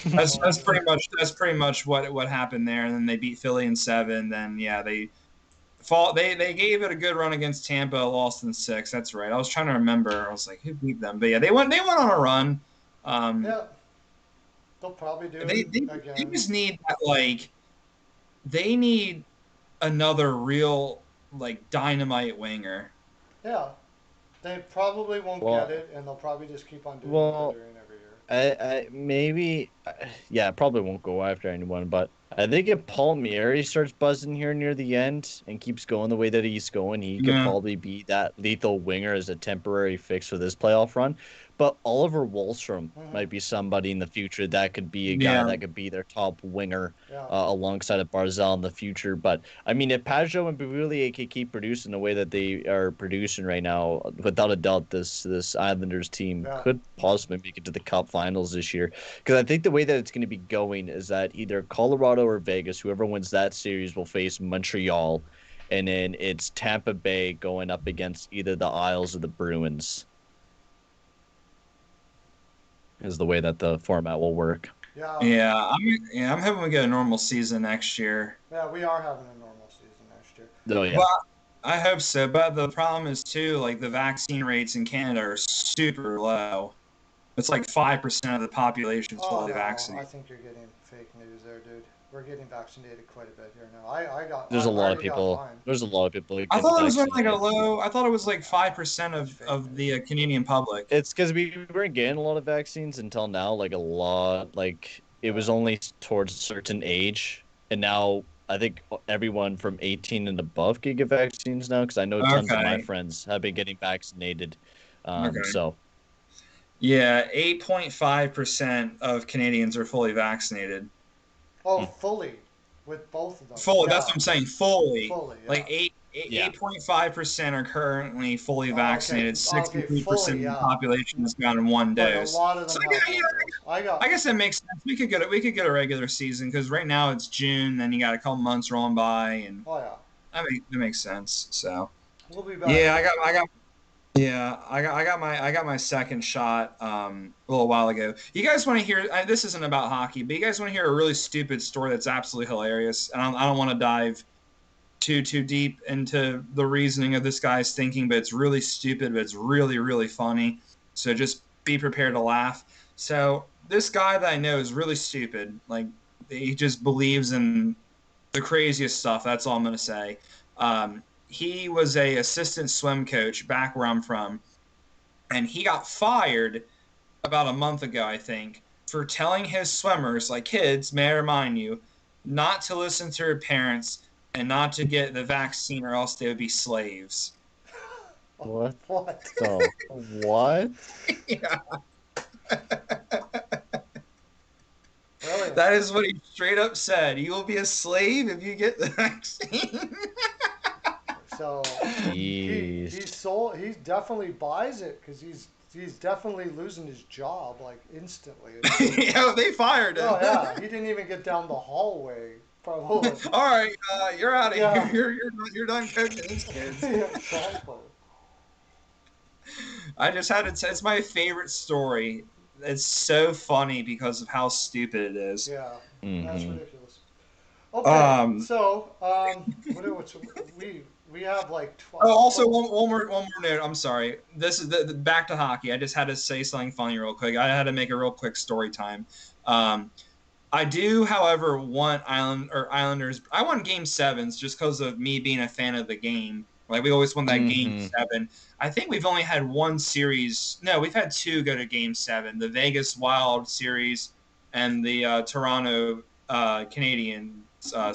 [SPEAKER 3] that's pretty much what happened there. And then they beat Philly in 7. Then they gave it a good run against Tampa, lost in 6. That's right. I was trying to remember. I was like, who beat them? But yeah, they went on a run.
[SPEAKER 1] They'll probably do
[SPEAKER 3] it again. They just need that they need another real dynamite winger.
[SPEAKER 1] Yeah, they probably won't get it, and they'll probably just keep on doing what they're doing every year.
[SPEAKER 2] Maybe yeah, probably won't go after anyone, but I think if Palmieri starts buzzing here near the end and keeps going the way that he's going, he could
[SPEAKER 3] Yeah.
[SPEAKER 2] probably be that lethal winger as a temporary fix for this playoff run. But Oliver Wahlstrom might be somebody in the future that could be a guy
[SPEAKER 3] Yeah.
[SPEAKER 2] that could be their top winger
[SPEAKER 1] Yeah.
[SPEAKER 2] alongside of Barzal in the future. But I mean, if Pajot and Beauvillier can keep producing the way that they are producing right now, without a doubt, this Islanders team
[SPEAKER 1] Yeah.
[SPEAKER 2] could possibly make it to the Cup Finals this year. Because I think the way that it's going to be going is that either Colorado or Vegas, whoever wins that series, will face Montreal, and then it's Tampa Bay going up against either the Isles or the Bruins. Is the way that the format will work.
[SPEAKER 1] Yeah.
[SPEAKER 3] I'm hoping we get a normal season next year.
[SPEAKER 1] Yeah, we are having a normal season next year.
[SPEAKER 2] Oh yeah.
[SPEAKER 3] Well, I hope so, but the problem is too, like the vaccine rates in Canada are super low. It's like 5% of the population is
[SPEAKER 1] Oh
[SPEAKER 3] fully
[SPEAKER 1] no, I
[SPEAKER 3] vaccinated.
[SPEAKER 1] think you're getting fake news there, dude. We're getting vaccinated quite a bit here now. I
[SPEAKER 2] There's
[SPEAKER 1] I
[SPEAKER 2] a lot of
[SPEAKER 1] already got
[SPEAKER 2] people.
[SPEAKER 1] mine.
[SPEAKER 2] There's a lot of people
[SPEAKER 3] I
[SPEAKER 2] getting
[SPEAKER 3] thought it was only like a
[SPEAKER 2] vaccinated.
[SPEAKER 3] low. I thought it was like 5%
[SPEAKER 1] That's fake
[SPEAKER 3] of the
[SPEAKER 1] news.
[SPEAKER 3] Canadian public.
[SPEAKER 2] It's because we weren't getting a lot of vaccines until now. Like a lot, like it was only towards a certain age, and now I think everyone from 18 and above can get vaccines now. Because I know tons of my
[SPEAKER 3] Okay.
[SPEAKER 2] friends have been getting vaccinated.
[SPEAKER 3] Okay.
[SPEAKER 2] So
[SPEAKER 3] Yeah, 8.5% of Canadians are fully vaccinated.
[SPEAKER 1] Oh, fully with both of them.
[SPEAKER 3] Fully. That's
[SPEAKER 1] Yeah,
[SPEAKER 3] what I'm saying. Fully.
[SPEAKER 1] fully.
[SPEAKER 3] Like
[SPEAKER 1] Yeah.
[SPEAKER 2] yeah,
[SPEAKER 3] 8.5% are currently fully
[SPEAKER 1] Oh, okay.
[SPEAKER 3] vaccinated.
[SPEAKER 1] Okay, fully.
[SPEAKER 3] 63% of the
[SPEAKER 1] Yeah.
[SPEAKER 3] population has gotten one
[SPEAKER 1] But a
[SPEAKER 3] dose.
[SPEAKER 1] lot of
[SPEAKER 3] So
[SPEAKER 1] them have
[SPEAKER 3] yeah,
[SPEAKER 1] one dose.
[SPEAKER 3] I guess that makes sense. We could get a regular season because right now it's June, then you got a couple months rolling by, and
[SPEAKER 1] Oh yeah.
[SPEAKER 3] that makes sense. So
[SPEAKER 1] We'll be back.
[SPEAKER 3] yeah, I got my second shot a little while ago. You guys want to hear? This isn't about hockey, but you guys want to hear a really stupid story that's absolutely hilarious. And I don't want to dive too deep into the reasoning of this guy's thinking, but it's really stupid, but it's really really funny. So just be prepared to laugh. So this guy that I know is really stupid. Like he just believes in the craziest stuff. That's all I'm gonna say. He was a assistant swim coach back where I'm from, and he got fired about a month ago, I think, for telling his swimmers, like kids, may I remind you, not to listen to their parents and not to get the vaccine or else they would be slaves.
[SPEAKER 2] what?
[SPEAKER 1] What?
[SPEAKER 2] So what?
[SPEAKER 3] Yeah.
[SPEAKER 1] Really?
[SPEAKER 3] That is what he straight up said. You will be a slave if you get the vaccine.
[SPEAKER 1] So
[SPEAKER 2] Jeez.
[SPEAKER 1] he definitely buys it because he's definitely losing his job like instantly.
[SPEAKER 3] Yeah, they fired him.
[SPEAKER 1] Oh yeah, he didn't even get down the hallway. Probably.
[SPEAKER 3] All right, you're out of
[SPEAKER 1] Yeah.
[SPEAKER 3] here. You're done coaching these kids.
[SPEAKER 1] Yeah, exactly.
[SPEAKER 3] I just had to. It's my favorite story. It's so funny because of how stupid it is.
[SPEAKER 1] Yeah,
[SPEAKER 2] Mhm.
[SPEAKER 1] that's ridiculous. Okay, so we have like 12.
[SPEAKER 3] Oh, also one more note. I'm sorry. This is the back to hockey. I just had to say something funny real quick. I had to make a real quick story time. I do, however, want Islanders. I want Game 7s just because of me being a fan of the game. Like we always want that Game 7. I think we've only had one series. No, we've had two go to Game 7. The Vegas Wild series and the Toronto Canadiens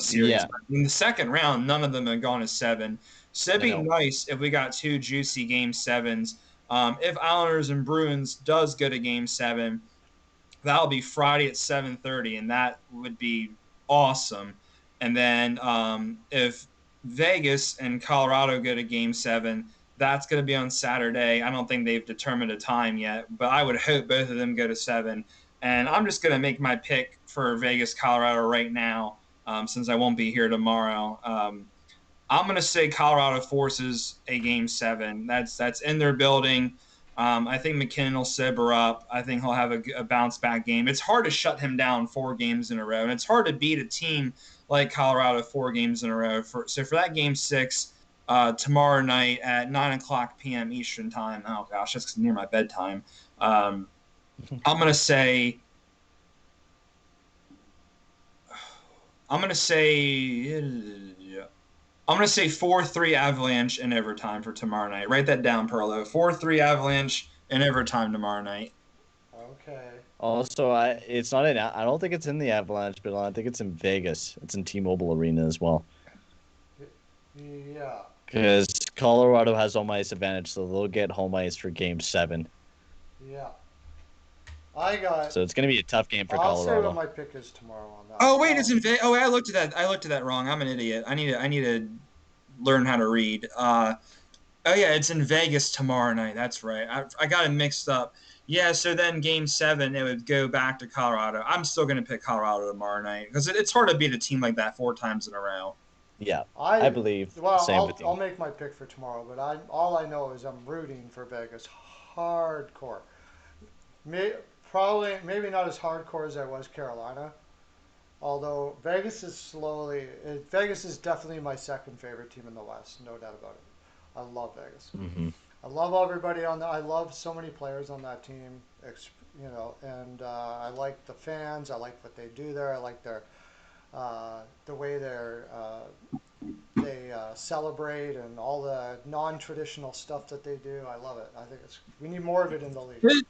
[SPEAKER 3] series.
[SPEAKER 2] Yeah.
[SPEAKER 3] In the second round, none of them have gone to 7. So it'd be
[SPEAKER 2] I know.
[SPEAKER 3] nice if we got two juicy Game 7s. If Islanders and Bruins does go to Game 7, that'll be Friday at 7:30, and that would be awesome. And then if Vegas and Colorado go to Game 7, that's going to be on Saturday. I don't think they've determined a time yet, but I would hope both of them go to 7. And I'm just going to make my pick for Vegas, Colorado right now, since I won't be here tomorrow. I'm going to say Colorado forces a Game 7. That's in their building. I think McKinnon will sober up. I think he'll have a bounce back game. It's hard to shut him down 4 games in a row, and it's hard to beat a team like Colorado 4 games in a row. So for that Game 6 tomorrow night at 9:00 p.m. Eastern time. Oh gosh, that's near my bedtime. I'm gonna say 4-3 Avalanche in overtime for tomorrow night. Write that down, Perlo. 4-3 Avalanche in overtime tomorrow night.
[SPEAKER 1] Okay.
[SPEAKER 2] Also, it's not in. I don't think it's in the Avalanche, but I think it's in Vegas. It's in T-Mobile Arena as well.
[SPEAKER 1] Yeah.
[SPEAKER 2] Because Colorado has home ice advantage, so they'll get home ice for Game 7.
[SPEAKER 1] Yeah. I got.
[SPEAKER 2] So it's going to be a tough game for
[SPEAKER 1] I'll say what
[SPEAKER 2] Colorado.
[SPEAKER 1] my pick is tomorrow on that.
[SPEAKER 3] Oh wait, it's in Vegas. Oh, I looked at that. I looked at that wrong. I'm an idiot. I need to learn how to read. Oh yeah, it's in Vegas tomorrow night. That's right. I got it mixed up. Yeah, so then Game 7, it would go back to Colorado. I'm still going to pick Colorado tomorrow night because it's hard to beat a team like that 4 times in a row.
[SPEAKER 2] Yeah, I believe.
[SPEAKER 1] Well,
[SPEAKER 2] Same with you.
[SPEAKER 1] I'll make my pick for tomorrow, but all I know is I'm rooting for Vegas hardcore. Probably maybe not as hardcore as I was Carolina. Although Vegas is definitely my second favorite team in the West, no doubt about it. I love Vegas.
[SPEAKER 2] Mm-hmm.
[SPEAKER 1] I love everybody on I love so many players on that team, and I like the fans. I like what they do there. I like the way they celebrate and all the non-traditional stuff that they do. I love it. I think we need more of it in the league.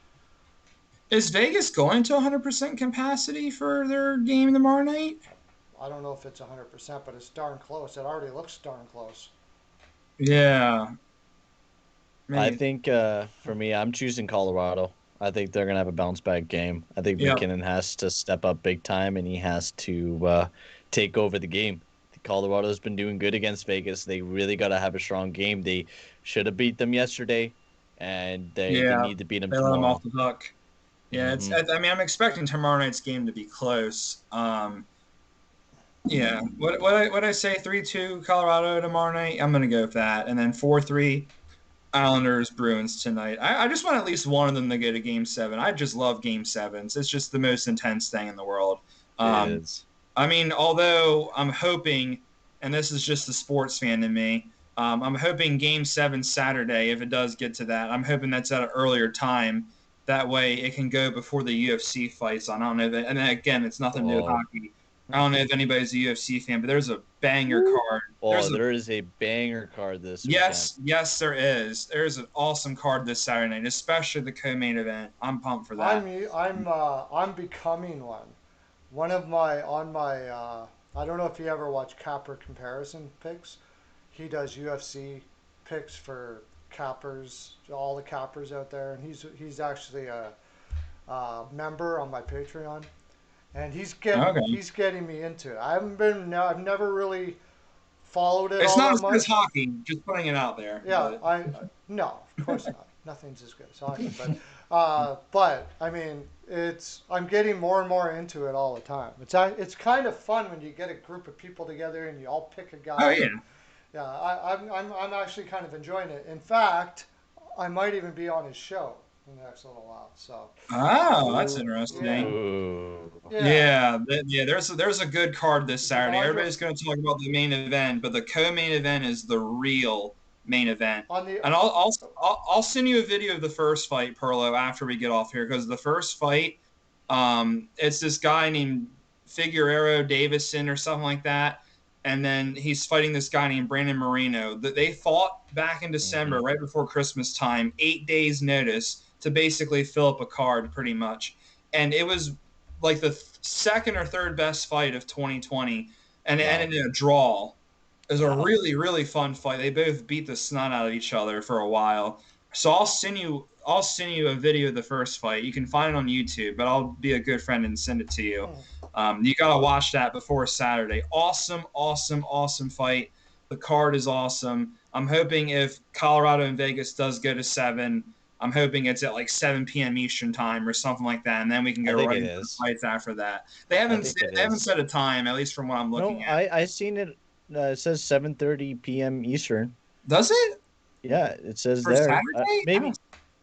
[SPEAKER 3] Is Vegas going to 100% capacity for their game tomorrow night?
[SPEAKER 1] I don't know if it's 100%, but it's darn close. It already looks darn close.
[SPEAKER 3] Yeah.
[SPEAKER 2] I think for me, I'm choosing Colorado. I think they're gonna have a bounce back game. I think McKinnon has to step up big time, and he has to take over the game. Colorado's been doing good against Vegas. They really got to have a strong game. They should have beat them yesterday, and they need to beat them tomorrow.
[SPEAKER 3] They let them off the hook. Yeah, I mean, I'm expecting tomorrow night's game to be close. Yeah, what I say 3-2 Colorado tomorrow night. I'm gonna go with that, and then 4-3 Islanders Bruins tonight. I just want at least one of them to go to Game 7. I just love Game 7s. It's just the most intense thing in the world.
[SPEAKER 2] It is.
[SPEAKER 3] I mean, although I'm hoping, and this is just the sports fan in me, I'm hoping Game 7 Saturday, if it does get to that, I'm hoping that's at an earlier time. That way it can go before the UFC fights on. I don't know that, and again, it's nothing new with hockey. I don't know if anybody's a UFC fan, but there's a banger card.
[SPEAKER 2] There is a banger card this weekend.
[SPEAKER 3] Yes, there is. There's an awesome card this Saturday night, especially the co-main event. I'm pumped for that.
[SPEAKER 1] I'm becoming one. One of my I don't know if you ever watch Capper comparison picks. He does UFC picks for cappers, all the cappers out there, and he's actually a member on my Patreon, and he's getting me into it. I've never really followed it.
[SPEAKER 3] It's
[SPEAKER 1] all
[SPEAKER 3] not
[SPEAKER 1] that
[SPEAKER 3] as good
[SPEAKER 1] much.
[SPEAKER 3] as hockey. Just putting it out there.
[SPEAKER 1] Yeah, no, of course not. Nothing's as good as hockey, but I mean, I'm getting more and more into it all the time. It's kind of fun when you get a group of people together and you all pick a guy.
[SPEAKER 3] Oh yeah.
[SPEAKER 1] Yeah, I'm actually kind of enjoying it. In fact, I might even be on his show in the next little while. So.
[SPEAKER 3] Oh, that's interesting. Yeah. There's a good card this Saturday. Everybody's going to talk about the main event, but the co-main event is the real main event. And I'll send you a video of the first fight, Perlo, after we get off here, because the first fight, it's this guy named Figueroa Davison or something like that. And then he's fighting this guy named Brandon Moreno. They fought back in December, right before Christmas time, 8 days notice to basically fill up a card pretty much. And it was like the second or third best fight of 2020. And it ended in a draw. It was a really, really fun fight. They both beat the snot out of each other for a while. So I'll send you a video of the first fight. You can find it on YouTube, but I'll be a good friend and send it to you. You got to watch that before Saturday. Awesome fight. The card is awesome. I'm hoping if Colorado and Vegas does go to 7, I'm hoping it's at like 7 p.m. Eastern time or something like that, and then we can go right into the fights after that. They haven't set a time, at least from what I'm looking at.
[SPEAKER 2] I seen it. It says 7:30 p.m. Eastern.
[SPEAKER 3] Does it?
[SPEAKER 2] Yeah, it says
[SPEAKER 3] for
[SPEAKER 2] there.
[SPEAKER 3] Saturday?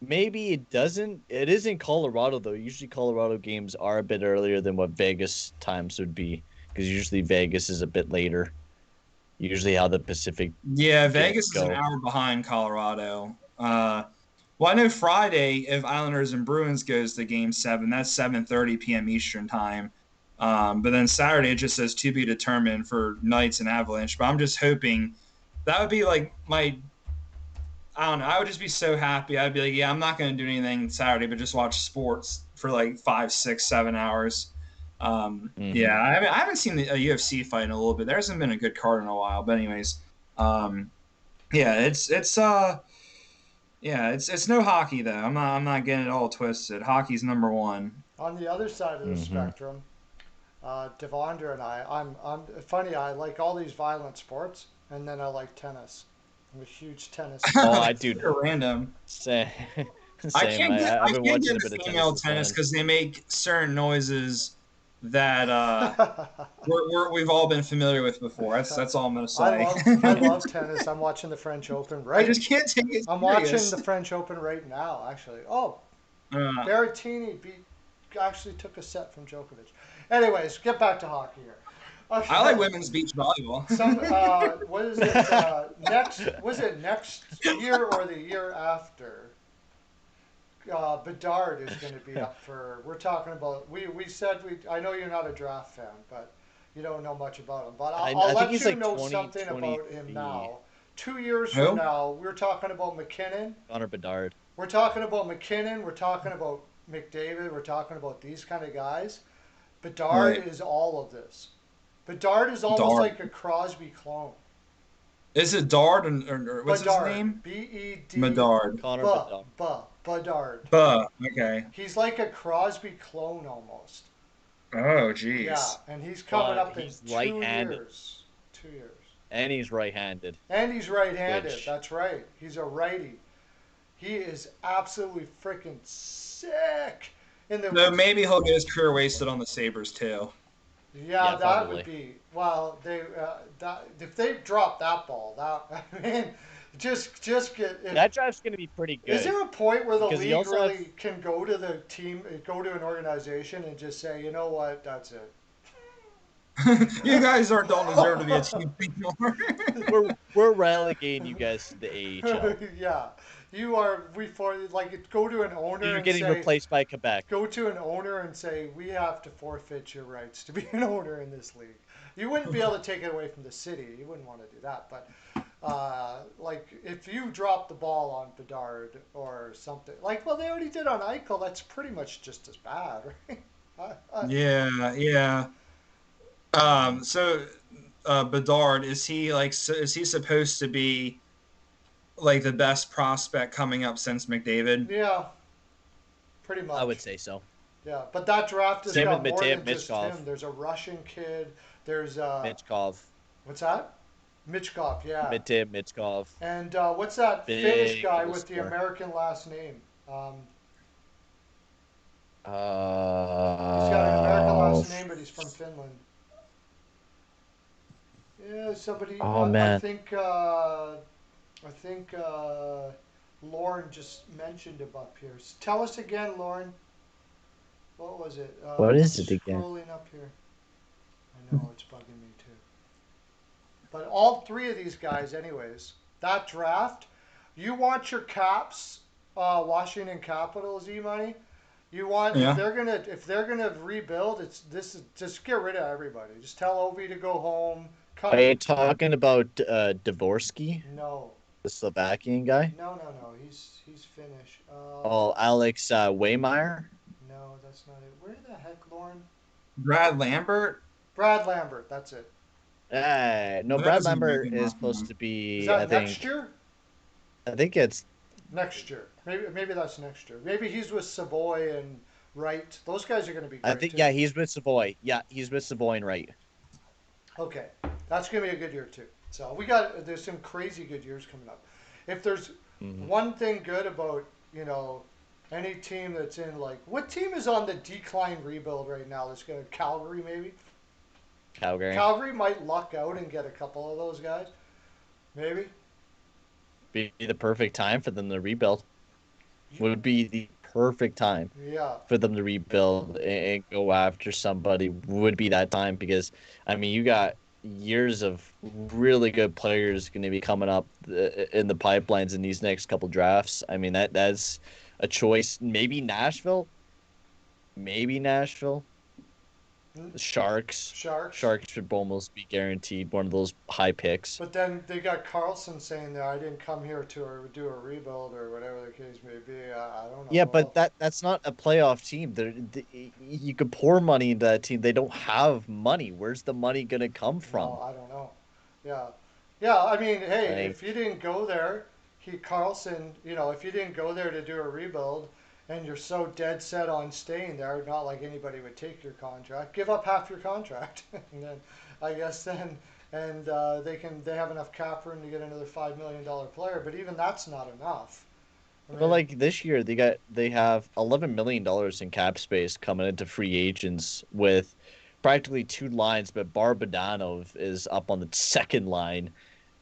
[SPEAKER 2] Maybe it doesn't. It is in Colorado though. Usually Colorado games are a bit earlier than what Vegas times would be, because usually Vegas is a bit later. Usually how the Pacific.
[SPEAKER 3] Yeah, Vegas is an hour behind Colorado. Well, I know Friday, if Islanders and Bruins goes to Game 7, that's 7:30 p.m. Eastern time. But then Saturday, it just says to be determined for Knights and Avalanche. But I'm just hoping that would be like I don't know. I would just be so happy. I'd be like, yeah, I'm not going to do anything Saturday, but just watch sports for like 5, 6, 7 hours. Yeah, I haven't seen a UFC fight in a little bit. There hasn't been a good card in a while. But anyways, yeah, it's no hockey though. I'm not getting it all twisted. Hockey's number one.
[SPEAKER 1] On the other side of the spectrum, Devondra and I'm funny. I like all these violent sports, and then I like tennis. I'm a huge tennis
[SPEAKER 2] Oh,
[SPEAKER 1] fan.
[SPEAKER 2] I do.
[SPEAKER 3] Random.
[SPEAKER 2] Same.
[SPEAKER 3] I
[SPEAKER 2] Same.
[SPEAKER 3] can't get
[SPEAKER 2] I've
[SPEAKER 3] I
[SPEAKER 2] been
[SPEAKER 3] can't
[SPEAKER 2] watching
[SPEAKER 3] get
[SPEAKER 2] a bit
[SPEAKER 3] into
[SPEAKER 2] of
[SPEAKER 3] female
[SPEAKER 2] tennis.
[SPEAKER 3] tennis because they make certain noises that
[SPEAKER 1] I
[SPEAKER 3] we've all been familiar with before. That's all I'm gonna say.
[SPEAKER 1] love tennis. I'm watching the French Open
[SPEAKER 3] I just can't take it
[SPEAKER 1] I'm watching
[SPEAKER 3] serious.
[SPEAKER 1] the French Open right now, actually. Oh,
[SPEAKER 3] Uh,
[SPEAKER 1] Berrettini actually took a set from Djokovic. Anyways, get back to hockey here. Okay.
[SPEAKER 3] I like women's beach volleyball.
[SPEAKER 1] What is it? Was it next year or the year after? Bedard is going to be up for. We're talking about. We said we. I know you're not a draft fan, but you don't know much about him. But I'll
[SPEAKER 2] I think
[SPEAKER 1] let
[SPEAKER 2] he's
[SPEAKER 1] you
[SPEAKER 2] like
[SPEAKER 1] know something about him now. 2 years from now, we're talking about McKinnon.
[SPEAKER 2] Connor Bedard.
[SPEAKER 1] We're talking about McKinnon. We're talking about McDavid. We're talking about these kind of guys. Bedard is all of this. Bedard is almost like a Crosby clone.
[SPEAKER 3] Is it Dard or what's
[SPEAKER 1] Bedard,
[SPEAKER 3] his name?
[SPEAKER 1] B-E-D.
[SPEAKER 3] Bedard.
[SPEAKER 2] Connor
[SPEAKER 1] Bedard.
[SPEAKER 3] Okay.
[SPEAKER 1] He's like a Crosby clone almost.
[SPEAKER 3] Oh, jeez.
[SPEAKER 1] Yeah, and he's coming up in
[SPEAKER 2] he's
[SPEAKER 1] 2
[SPEAKER 2] right-handed.
[SPEAKER 1] years. 2 years.
[SPEAKER 2] And he's right-handed.
[SPEAKER 1] And he's right-handed.
[SPEAKER 2] Which-
[SPEAKER 1] That's right. He's a righty. He is absolutely freaking sick.
[SPEAKER 3] So maybe he'll get his career wasted on the Sabres too.
[SPEAKER 1] Yeah, that
[SPEAKER 2] probably.
[SPEAKER 1] would be. Well, if they drop that ball, I mean, just get.
[SPEAKER 2] That drive's going to be pretty good.
[SPEAKER 1] Is there a point where the
[SPEAKER 2] Because he
[SPEAKER 1] league
[SPEAKER 2] also
[SPEAKER 1] really can go to the team, go to an organization, and just say, you know what, that's it.
[SPEAKER 3] You guys don't deserve to be a team anymore.
[SPEAKER 2] we're relegating you guys to the AHL.
[SPEAKER 1] Yeah, you are. Go to an owner.
[SPEAKER 2] You're
[SPEAKER 1] and
[SPEAKER 2] getting
[SPEAKER 1] say,
[SPEAKER 2] replaced by Quebec.
[SPEAKER 1] Go to an owner and say, we have to forfeit your rights to be an owner in this league. You wouldn't be able to take it away from the city. You wouldn't want to do that. But if you drop the ball on Bedard or something, they already did on Eichel, that's pretty much just as bad, right?
[SPEAKER 3] Yeah. So Bedard, is he supposed to be like the best prospect coming up since McDavid?
[SPEAKER 1] Yeah, pretty much.
[SPEAKER 2] I would say so.
[SPEAKER 1] Yeah, but that draft has
[SPEAKER 2] Same
[SPEAKER 1] got
[SPEAKER 2] with
[SPEAKER 1] more than just
[SPEAKER 2] Michkov.
[SPEAKER 1] him. There's a Russian kid. There's
[SPEAKER 2] Michkov.
[SPEAKER 1] What's that? Michkov, yeah.
[SPEAKER 2] Michkov.
[SPEAKER 1] And what's that
[SPEAKER 2] Big
[SPEAKER 1] Finnish guy with the
[SPEAKER 2] star.
[SPEAKER 1] American last name?
[SPEAKER 2] He's
[SPEAKER 1] He's got an American last name, but he's from Finland. Yeah, somebody.
[SPEAKER 2] Oh, man.
[SPEAKER 1] I think Lauren just mentioned him up here. Tell us again, Lauren. What was it?
[SPEAKER 2] What is it again?
[SPEAKER 1] Scrolling up here. I know it's bugging me too. But all three of these guys, anyways, that draft. You want your Caps, Washington Capitals, E-money. You want if they're gonna rebuild, just get rid of everybody. Just tell Ovi to go home.
[SPEAKER 2] Are you talking about Dvorsky?
[SPEAKER 1] No.
[SPEAKER 2] The Slovakian guy?
[SPEAKER 1] No. He's Finnish.
[SPEAKER 2] Alex Waymeyer?
[SPEAKER 1] No, that's not it. Where the heck, Lauren?
[SPEAKER 3] Brad Lambert?
[SPEAKER 1] Brad Lambert. That's it.
[SPEAKER 2] No,
[SPEAKER 3] That
[SPEAKER 2] Brad
[SPEAKER 3] doesn't
[SPEAKER 2] Lambert
[SPEAKER 3] make it
[SPEAKER 2] is
[SPEAKER 3] not
[SPEAKER 2] supposed
[SPEAKER 3] one.
[SPEAKER 2] to be.
[SPEAKER 1] Is that
[SPEAKER 2] I think.
[SPEAKER 1] next year?
[SPEAKER 2] I think it's.
[SPEAKER 1] Next year. Maybe that's next year. Maybe he's with Savoy and Wright. Those guys are going to be great.
[SPEAKER 2] I think
[SPEAKER 1] too.
[SPEAKER 2] yeah, he's with Savoy. Yeah, he's with Savoy and Wright.
[SPEAKER 1] Okay, that's going to be a good year too. So there's some crazy good years coming up. If there's one thing good about any team that's in what team is on the decline rebuild right now? That's going to Calgary maybe.
[SPEAKER 2] Calgary.
[SPEAKER 1] Calgary might luck out and get a couple of those guys, maybe.
[SPEAKER 2] Be the perfect time for them to rebuild. Would be the perfect time.
[SPEAKER 1] Yeah.
[SPEAKER 2] For them to rebuild and go after somebody would be that time because you got years of really good players going to be coming up in the pipelines in these next couple drafts. That's a choice. Maybe Nashville. The Sharks.
[SPEAKER 1] Sharks.
[SPEAKER 2] Sharks should almost be guaranteed one of those high picks.
[SPEAKER 1] But then they got Carlson saying that I didn't come here to do a rebuild or whatever the case may be. I don't
[SPEAKER 2] Yeah,
[SPEAKER 1] know.
[SPEAKER 2] but
[SPEAKER 1] Well,
[SPEAKER 2] that's not a playoff team. You could pour money into that team. They don't have money. Where's the money gonna come
[SPEAKER 1] no,
[SPEAKER 2] from?
[SPEAKER 1] I don't know. Yeah, yeah. I mean, hey, if you
[SPEAKER 2] Like,
[SPEAKER 1] didn't go there, Carlson, if you didn't go there to do a rebuild, and you're so dead set on staying there, not like anybody would take your contract. Give up half your contract, and then I guess then and they have enough cap room to get another $5 million player. But even that's not enough. I
[SPEAKER 2] but
[SPEAKER 1] mean,
[SPEAKER 2] like this year they have $11 million in cap space coming into free agents with practically two lines, but Barbadanov is up on the second line,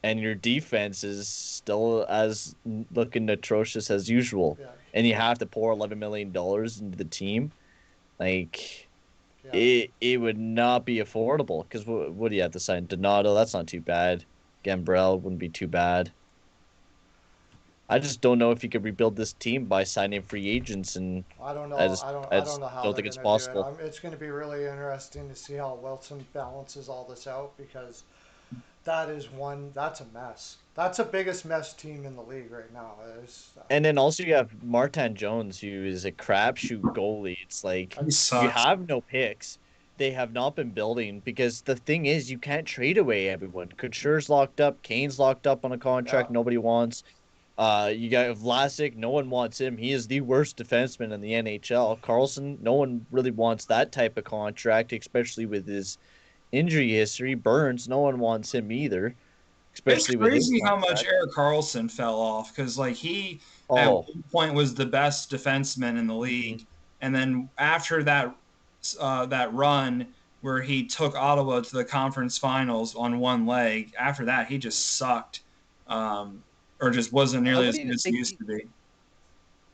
[SPEAKER 2] and your defense is still as looking atrocious as usual,
[SPEAKER 1] yeah,
[SPEAKER 2] and you have to pour $11 million into the team. Like
[SPEAKER 1] yeah.
[SPEAKER 2] it would not be affordable because what do you have to sign? Donato, that's not too bad. Gambrell wouldn't be too bad. I just don't know if you could rebuild this team by signing free agents, and
[SPEAKER 1] I don't
[SPEAKER 2] I
[SPEAKER 1] know.
[SPEAKER 2] just
[SPEAKER 1] I
[SPEAKER 2] I
[SPEAKER 1] don't
[SPEAKER 2] just
[SPEAKER 1] know how
[SPEAKER 2] don't
[SPEAKER 1] they're
[SPEAKER 2] think it's
[SPEAKER 1] gonna do it.
[SPEAKER 2] possible.
[SPEAKER 1] It's going to be really interesting to see how Wilson balances all this out because that is one. That's a mess. That's the biggest mess team in the league right now.
[SPEAKER 2] And then also you have Martin Jones, who is a crapshoot goalie. It's like
[SPEAKER 3] He
[SPEAKER 2] you
[SPEAKER 3] sucks.
[SPEAKER 2] have no picks. They have not been building because the thing is you can't trade away everyone. Couture's locked up, Kane's locked up on a
[SPEAKER 1] yeah,
[SPEAKER 2] contract nobody wants. You got Vlasic, no one wants him. He is the worst defenseman in the NHL. Carlson, no one really wants that type of contract, especially with his injury history. Burns, no one wants him either,
[SPEAKER 3] It's
[SPEAKER 2] especially with his
[SPEAKER 3] crazy how much
[SPEAKER 2] contract.
[SPEAKER 3] Eric Carlson fell off because like he at
[SPEAKER 2] Oh,
[SPEAKER 3] one point was the best defenseman in the
[SPEAKER 2] mhm.
[SPEAKER 3] league, and then after that run where he took Ottawa to the conference finals on one leg, after that he just sucked, or just wasn't
[SPEAKER 2] I
[SPEAKER 3] nearly as
[SPEAKER 2] wouldn't
[SPEAKER 3] good
[SPEAKER 2] even
[SPEAKER 3] as he
[SPEAKER 2] say
[SPEAKER 3] used to be.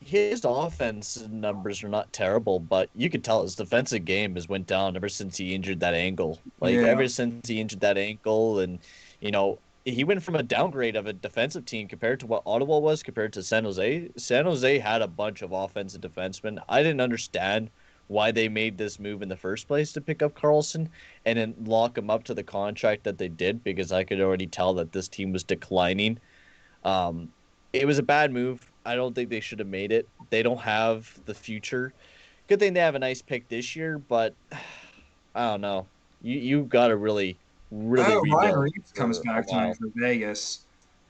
[SPEAKER 2] his offense numbers are not terrible, but you could tell his defensive game has went down ever since he injured that ankle. Like
[SPEAKER 3] Yeah,
[SPEAKER 2] ever since he injured that ankle, and he went from a downgrade of a defensive team compared to what Ottawa was compared to San Jose. San Jose had a bunch of offensive defensemen. I didn't understand why they made this move in the first place to pick up Carlson and then lock him up to the contract that they did because I could already tell that this team was declining. Um, it was a bad move. I don't think they should have made it. They don't have the future. Good thing they have a nice pick this year, but I don't know. You got to really
[SPEAKER 3] oh, Ryan
[SPEAKER 2] rebuild
[SPEAKER 3] Reeves comes
[SPEAKER 2] for a
[SPEAKER 3] back tonight
[SPEAKER 2] while.
[SPEAKER 3] for Vegas.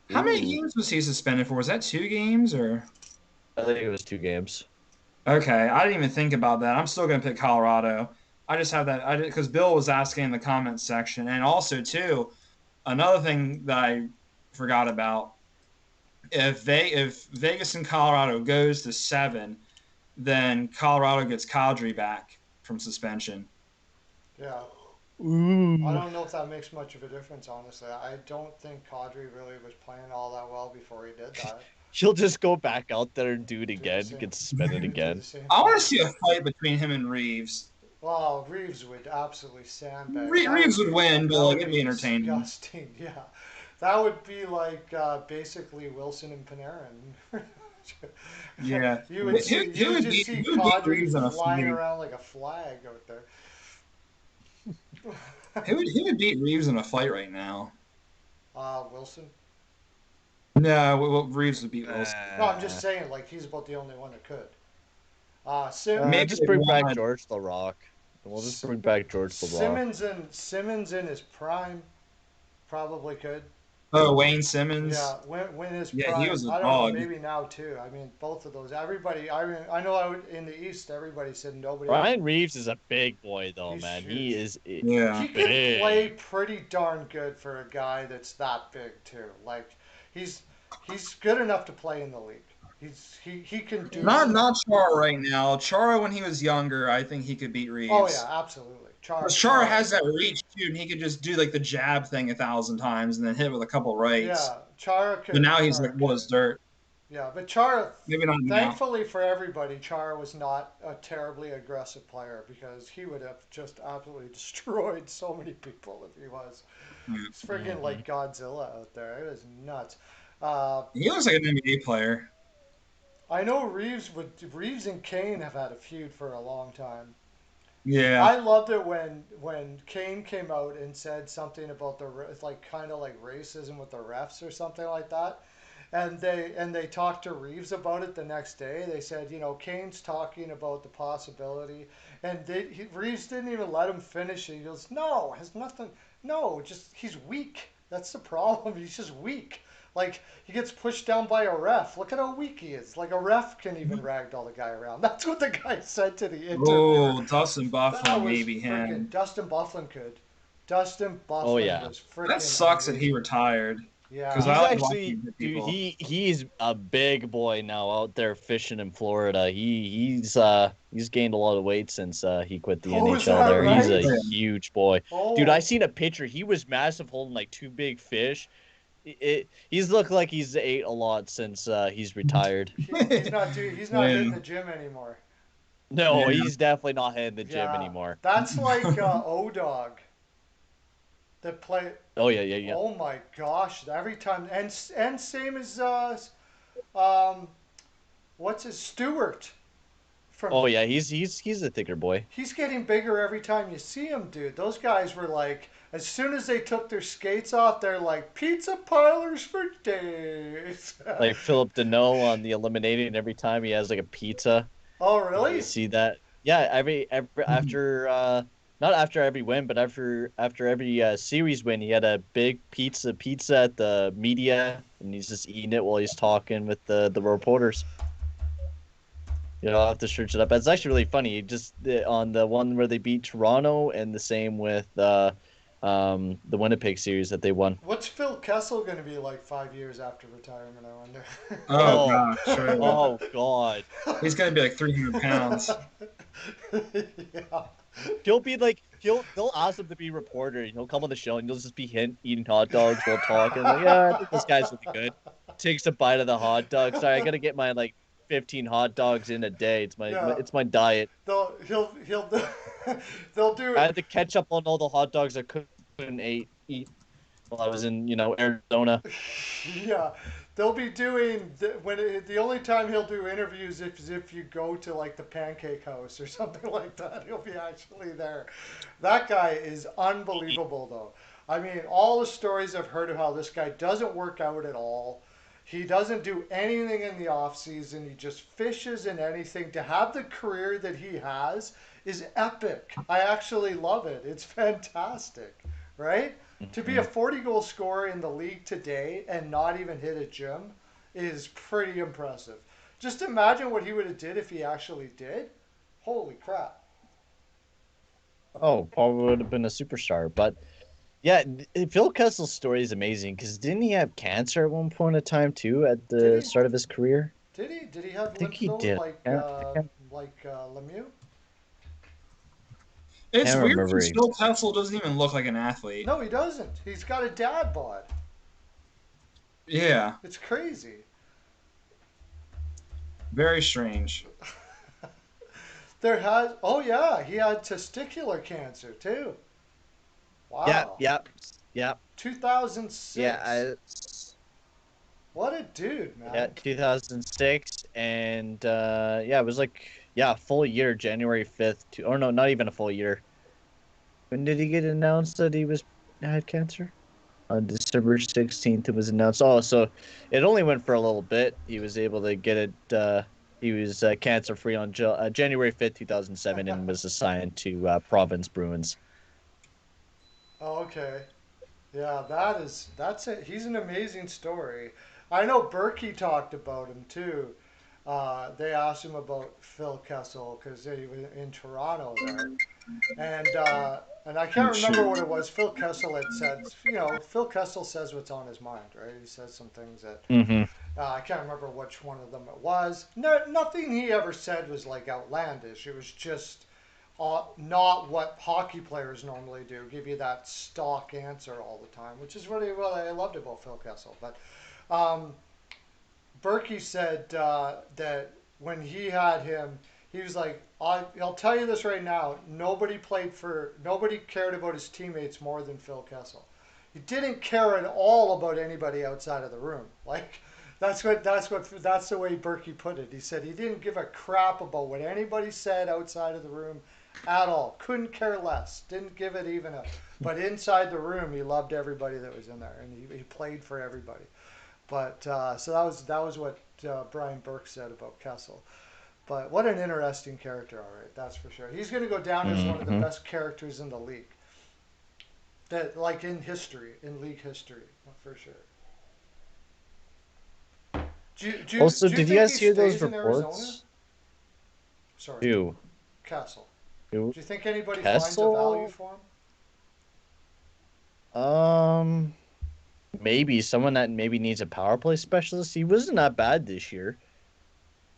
[SPEAKER 3] How many
[SPEAKER 2] Ooh,
[SPEAKER 3] games was he suspended for? Was that 2 games or?
[SPEAKER 2] I think it was 2 games.
[SPEAKER 3] Okay, I didn't even think about that. I'm still gonna pick Colorado. I just have that. I did because Bill was asking in the comments section, and also too, another thing that I forgot about. If Vegas and Colorado goes to 7, then Colorado gets Kadri back from suspension.
[SPEAKER 1] yeah. I
[SPEAKER 2] Ooh.
[SPEAKER 1] don't know if that makes much of a difference, honestly. I don't think Kadri really was playing all that well before he did that.
[SPEAKER 2] He'll just go back out there and do it
[SPEAKER 1] Do the
[SPEAKER 2] again,
[SPEAKER 1] same,
[SPEAKER 2] get suspended
[SPEAKER 1] do the
[SPEAKER 2] again.
[SPEAKER 1] same
[SPEAKER 3] I
[SPEAKER 1] thing.
[SPEAKER 3] want to see a fight between him and Reeves.
[SPEAKER 1] Well, Reeves would absolutely sandbag.
[SPEAKER 3] Reeves would win, but
[SPEAKER 1] That
[SPEAKER 3] like
[SPEAKER 1] would
[SPEAKER 3] it'd
[SPEAKER 1] be
[SPEAKER 3] be entertaining.
[SPEAKER 1] disgusting. Yeah, that would be like basically Wilson and Panarin.
[SPEAKER 3] Yeah,
[SPEAKER 1] You would just see
[SPEAKER 3] who would beat
[SPEAKER 1] Kadri
[SPEAKER 3] Reeves in a
[SPEAKER 1] flying
[SPEAKER 3] fight?
[SPEAKER 1] around like a flag out there.
[SPEAKER 3] Who would beat Reeves in a fight right now?
[SPEAKER 1] Wilson.
[SPEAKER 3] No, Reeves would beat Wilson.
[SPEAKER 1] No, I'm just
[SPEAKER 2] Uh,
[SPEAKER 1] saying, like he's about the only one that could. Sim,
[SPEAKER 3] Maybe
[SPEAKER 2] just
[SPEAKER 3] like
[SPEAKER 2] bring back
[SPEAKER 3] one.
[SPEAKER 2] George LaRock. We'll just
[SPEAKER 1] S-
[SPEAKER 2] bring back George LaRock.
[SPEAKER 1] Simmons in his prime probably could.
[SPEAKER 3] Oh, Wayne Simmons.
[SPEAKER 1] Yeah, when his
[SPEAKER 3] Yeah, he
[SPEAKER 1] prime.
[SPEAKER 3] was a
[SPEAKER 1] I don't know.
[SPEAKER 3] dog.
[SPEAKER 1] Maybe now too. I mean, both of those. Everybody. I mean, I know in the East, everybody said nobody else.
[SPEAKER 2] Ryan Reeves is a big boy, though,
[SPEAKER 1] He's
[SPEAKER 2] man. He
[SPEAKER 1] huge.
[SPEAKER 2] is
[SPEAKER 3] Yeah.
[SPEAKER 1] He can play
[SPEAKER 2] big.
[SPEAKER 1] pretty darn good for a guy that's that big too. Like he's he's good enough to play in the league. He can do stuff.
[SPEAKER 3] Not Chara right now. Chara when he was younger, I think he could beat
[SPEAKER 1] Oh yeah,
[SPEAKER 3] Reeves.
[SPEAKER 1] absolutely.
[SPEAKER 3] Because Chara
[SPEAKER 1] Char.
[SPEAKER 3] has that reach too, and he could just do like the jab thing 1,000 times and then hit with a couple rights.
[SPEAKER 1] Yeah, Chara
[SPEAKER 3] But
[SPEAKER 1] could.
[SPEAKER 3] now he's like
[SPEAKER 1] Chara
[SPEAKER 3] well
[SPEAKER 1] could.
[SPEAKER 3] as dirt.
[SPEAKER 1] Yeah, but Chara,
[SPEAKER 3] Maybe not now.
[SPEAKER 1] thankfully for everybody, Chara was not a terribly aggressive player because he would have just absolutely destroyed so many people if he was. He's freaking
[SPEAKER 2] Mhm.
[SPEAKER 1] like Godzilla out there. It was nuts. Uh,
[SPEAKER 3] He looks like an NBA player.
[SPEAKER 1] I know Reeves and Kane have had a feud for a long time.
[SPEAKER 3] Yeah.
[SPEAKER 1] I loved it when Kane came out and said something about it's like kind of like racism with the refs or something like that. And they talked to Reeves about it the next day. They said, Kane's talking about the possibility, and Reeves didn't even let him finish it. He goes, "No, has nothing. No, just he's weak. That's the problem. He's just weak. Like he gets pushed down by a ref. Look at how weak he is. Like a ref can even ragdoll the guy around." That's what the guy said to the interviewer.
[SPEAKER 3] Oh, Dustin
[SPEAKER 1] That
[SPEAKER 3] Bufflin
[SPEAKER 1] was
[SPEAKER 3] maybe
[SPEAKER 1] freaking
[SPEAKER 3] him.
[SPEAKER 1] Dustin Bufflin could. Dustin
[SPEAKER 2] Oh
[SPEAKER 1] Bufflin
[SPEAKER 2] yeah.
[SPEAKER 1] was
[SPEAKER 3] That
[SPEAKER 1] freaking
[SPEAKER 3] sucks that he
[SPEAKER 1] amazing.
[SPEAKER 3] retired because
[SPEAKER 1] Yeah.
[SPEAKER 3] I
[SPEAKER 2] He's
[SPEAKER 3] like
[SPEAKER 2] actually,
[SPEAKER 3] watching
[SPEAKER 2] dude.
[SPEAKER 3] people.
[SPEAKER 2] He's a big boy now out there fishing in Florida. He's gained a lot of weight since he quit the
[SPEAKER 1] Oh, is
[SPEAKER 2] NHL.
[SPEAKER 1] that
[SPEAKER 2] There, he's a
[SPEAKER 1] right?
[SPEAKER 3] Yeah.
[SPEAKER 2] huge boy, dude. I
[SPEAKER 1] Oh,
[SPEAKER 2] seen a picture. He was massive, holding like two big fish. He's looked like he's ate a lot since he's retired.
[SPEAKER 1] he's not
[SPEAKER 3] Yeah.
[SPEAKER 1] hitting the gym anymore.
[SPEAKER 2] No,
[SPEAKER 3] Yeah.
[SPEAKER 2] he's definitely not hitting the gym
[SPEAKER 1] Yeah.
[SPEAKER 2] anymore.
[SPEAKER 1] That's like O-Dog that play.
[SPEAKER 2] Oh yeah, yeah, yeah.
[SPEAKER 1] Oh my gosh! Every time, and same as um, what's his Stewart from.
[SPEAKER 2] Oh yeah, he's a thicker boy.
[SPEAKER 1] He's getting bigger every time you see him, dude. Those guys were like, as soon as they took their skates off, they're like pizza parlors for days.
[SPEAKER 2] Like Philip Deneau on the eliminating every time he has like a pizza.
[SPEAKER 1] Oh,
[SPEAKER 2] You
[SPEAKER 1] really?
[SPEAKER 2] see that? Yeah, every after not after every win, but after every series win, he had a big pizza at the media, and he's just eating it while he's talking with the reporters. I'll have to search it up. It's actually really funny. On the one where they beat Toronto, and the same with the Winnipeg series that they won.
[SPEAKER 1] What's Phil Kessel going to be like 5 years after retirement? I wonder.
[SPEAKER 3] Oh
[SPEAKER 2] Oh,
[SPEAKER 3] gosh, really.
[SPEAKER 2] oh God.
[SPEAKER 3] He's gonna be like 300 pounds.
[SPEAKER 1] Yeah.
[SPEAKER 2] He'll be like they'll ask him to be a reporter, and he'll come on the show, and he'll just be eating hot dogs while talking. Like, yeah, I think this guy's really good. Takes a bite of the hot dog. Sorry, I gotta get my like 15 hot dogs in a day.
[SPEAKER 1] Yeah.
[SPEAKER 2] It's my diet.
[SPEAKER 1] He'll they'll do
[SPEAKER 2] I
[SPEAKER 1] it.
[SPEAKER 2] had to catch up on all the hot dogs I couldn't eat while I was in Arizona.
[SPEAKER 1] Yeah, they'll be doing the only time he'll do interviews if you go to like the Pancake House or something like that. He'll be actually there. That guy is unbelievable, though. I mean, all the stories I've heard of how this guy doesn't work out at all. He doesn't do anything in the off season. He just fishes in anything. To have the career that he has is epic. I actually love it. It's fantastic, right? To be a
[SPEAKER 2] Mhm.
[SPEAKER 1] 40-goal scorer in the league today and not even hit a gym is pretty impressive. Just imagine what he would have did if he actually did. Holy crap.
[SPEAKER 2] Oh, Paul would have been a superstar, but yeah, Phil Kessel's story is amazing because didn't he have cancer at one point in time too at
[SPEAKER 1] Did
[SPEAKER 2] the
[SPEAKER 1] he?
[SPEAKER 2] start of his career?
[SPEAKER 1] Did he? Did he have
[SPEAKER 2] I think
[SPEAKER 1] lymph
[SPEAKER 2] he
[SPEAKER 1] node
[SPEAKER 2] did.
[SPEAKER 1] like Lemieux?
[SPEAKER 3] It's
[SPEAKER 2] Can't
[SPEAKER 3] weird
[SPEAKER 2] remember.
[SPEAKER 3] because Phil Kessel doesn't even look like an athlete.
[SPEAKER 1] No, he doesn't. He's got a dad bod.
[SPEAKER 3] Yeah,
[SPEAKER 1] It's crazy.
[SPEAKER 3] very strange.
[SPEAKER 1] Oh yeah, he had testicular cancer too.
[SPEAKER 2] Yeah,
[SPEAKER 1] Wow.
[SPEAKER 2] yeah, yeah,
[SPEAKER 1] 2006.
[SPEAKER 2] yeah.
[SPEAKER 1] What a dude,
[SPEAKER 2] Yeah,
[SPEAKER 1] man.
[SPEAKER 2] 2006, and yeah, it was like a full year, January 5th. Or no, not even a full year. When did he get announced that he had cancer? On December 16th, it was announced. Oh, so it only went for a little bit. He was able to get it. He was cancer free on January 5th, 2007, and was assigned to Province Bruins.
[SPEAKER 1] Oh, okay. Yeah, that's it. He's an amazing story. I know Berkey talked about him too. They asked him about Phil Kessel because they were in Toronto there, and I can't remember
[SPEAKER 3] Shoot.
[SPEAKER 1] what it was. Phil Kessel had said, Phil Kessel says what's on his mind, right? He says some things that
[SPEAKER 2] Mm-hmm.
[SPEAKER 1] I can't remember which one of them it was. No, nothing he ever said was like outlandish. It was just not what hockey players normally do, give you that stock answer all the time, which is really what I loved about Phil Kessel. But um, Berkey said that when he had him, he was like, I'll tell you this right now, nobody cared about his teammates more than Phil Kessel. He didn't care at all about anybody outside of the room. Like, that's the way Berkey put it. He said he didn't give a crap about what anybody said outside of the room. at all. Couldn't care less. Didn't give it even a. But inside the room, he loved everybody that was in there, and he played for everybody. But so that was what Brian Burke said about Kessel. But what an interesting character, all right, that's for sure. He's going to go down as one of the
[SPEAKER 2] Hmm.
[SPEAKER 1] best characters in the league. That like in history, in league history, for sure.
[SPEAKER 2] Also,
[SPEAKER 1] Do you
[SPEAKER 2] did you
[SPEAKER 1] think he
[SPEAKER 2] guys hear those
[SPEAKER 1] stays in Arizona?
[SPEAKER 2] reports?
[SPEAKER 1] Sorry,
[SPEAKER 2] Who?
[SPEAKER 1] Castle.
[SPEAKER 2] Who?
[SPEAKER 1] Do you think anybody finds a value
[SPEAKER 2] Kessel?
[SPEAKER 1] for him?
[SPEAKER 2] Um, maybe someone that maybe needs a power play specialist. He wasn't that bad this year.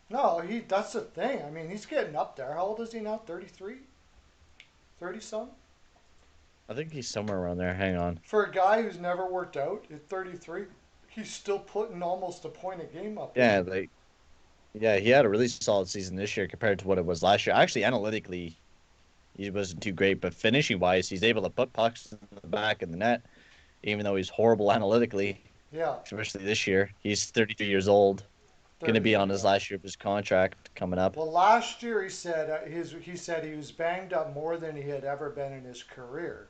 [SPEAKER 1] No, that's the thing. I mean, he's getting up there. How old is he now? 33? 30 some?
[SPEAKER 2] I think he's somewhere around there. Hang on.
[SPEAKER 1] For a guy who's never worked out at 33, he's still putting almost a point a game up there.
[SPEAKER 2] Yeah, like yeah, he had a really solid season this year compared to what it was last year. Actually, analytically, he wasn't too great, but finishing wise, he's able to put pucks in the back of the net, even though he's horrible analytically,
[SPEAKER 1] Yeah,
[SPEAKER 2] especially this year. He's 33 years old, going to be
[SPEAKER 1] 33,
[SPEAKER 2] on his
[SPEAKER 1] yeah.
[SPEAKER 2] last year of his contract coming up.
[SPEAKER 1] Well, last year he said he was banged up more than he had ever been in his career.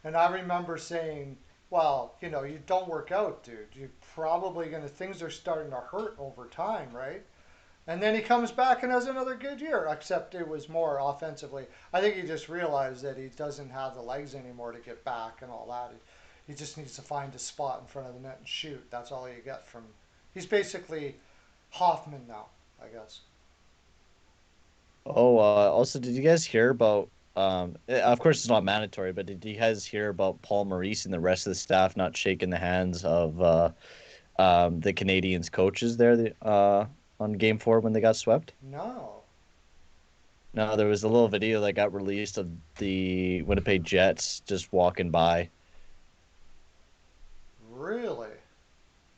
[SPEAKER 1] And I remember saying, well, you don't work out, dude. You're probably going to, things are starting to hurt over time, right? And then he comes back and has another good year, except it was more offensively. I think he just realized that he doesn't have the legs anymore to get back and all that. He just needs to find a spot in front of the net and shoot. That's all you get from. He's basically Hoffman now, I guess.
[SPEAKER 2] Oh, also, did you guys hear about? Of course, it's not mandatory, but did you guys hear about Paul Maurice and the rest of the staff not shaking the hands of the Canadians coaches there on Game 4 when they got swept?
[SPEAKER 1] No,
[SPEAKER 2] No, there was a little video that got released of the Winnipeg Jets just walking by.
[SPEAKER 1] really.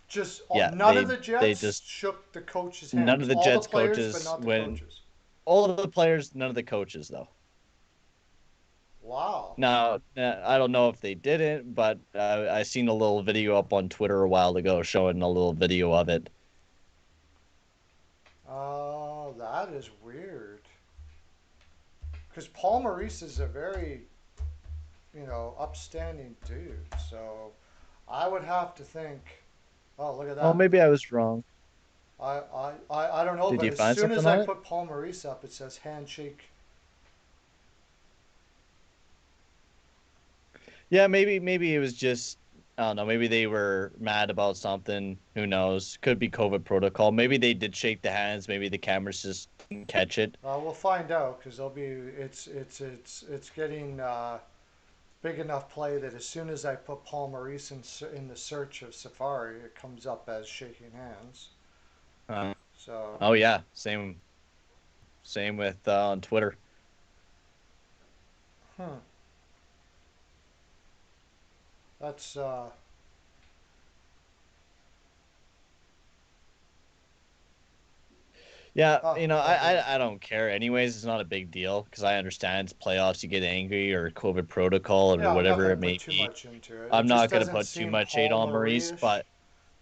[SPEAKER 1] Just
[SPEAKER 2] Yeah,
[SPEAKER 1] none of the
[SPEAKER 2] they
[SPEAKER 1] Jets
[SPEAKER 2] just
[SPEAKER 1] shook the coach's
[SPEAKER 2] none
[SPEAKER 1] hands.
[SPEAKER 2] of the
[SPEAKER 1] All the
[SPEAKER 2] Jets
[SPEAKER 1] players, but
[SPEAKER 2] coaches
[SPEAKER 1] not the
[SPEAKER 2] when
[SPEAKER 1] coaches.
[SPEAKER 2] all of the players, none of the coaches though.
[SPEAKER 1] Wow.
[SPEAKER 2] Now, I don't know if they didn't, but I seen a little video up on Twitter a while ago showing a little video of it.
[SPEAKER 1] Oh, that is weird. Because Paul Maurice is a very, upstanding dude. So I would have to think, oh, look at
[SPEAKER 2] Oh,
[SPEAKER 1] that.
[SPEAKER 2] maybe I was wrong.
[SPEAKER 1] I don't know,
[SPEAKER 2] Did
[SPEAKER 1] but
[SPEAKER 2] you
[SPEAKER 1] as
[SPEAKER 2] find
[SPEAKER 1] soon as
[SPEAKER 2] something
[SPEAKER 1] I
[SPEAKER 2] on it?
[SPEAKER 1] put Paul Maurice up, it says handshake.
[SPEAKER 2] Yeah, maybe it was just I don't know. Maybe they were mad about something. Who knows? Could be COVID protocol. Maybe they did shake the hands. Maybe the cameras just didn't catch it.
[SPEAKER 1] We'll find out because it's getting big enough play that as soon as I put Paul Maurice in the search of Safari, it comes up as shaking hands.
[SPEAKER 2] Uh,
[SPEAKER 1] So,
[SPEAKER 2] oh yeah, same with on Twitter.
[SPEAKER 1] hmm, that's
[SPEAKER 2] Yeah,
[SPEAKER 1] oh here.
[SPEAKER 2] I don't care. Anyways, it's not a big deal because I understand it's playoffs. You get angry or COVID protocol or
[SPEAKER 1] Yeah, I'm not
[SPEAKER 2] whatever
[SPEAKER 1] going
[SPEAKER 2] it
[SPEAKER 1] to put
[SPEAKER 2] may
[SPEAKER 1] too
[SPEAKER 2] be.
[SPEAKER 1] much into it. It
[SPEAKER 2] I'm
[SPEAKER 1] just
[SPEAKER 2] not gonna
[SPEAKER 1] doesn't
[SPEAKER 2] put too
[SPEAKER 1] seem
[SPEAKER 2] much hate
[SPEAKER 1] Paul
[SPEAKER 2] on Maurice,
[SPEAKER 1] Maurice
[SPEAKER 2] but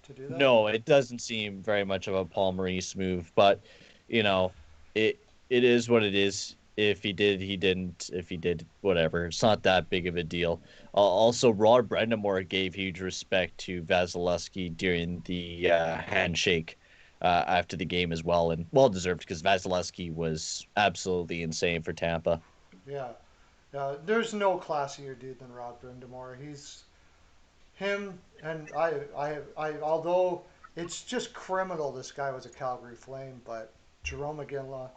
[SPEAKER 1] to do that.
[SPEAKER 2] no, it doesn't seem very much of a Paul Maurice move. But you know, it is what it is. If he did, he didn't. If he did, whatever. It's not that big of a deal. Also, Rod Brendamore gave huge respect to Vasilevsky during the handshake after the game as well, and well deserved because Vasilevsky was absolutely insane for Tampa.
[SPEAKER 1] Yeah, yeah. There's no classier dude than Rod Brindamore. He's him, and although it's just criminal, this guy was a Calgary Flame, but Jerome McGinley,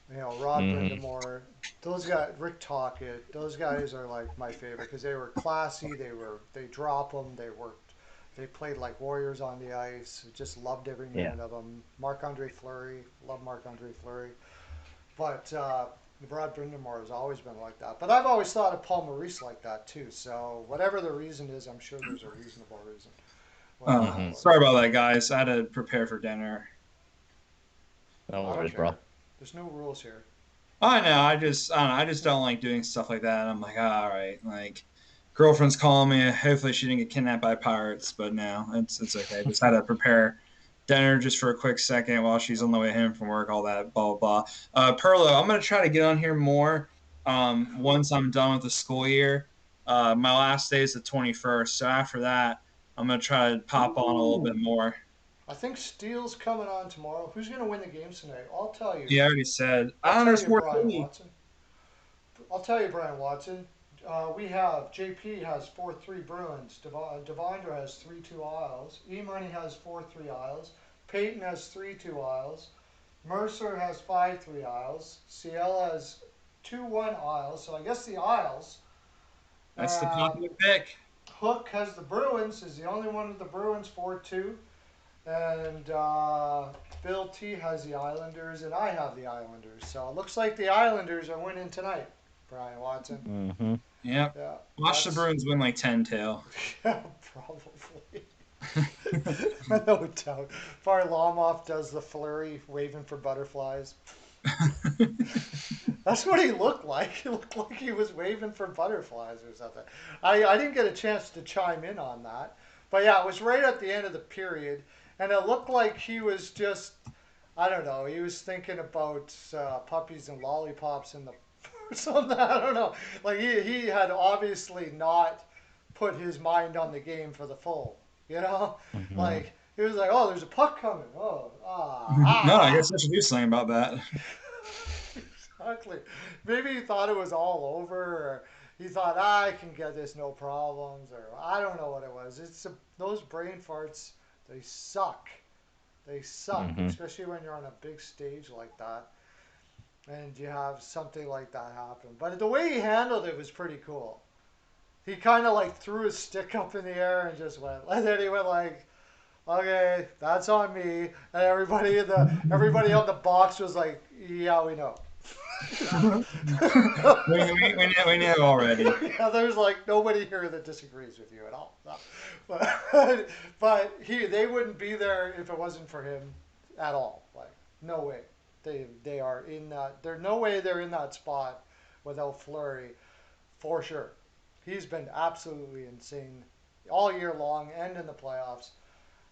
[SPEAKER 1] Rod
[SPEAKER 2] Hmm.
[SPEAKER 1] Brindamore, those guys, Rick Tocchet, those guys are like my favorite because they were classy. They drop them. They played like warriors on the ice. Just loved every
[SPEAKER 2] Yeah.
[SPEAKER 1] minute of them. Marc Andre Fleury, love Marc Andre Fleury, but Rod Brindamore has always been like that. But I've always thought of Paul Maurice like that too. So whatever the reason is, I'm sure there's a reasonable reason why they
[SPEAKER 2] Hmm.
[SPEAKER 1] go with
[SPEAKER 3] Sorry
[SPEAKER 1] him.
[SPEAKER 3] about that, guys. I had to prepare for dinner.
[SPEAKER 2] No
[SPEAKER 1] I don't
[SPEAKER 2] worries, bro.
[SPEAKER 1] care. There's no rules here.
[SPEAKER 3] I know. I don't know. I just don't like doing stuff like that. I'm like, all right, like girlfriend's calling me. Hopefully, she didn't get kidnapped by pirates. But no, it's okay. Just had to prepare dinner just for a quick second while she's on the way home from work, all that, blah, blah, blah. Perlo, I'm going to try to get on here more once I'm done with the school year. My last day is the 21st, so after that, I'm going to try to pop on a little bit more.
[SPEAKER 1] I think Steele's coming on tomorrow. Who's going to win the games tonight? I'll tell you.
[SPEAKER 3] Yeah, I already said.
[SPEAKER 1] I'll tell
[SPEAKER 3] There's
[SPEAKER 1] you,
[SPEAKER 3] more
[SPEAKER 1] Brian
[SPEAKER 3] three.
[SPEAKER 1] Watson. I'll tell you, Brian Watson. We have JP has 4-3 Bruins. Devondra has 3-2 Isles. E-Money has 4-3 Isles. Peyton has 3-2 Isles. Mercer has 5-3 Isles. Ciel has 2-1 Isles. So I guess the Isles.
[SPEAKER 3] That's the popular pick.
[SPEAKER 1] Hook has the Bruins. Is the only one with the Bruins 4-2. And Bill T has the Islanders, and I have the Islanders. So it looks like the Islanders are winning tonight, Brian Watson.
[SPEAKER 2] Mm-hmm.
[SPEAKER 3] Yep.
[SPEAKER 1] Yeah.
[SPEAKER 3] Watch the Bruins win like 10-2.
[SPEAKER 1] Yeah, probably. No doubt. Varlamov does the flurry, waving for butterflies. That's what he looked like. He looked like he was waving for butterflies or something. I didn't get a chance to chime in on that. But yeah, it was right at the end of the period. And it looked like he was just, I don't know, he was thinking about puppies and lollipops in the something. I don't know. Like he had obviously not put his mind on the game for the full. You know, like he was like, oh, there's a puck coming. Oh,
[SPEAKER 3] No, I guess I should do something about that.
[SPEAKER 1] Exactly. Maybe he thought it was all over, or he thought I can get this no problems, or I don't know what it was. Those brain farts. They suck. They suck, especially when you're on a big stage like that and you have something like that happen. But the way he handled it was pretty cool. He kind of like threw his stick up in the air and just went. And then he went like, "Okay, that's on me." And everybody on the box was like, "Yeah, we know."
[SPEAKER 3] we know already.
[SPEAKER 1] Yeah, there's like nobody here that disagrees with you at all. No. But they wouldn't be there if it wasn't for him at all. Like no way. They are in that. There's no way they're in that spot without Fleury, for sure. He's been absolutely insane all year long and in the playoffs.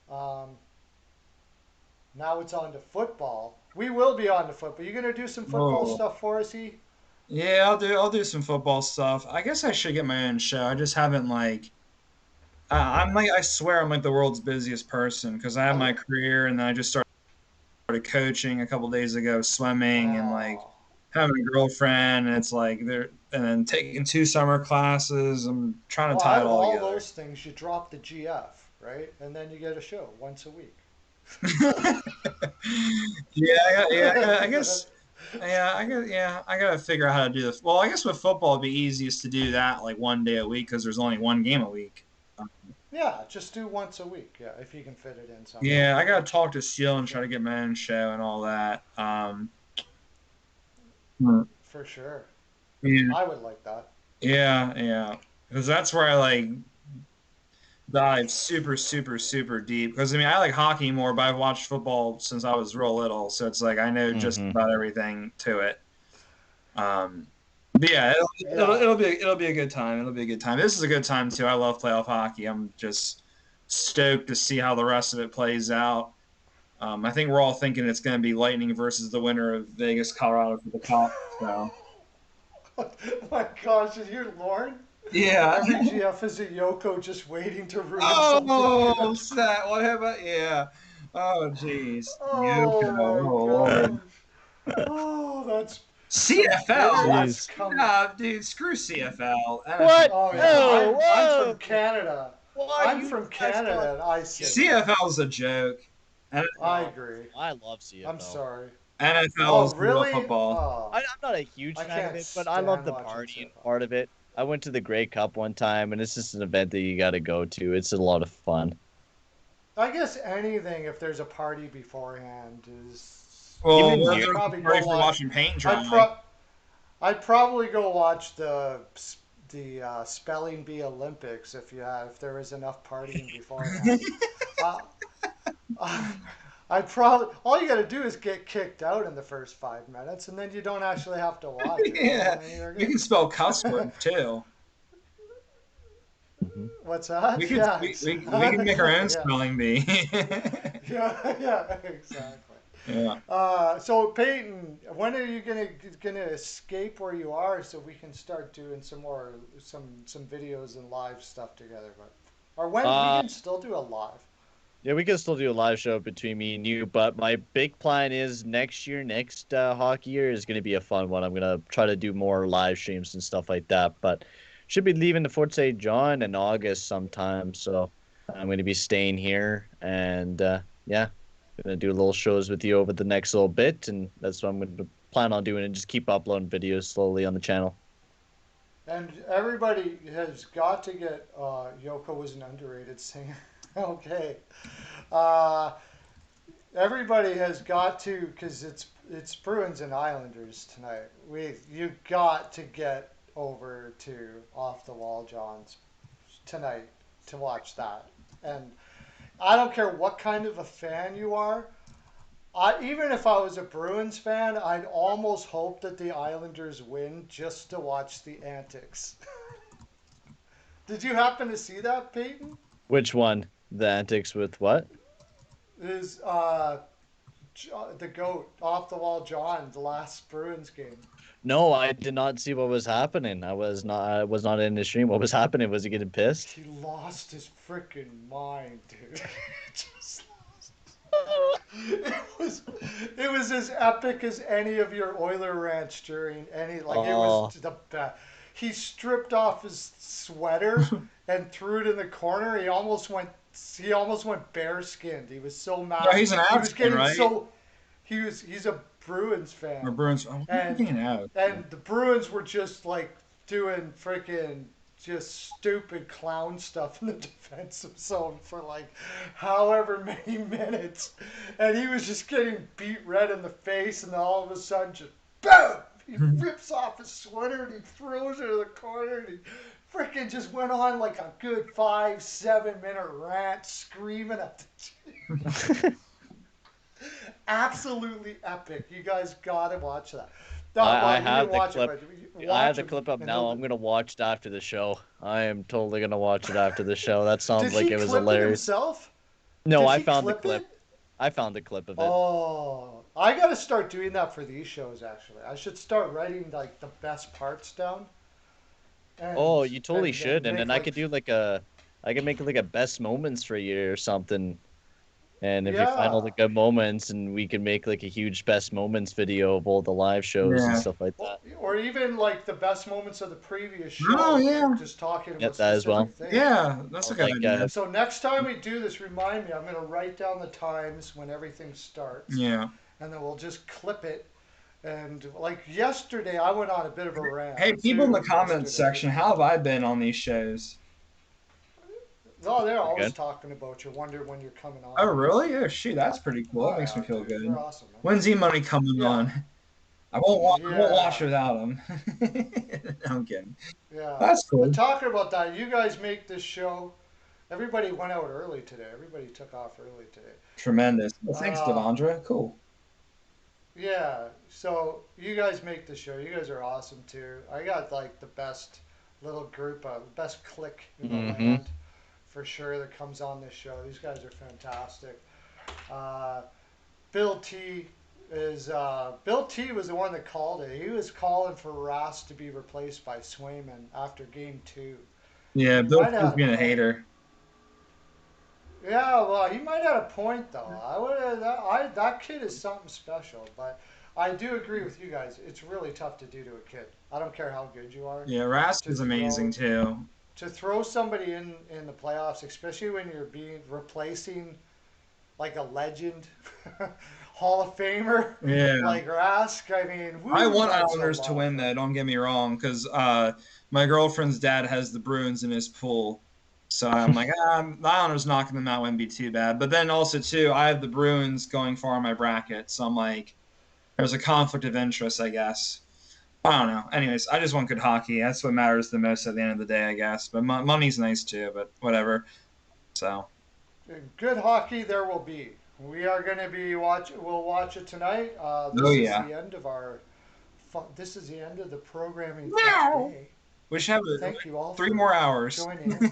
[SPEAKER 1] Now it's on to football. We will be on to football. You gonna do some football stuff for us, E?
[SPEAKER 3] Yeah, I'll do some football stuff. I guess I should get my own show. I just haven't like. I swear I'm like the world's busiest person because I have my career and then I just started coaching a couple days ago, swimming and like having a girlfriend, and it's like and then taking 2 summer classes. I'm trying to tie it all together.
[SPEAKER 1] All those things, you drop the GF, right, and then you get a show once a week.
[SPEAKER 3] I guess. I gotta figure out how to do this. Well, I guess with football, it'd be easiest to do that like one day a week because there's only one game a week.
[SPEAKER 1] Yeah, just do once a week. Yeah, if you can fit it in somewhere.
[SPEAKER 3] Yeah, I gotta talk to Seal and try to get my own show and all that.
[SPEAKER 1] For sure.
[SPEAKER 3] Yeah.
[SPEAKER 1] I would like that.
[SPEAKER 3] Yeah, because that's where I like dive super, super, super deep. Because I mean, I like hockey more, but I've watched football since I was real little, so it's like I know just about everything to it. But yeah, it'll be a good time. It'll be a good time. This is a good time too. I love playoff hockey. I'm just stoked to see how the rest of it plays out. I think we're all thinking it's going to be Lightning versus the winner of Vegas, Colorado for the cup. So.
[SPEAKER 1] Oh my gosh, did you hear Lauren?
[SPEAKER 3] Yeah.
[SPEAKER 1] Every GF is a Yoko just waiting to ruin something.
[SPEAKER 3] Oh, snap. What happened? Yeah. Oh, jeez.
[SPEAKER 1] Oh, oh, that's...
[SPEAKER 3] CFL? Dude, screw CFL.
[SPEAKER 2] What?
[SPEAKER 1] Oh, yeah.
[SPEAKER 2] Whoa,
[SPEAKER 1] I'm from Canada. I'm from
[SPEAKER 2] guys
[SPEAKER 1] Canada, and I say...
[SPEAKER 3] CFL's a joke.
[SPEAKER 1] I agree.
[SPEAKER 2] I love CFL.
[SPEAKER 1] I'm sorry.
[SPEAKER 3] NFL is
[SPEAKER 1] really?
[SPEAKER 3] football.
[SPEAKER 2] I'm not a huge fan of it, but I love the partying part of it. I went to the Grey Cup one time, and it's just an event that you got to go to. It's a lot of fun.
[SPEAKER 1] I guess anything, if there's a party beforehand, is...
[SPEAKER 3] Well,
[SPEAKER 1] I'd probably go
[SPEAKER 3] watching paint dry.
[SPEAKER 1] I'd probably go watch the spelling bee Olympics if there was enough partying beforehand. All you got to do is get kicked out in the first 5 minutes, and then you don't actually have to watch it.
[SPEAKER 3] Yeah, you can spell cuss word too.
[SPEAKER 1] What's that?
[SPEAKER 3] We can make our own spelling bee.
[SPEAKER 1] Yeah, exactly.
[SPEAKER 3] Yeah.
[SPEAKER 1] So Peyton, when are you gonna escape where you are so we can start doing some videos and live stuff together? But or when we
[SPEAKER 2] Uh,
[SPEAKER 1] can still do a live.
[SPEAKER 2] yeah, we can still do a live show between me and you, but my big plan is next year, next hockey year is going to be a fun one. I'm going to try to do more live streams and stuff like that, but should be leaving the Fort St. John in August sometime, so I'm going to be staying here and yeah, going to do little shows with you over the next little bit, and that's what I'm going to plan on doing and just keep uploading videos slowly on the channel.
[SPEAKER 1] And everybody has got to get Yoko was an underrated singer. Okay. Uh, everybody has got to because it's Bruins and Islanders tonight. You got to get over to Off the Wall John's tonight to watch that. And I don't care what kind of a fan you are. Even if I was a Bruins fan, I'd almost hope that the Islanders win just to watch the antics. Did you happen to see that, Peyton?
[SPEAKER 2] Which one? The antics with what?
[SPEAKER 1] Is the goat off the wall John the last Bruins game?
[SPEAKER 2] No, I did not see what was happening. I was not in the stream. What was happening? Was he getting pissed?
[SPEAKER 1] He lost his freaking mind, dude. Just it was as epic as any of your Oiler rants during any it
[SPEAKER 2] Oh,
[SPEAKER 1] was the best. He stripped off his sweater and threw it in the corner. He almost went bare skinned. He was so
[SPEAKER 3] No,
[SPEAKER 1] mad.
[SPEAKER 3] he's an
[SPEAKER 1] He
[SPEAKER 3] Avs
[SPEAKER 1] was
[SPEAKER 3] fan,
[SPEAKER 1] getting
[SPEAKER 3] right?
[SPEAKER 1] so he's a Bruins fan.
[SPEAKER 3] Or Bruins. Oh, what am I
[SPEAKER 1] And
[SPEAKER 3] thinking Avs?
[SPEAKER 1] and the Bruins were just like doing freaking just stupid clown stuff in the defensive zone for like however many minutes, and he was just getting beat red in the face, and then all of a sudden just boom, he rips off his sweater and he throws it in the corner, and he freaking just went on like a good 5-7 minute rant screaming at the absolutely epic. You guys gotta watch that. No,
[SPEAKER 2] I
[SPEAKER 1] well, you
[SPEAKER 2] have
[SPEAKER 1] didn't
[SPEAKER 2] the
[SPEAKER 1] watch it,
[SPEAKER 2] clip.
[SPEAKER 1] but
[SPEAKER 2] I have
[SPEAKER 1] watch
[SPEAKER 2] the
[SPEAKER 1] it
[SPEAKER 2] clip up
[SPEAKER 1] and
[SPEAKER 2] now. I'm gonna watch it after the show. I am totally gonna watch it after the show. That
[SPEAKER 1] Did
[SPEAKER 2] sounds like
[SPEAKER 1] he
[SPEAKER 2] it was
[SPEAKER 1] clip it
[SPEAKER 2] hilarious.
[SPEAKER 1] himself?
[SPEAKER 2] No,
[SPEAKER 1] Did
[SPEAKER 2] I
[SPEAKER 1] he
[SPEAKER 2] found the
[SPEAKER 1] clip
[SPEAKER 2] clip.
[SPEAKER 1] it?
[SPEAKER 2] I found the clip of it.
[SPEAKER 1] Oh, I gotta start doing that for these shows. Actually, I should start writing like the best parts down and
[SPEAKER 2] Oh, you totally should. And
[SPEAKER 1] make
[SPEAKER 2] then I
[SPEAKER 1] like
[SPEAKER 2] could do like I could make like a best moments for you or something. And if you find all
[SPEAKER 1] yeah.
[SPEAKER 2] the good moments, and we can make like a huge best moments video of all the live shows and
[SPEAKER 3] Yeah.
[SPEAKER 2] stuff like
[SPEAKER 1] Well,
[SPEAKER 2] that.
[SPEAKER 1] or even like the best moments of the previous
[SPEAKER 3] Oh,
[SPEAKER 1] show,
[SPEAKER 3] yeah.
[SPEAKER 1] just talking
[SPEAKER 2] Get
[SPEAKER 1] about
[SPEAKER 2] that as well.
[SPEAKER 1] specific things.
[SPEAKER 3] Yeah, that's a
[SPEAKER 2] Or
[SPEAKER 3] good
[SPEAKER 2] like
[SPEAKER 3] idea.
[SPEAKER 1] So next time we do this, remind me. I'm gonna write down the times when everything starts,
[SPEAKER 3] Yeah.
[SPEAKER 1] and then we'll just clip it. And like yesterday, I went on a bit of a rant
[SPEAKER 3] Hey, people in the
[SPEAKER 1] too.
[SPEAKER 3] comments
[SPEAKER 1] Yesterday,
[SPEAKER 3] section, how have I been on these shows?
[SPEAKER 1] oh, they're
[SPEAKER 2] You're
[SPEAKER 1] always
[SPEAKER 2] good.
[SPEAKER 1] talking about you. Wonder when you're coming
[SPEAKER 3] Oh,
[SPEAKER 1] on.
[SPEAKER 3] really? Oh, shoot, that's pretty cool. That
[SPEAKER 1] Oh
[SPEAKER 3] makes me
[SPEAKER 1] yeah,
[SPEAKER 3] feel
[SPEAKER 1] dude,
[SPEAKER 3] good.
[SPEAKER 1] they're awesome, man.
[SPEAKER 3] When's E-Money coming
[SPEAKER 1] Yeah,
[SPEAKER 3] on? I won't watch
[SPEAKER 1] yeah,
[SPEAKER 3] without him. I'm kidding.
[SPEAKER 1] yeah.
[SPEAKER 3] That's
[SPEAKER 1] But
[SPEAKER 3] cool.
[SPEAKER 1] talking about that, you guys make this show. Everybody went out early today. Everybody took off early today.
[SPEAKER 3] Tremendous. Well, thanks,
[SPEAKER 1] Uh,
[SPEAKER 3] Devondra. Cool.
[SPEAKER 1] yeah. So you guys make the show. You guys are awesome too. I got like the best little group, best clique in the
[SPEAKER 2] Mm-hmm.
[SPEAKER 1] land for sure that comes on this show. These guys are fantastic. Uh, Bill T Bill T was the one that called it. He was calling for Ross to be replaced by Swayman after game 2.
[SPEAKER 3] Yeah,
[SPEAKER 1] And he
[SPEAKER 3] Bill
[SPEAKER 1] might
[SPEAKER 3] T's
[SPEAKER 1] have a
[SPEAKER 3] being a
[SPEAKER 1] point.
[SPEAKER 3] hater.
[SPEAKER 1] Yeah, well, he might have a point though. I would that kid is something special, but I do agree with you guys. It's really tough to do to a kid. I don't care how good you are
[SPEAKER 3] Yeah, Rask
[SPEAKER 1] to
[SPEAKER 3] is amazing
[SPEAKER 1] throw
[SPEAKER 3] too.
[SPEAKER 1] to throw somebody in the playoffs, especially when you're being replacing like a legend, Hall of Famer
[SPEAKER 3] Yeah.
[SPEAKER 1] like Rask. I mean,
[SPEAKER 3] I
[SPEAKER 1] woo,
[SPEAKER 3] want
[SPEAKER 1] that's a
[SPEAKER 3] Islanders
[SPEAKER 1] lot
[SPEAKER 3] to
[SPEAKER 1] of
[SPEAKER 3] win,
[SPEAKER 1] fun.
[SPEAKER 3] though. Don't get me wrong, because my girlfriend's dad has the Bruins in his pool, so I'm like, the Islanders knocking them out wouldn't be too bad. But then also too, I have the Bruins going far in my bracket, so I'm like, there's a conflict of interest, I guess. I don't know. Anyways, I just want good hockey. That's what matters the most at the end of the day, I guess. But money's nice too, but whatever. So
[SPEAKER 1] Good hockey there will be. We are going to be We'll watch it tonight.
[SPEAKER 3] oh
[SPEAKER 1] This is
[SPEAKER 3] yeah,
[SPEAKER 1] the end of our. This is the end of the programming for
[SPEAKER 3] no,
[SPEAKER 1] today.
[SPEAKER 3] we should have
[SPEAKER 1] Thank you all
[SPEAKER 3] 3
[SPEAKER 1] for
[SPEAKER 3] more hours.
[SPEAKER 1] joining in.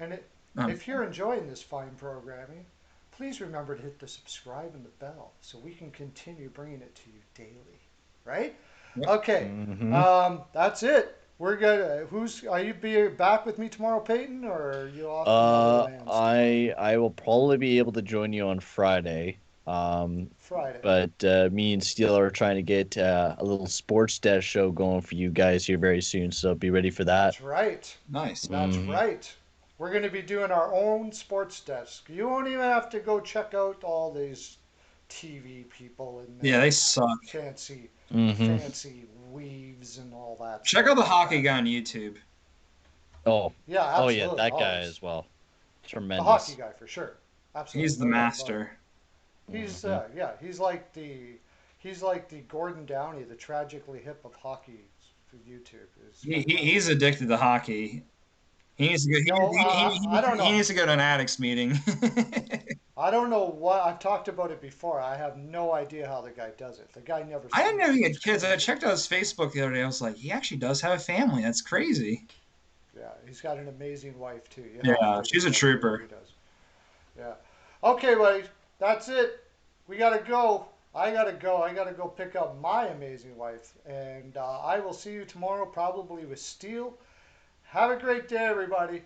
[SPEAKER 1] And
[SPEAKER 3] Um,
[SPEAKER 1] if you're enjoying this fine programming, please remember to hit the subscribe and the bell so we can continue bringing it to you daily. Right?
[SPEAKER 3] Yep.
[SPEAKER 1] Okay.
[SPEAKER 2] Mhm.
[SPEAKER 1] That's it. We're gonna. Are you be back with me tomorrow, Peyton, or are you off to Motherland tomorrow?
[SPEAKER 2] I will probably be able to join you on Friday.
[SPEAKER 1] Friday.
[SPEAKER 2] But me and Steele are trying to get a little sports desk show going for you guys here very soon, so be ready for that.
[SPEAKER 1] That's right.
[SPEAKER 3] Nice.
[SPEAKER 1] That's
[SPEAKER 2] Mhm.
[SPEAKER 1] right. We're going to be doing our own sports desk. You won't even have to go check out all these TV people and
[SPEAKER 3] Yeah,
[SPEAKER 1] their
[SPEAKER 3] they suck.
[SPEAKER 1] fancy,
[SPEAKER 2] Mhm.
[SPEAKER 1] fancy weaves and all that.
[SPEAKER 3] Check
[SPEAKER 1] stuff
[SPEAKER 3] out the
[SPEAKER 1] like
[SPEAKER 3] hockey
[SPEAKER 1] that.
[SPEAKER 3] guy on YouTube.
[SPEAKER 2] Oh,
[SPEAKER 1] Yeah,
[SPEAKER 2] oh yeah,
[SPEAKER 1] absolutely.
[SPEAKER 2] that guy
[SPEAKER 1] Always
[SPEAKER 2] as well.
[SPEAKER 1] the hockey
[SPEAKER 2] Tremendous.
[SPEAKER 1] guy for sure.
[SPEAKER 3] He's
[SPEAKER 1] Absolutely,
[SPEAKER 3] the
[SPEAKER 1] no doubt about it.
[SPEAKER 3] master.
[SPEAKER 1] He's
[SPEAKER 2] Mhm.
[SPEAKER 1] yeah, he's like the Gordon Downey, the tragically hip of hockey for YouTube. Is fantastic.
[SPEAKER 3] He's addicted to hockey. He needs to go.
[SPEAKER 1] No, I don't
[SPEAKER 3] He
[SPEAKER 1] know.
[SPEAKER 3] needs to go to an addicts meeting.
[SPEAKER 1] I don't know what I've talked about it before. I have no idea how the guy does it. The guy never
[SPEAKER 3] I didn't know
[SPEAKER 1] sleeps.
[SPEAKER 3] he
[SPEAKER 1] It's
[SPEAKER 3] had kids. I
[SPEAKER 1] crazy.
[SPEAKER 3] checked out his Facebook the other day. I was like, he actually does have a family. That's crazy.
[SPEAKER 1] Yeah, he's got an amazing wife too. You have
[SPEAKER 3] Yeah,
[SPEAKER 1] to
[SPEAKER 3] she's a
[SPEAKER 1] because he really
[SPEAKER 3] trooper.
[SPEAKER 1] does. Yeah. Okay, buddy. That's it. We gotta go. I gotta go. I gotta go pick up my amazing wife, and I will see you tomorrow, probably with Steel. Have a great day, everybody.